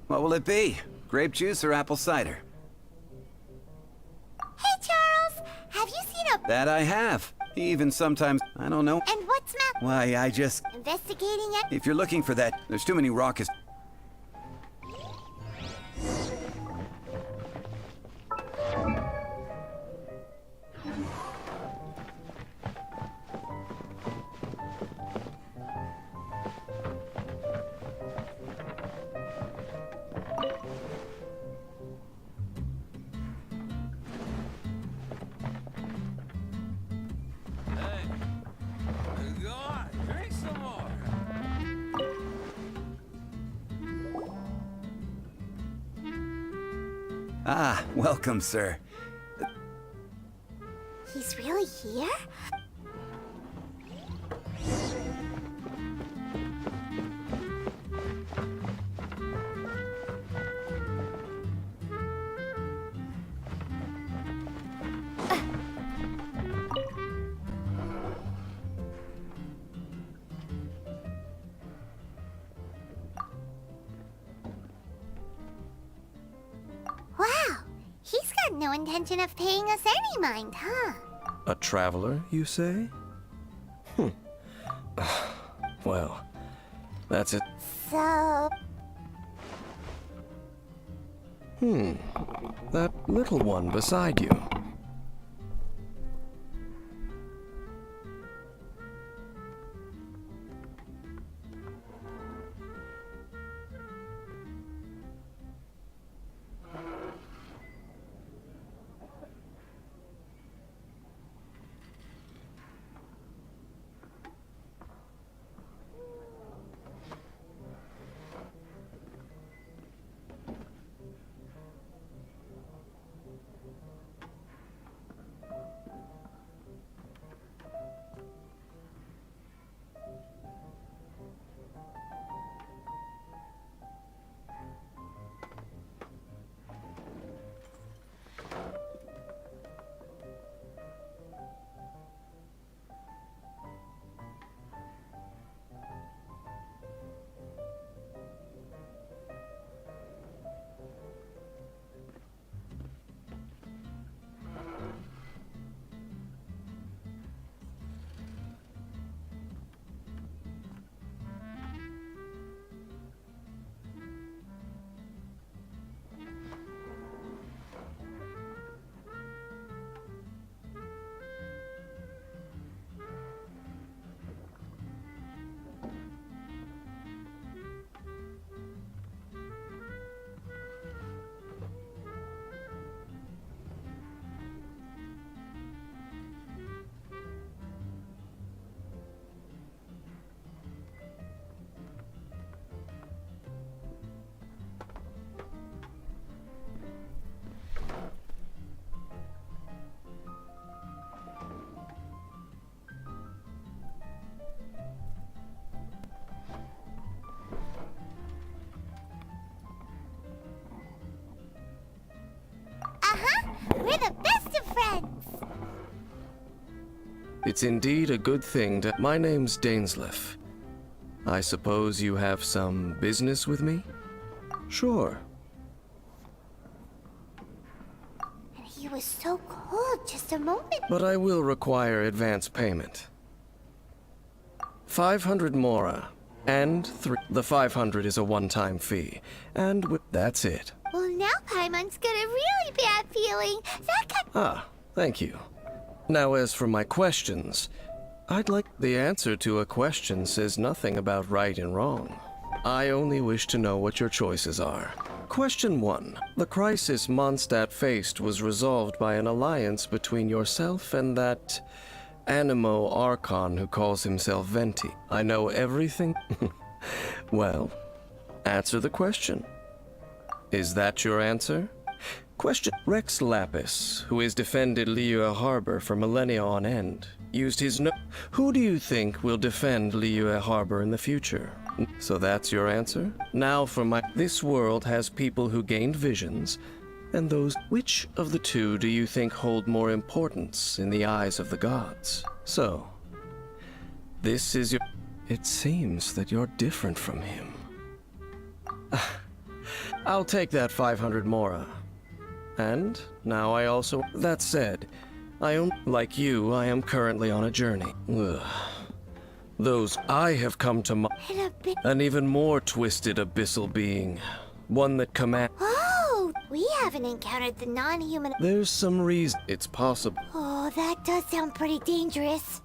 What will it be? Grape juice or apple cider? Hey, Charles! Have you seen a... That I have. Even sometimes, I don't know. And what's Matt... Why, I just... Investigating it? If you're looking for that, there's too many rockets. Ah, welcome, sir. He's really here? Wow, he's got no intention of paying us any mind, huh? A traveler, you say? Well, that's it. So... That little one beside you. It's indeed a good thing to... My name's Dainsleif. I suppose you have some business with me? Sure. And he was so cold just a moment. But I will require advance payment. 500 mora. And the 500 is a one-time fee. And that's it. Well, now Paimon's got a really bad feeling. Ah, thank you. Now as for my questions, I'd like... The answer to a question says nothing about right and wrong. I only wish to know what your choices are. Question 1. The crisis Mondstadt faced was resolved by an alliance between yourself and that... Animo Archon who calls himself Venti. I know everything... Well, answer the question. Is that your answer? Question. Rex Lapis, who has defended Li Yué Harbor for millennia on end, used his Who do you think will defend Li Yué Harbor in the future? So that's your answer? Now for my... This world has people who gained visions, and those... Which of the two do you think hold more importance in the eyes of the gods? So, this is your... It seems that you're different from him. I'll take that 500 mora. And now I also... That said, like you, I am currently on a journey. Ugh. Those I have come to an even more twisted abyssal being. One that commands... Oh, we haven't encountered the non-human... There's some reason it's possible. Oh, that does sound pretty dangerous.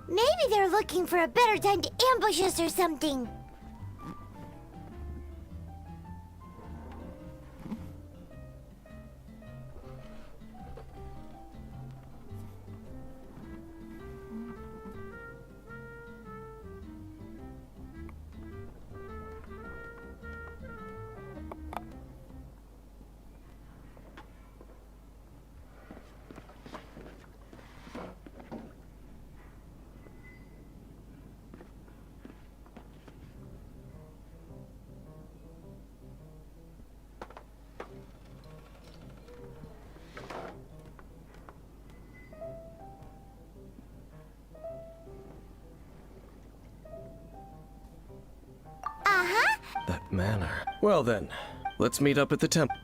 Maybe they're looking for a better time to ambush us or something. That manor. Well then, let's meet up at the temple.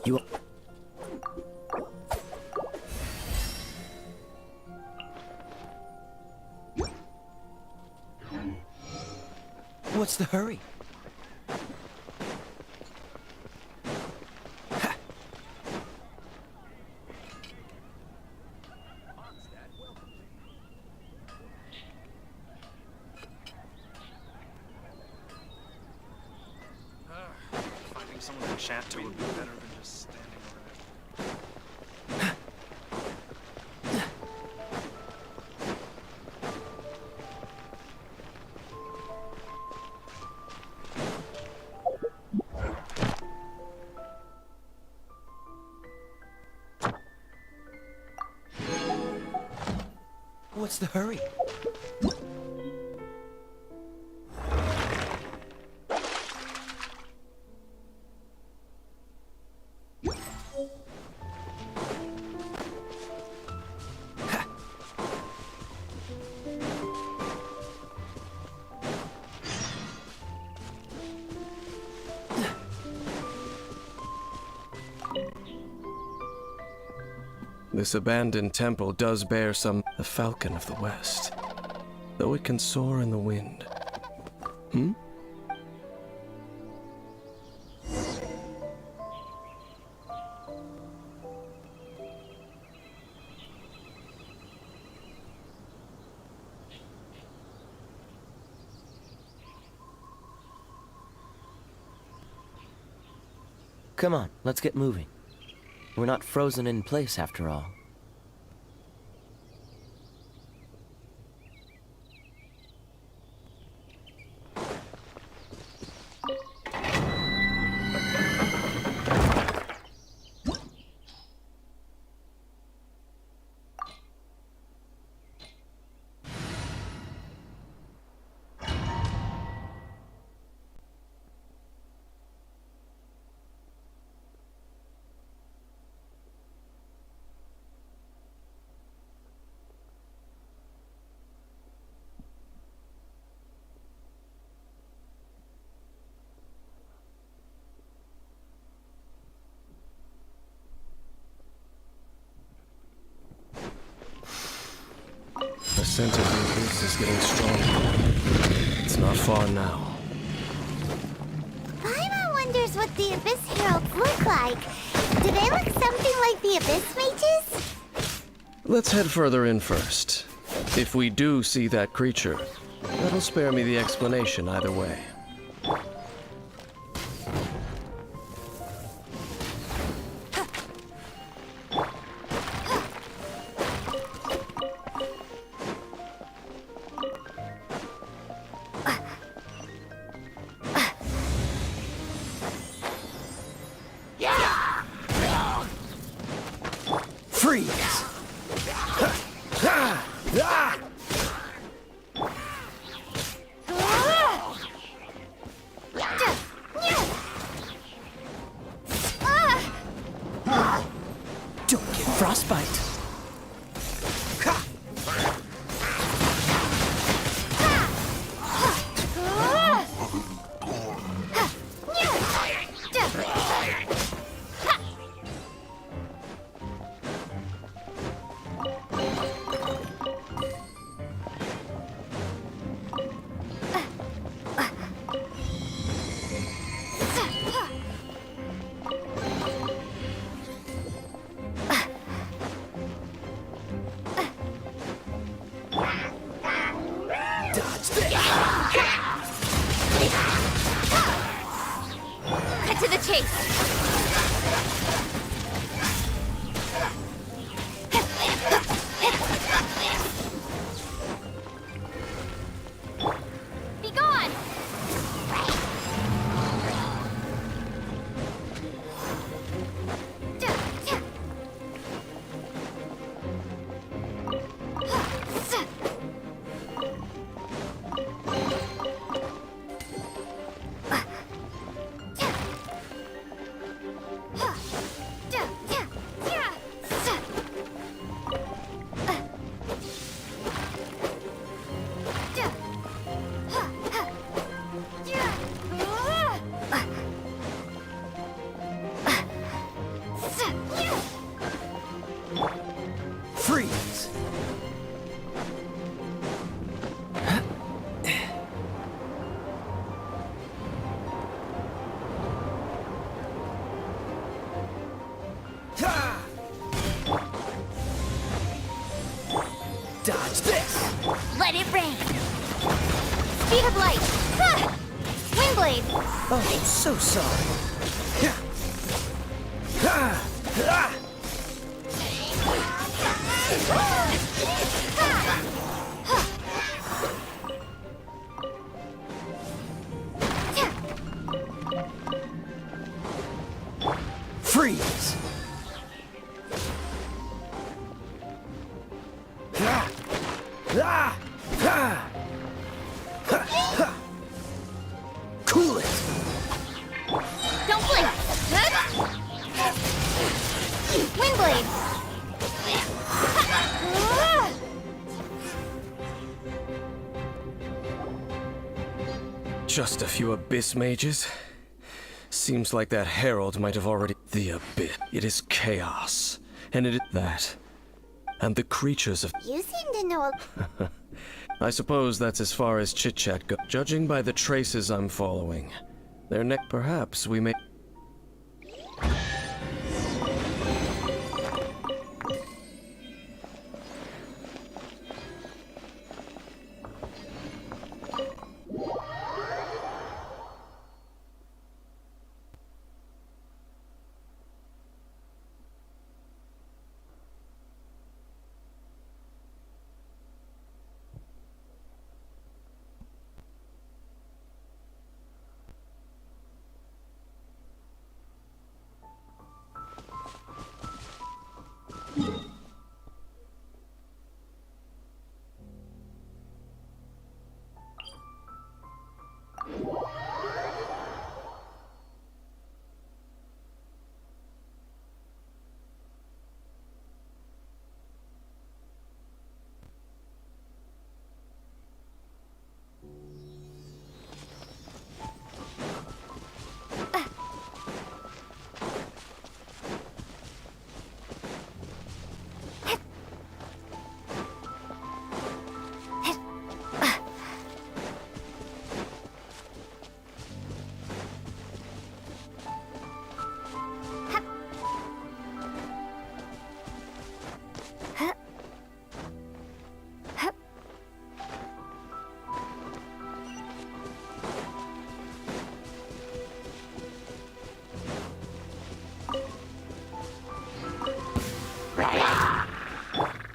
You... What's the hurry? Finding someone to chat to would be better than just standing over there. What's the hurry? This abandoned temple does bear some... the Falcon of the West. Though it can soar in the wind. Hmm? Come on, let's get moving. We're not frozen in place after all. The scent of the abyss is getting stronger. It's not far now. Paimon wonders what the Abyss Heralds look like. Do they look something like the Abyss Mages? Let's head further in first. If we do see that creature, that'll spare me the explanation either way. Freeze! Speed of light! Ha! Windblade! Oh, I'm so sorry. Freeze! Cool it! Don't blink! Windblade! Just a few abyss mages? Seems like that herald might have already... The abyss. It is chaos. And it is that. And the creatures of... You seem to know a... I suppose that's as far as chit-chat goes. Judging by the traces I'm following. Their neck... Perhaps we may...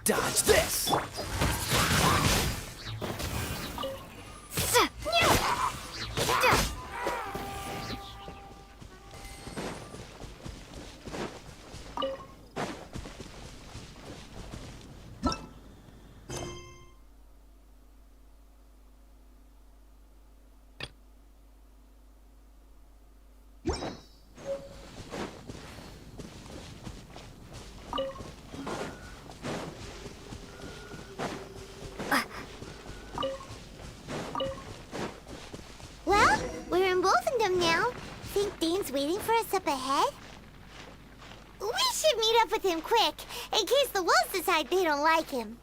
Dodge this! Well, we're in both of them now. Think Dane's waiting for us up ahead? We should meet up with him quick, in case the wolves decide they don't like him.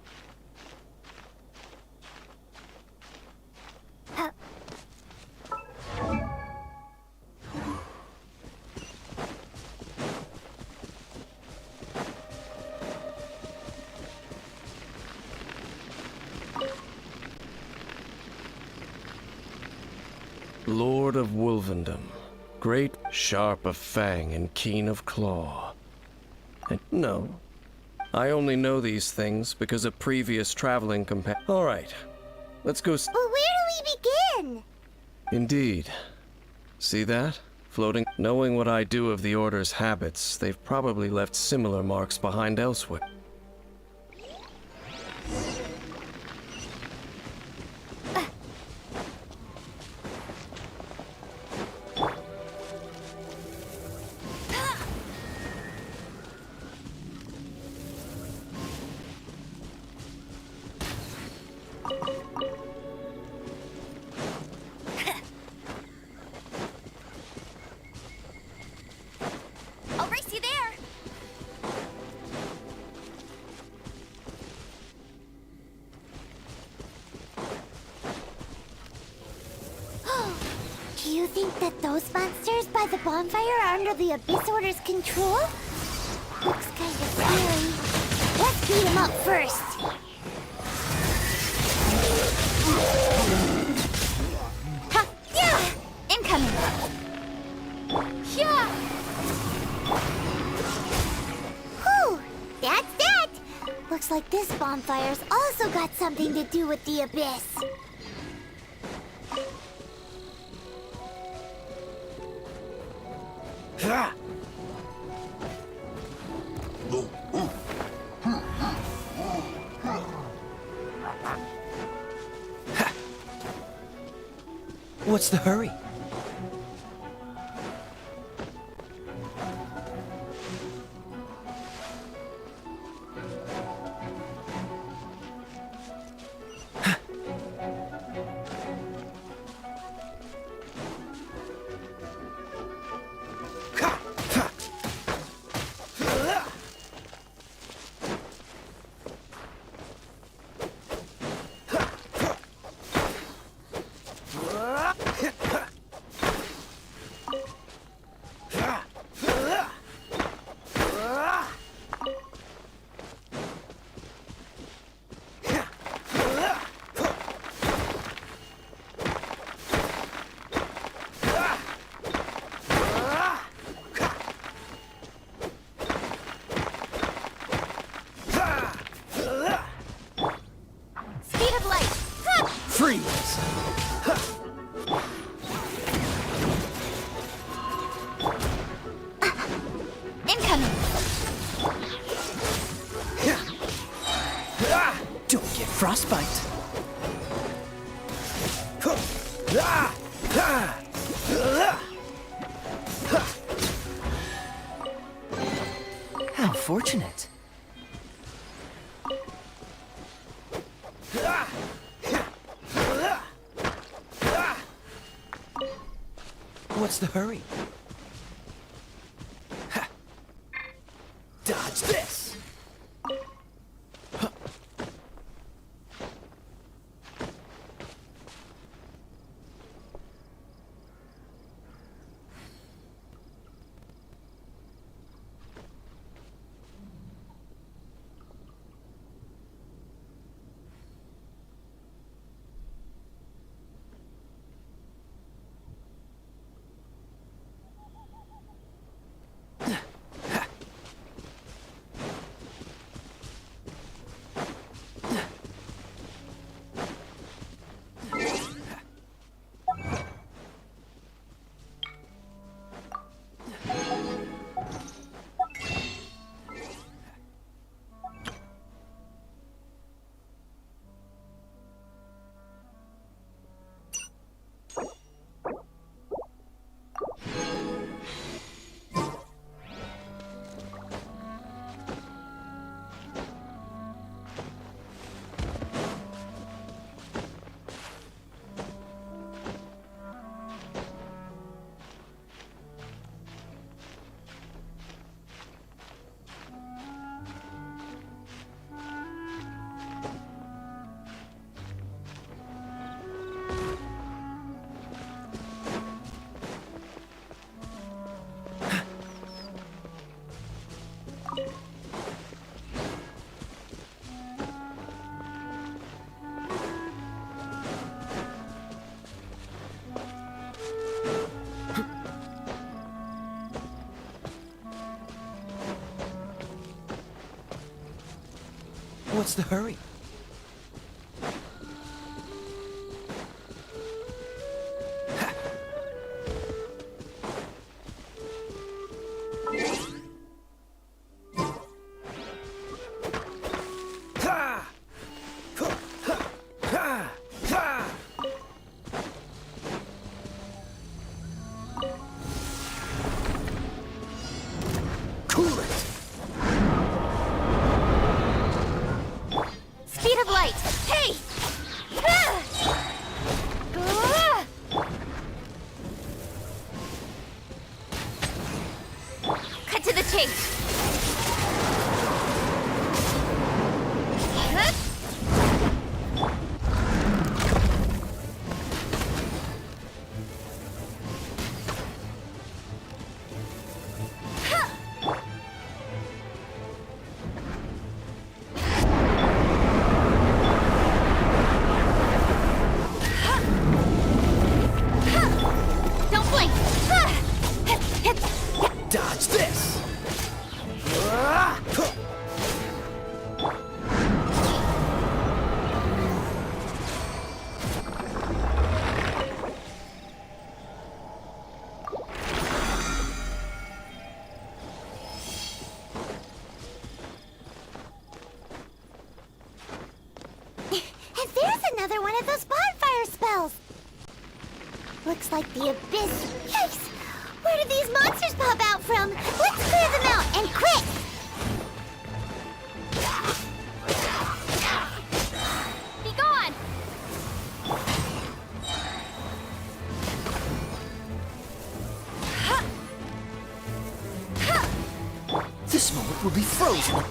Lord of Wolvendom, great, sharp of fang and keen of claw. And no, I only know these things because of previous traveling companions. All right, let's go. But where do we begin? Indeed. See that? Floating. Knowing what I do of the Order's habits, they've probably left similar marks behind elsewhere. I'll race you there! Do you think that those monsters by the bonfire are under the Abyss Order's control? Looks kind of scary. Let's beat them up first. Looks like this bonfire's also got something to do with the abyss. What's the hurry? Freeze! Incoming! Don't get frostbite. How fortunate. What's the hurry? Ha. Dodge this! What's the hurry? Dodge this! The abyss. Yikes! Where did these monsters pop out from? Let's clear them out, and quick! Be gone! This moment will be frozen.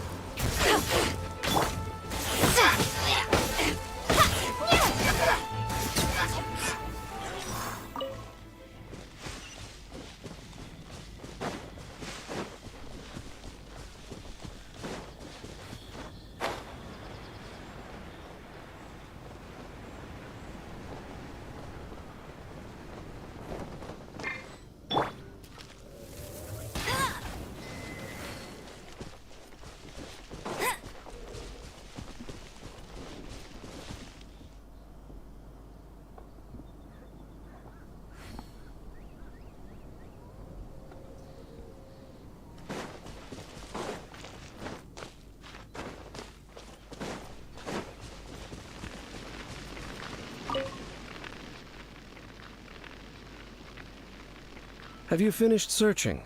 Have you finished searching?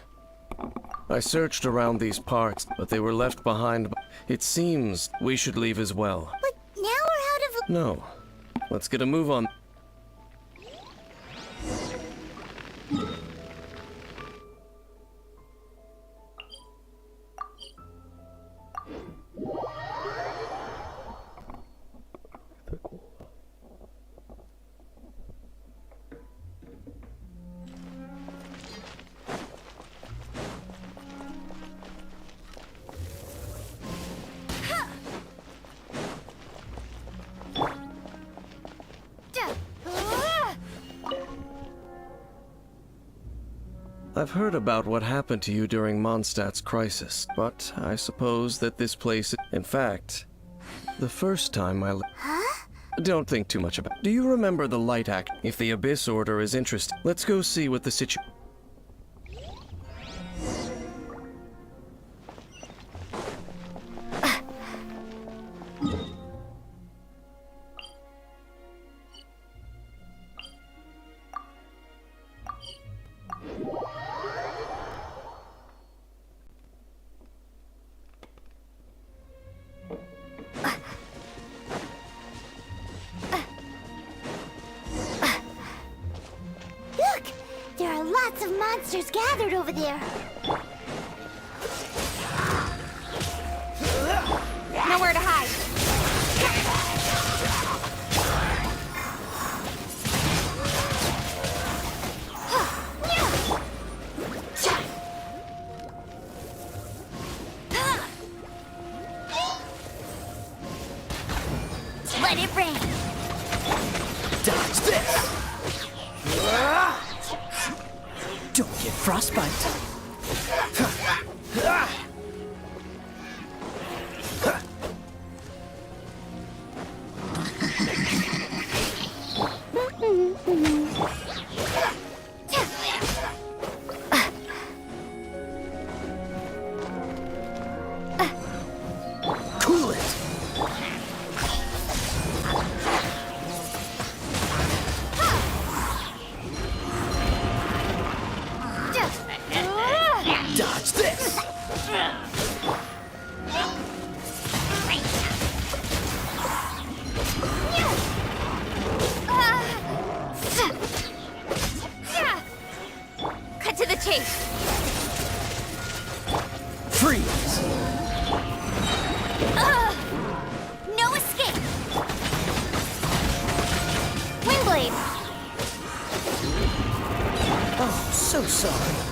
I searched around these parts, but they were left behind. It seems we should leave as well. But now we're out of... No. Let's get a move on. I've heard about what happened to you during Mondstadt's crisis, but I suppose that this place... In fact, the first time I... Huh? Don't think too much about it. Do you remember the Light Act? If the Abyss Order is interested, let's go see what the situation... Look! There are lots of monsters gathered over there. Nowhere to hide. Let it rain. Dodge this! Don't get frostbite. Cool it! Dodge this! Cut to the chase. Freeze! No escape. Windblade. Oh, so sorry.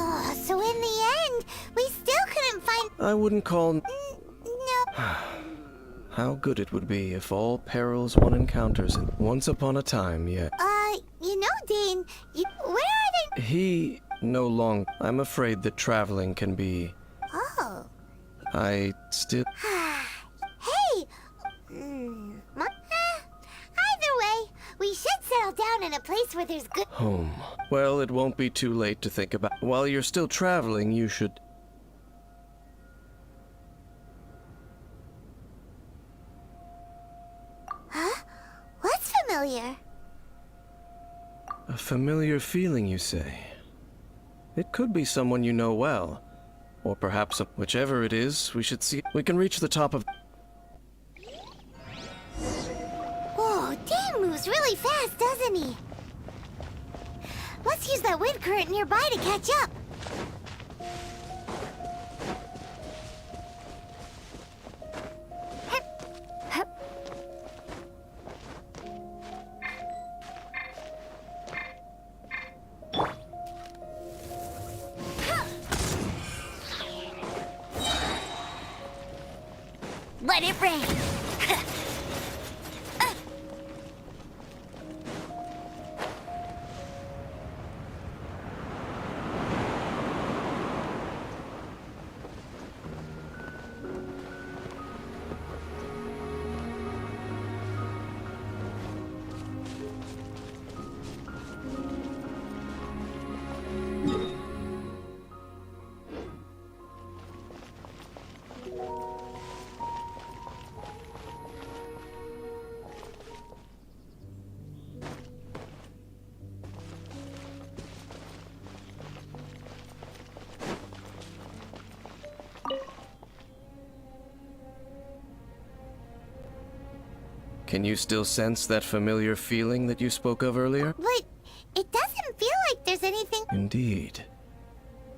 Oh, so in the end, we still couldn't find... I wouldn't call... No. How good it would be if all perils one encounters in once upon a time, yet... You know, Dane, where are they? He no longer... I'm afraid that traveling can be... Oh. I still... Hey! Either way, we should settle down down in a place where there's good. Home. Well, it won't be too late to think about. While you're still traveling, you should. Huh? What's familiar? A familiar feeling, you say? It could be someone you know well. Or perhaps, whichever it is, we should see. We can reach the top of. Whoa, Dan moves really fast, doesn't he? Let's use that wind current nearby to catch up. Let it rain. Can you still sense that familiar feeling that you spoke of earlier? But it doesn't feel like there's anything. Indeed.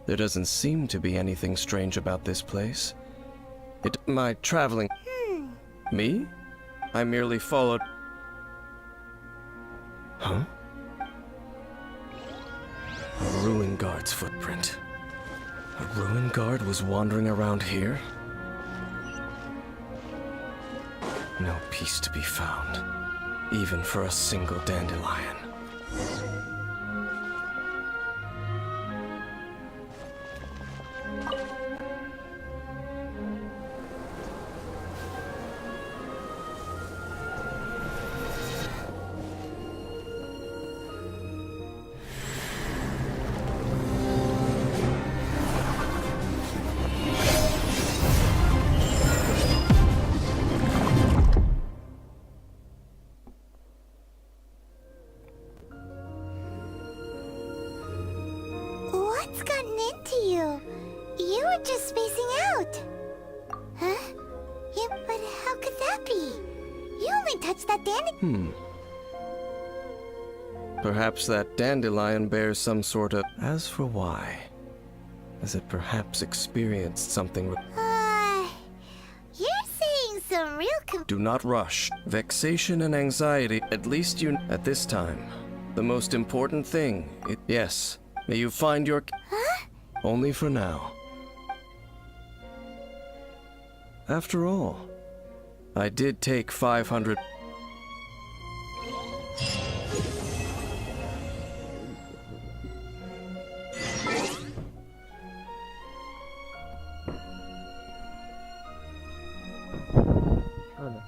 There doesn't seem to be anything strange about this place. My traveling. Me? I merely followed. Huh? A ruin guard's footprint. A ruin guard was wandering around here? No peace to be found, even for a single dandelion. What's gotten into you? You were just spacing out. Huh? Yeah, but how could that be? You only touched that dandelion. Perhaps that dandelion bears some sort of. As for why? Has it perhaps experienced something? You're saying some real Do not rush. Vexation and anxiety, at least you. At this time, the most important thing. Yes. May you find your. Huh? Only for now. After all, I did take 500. Oh no.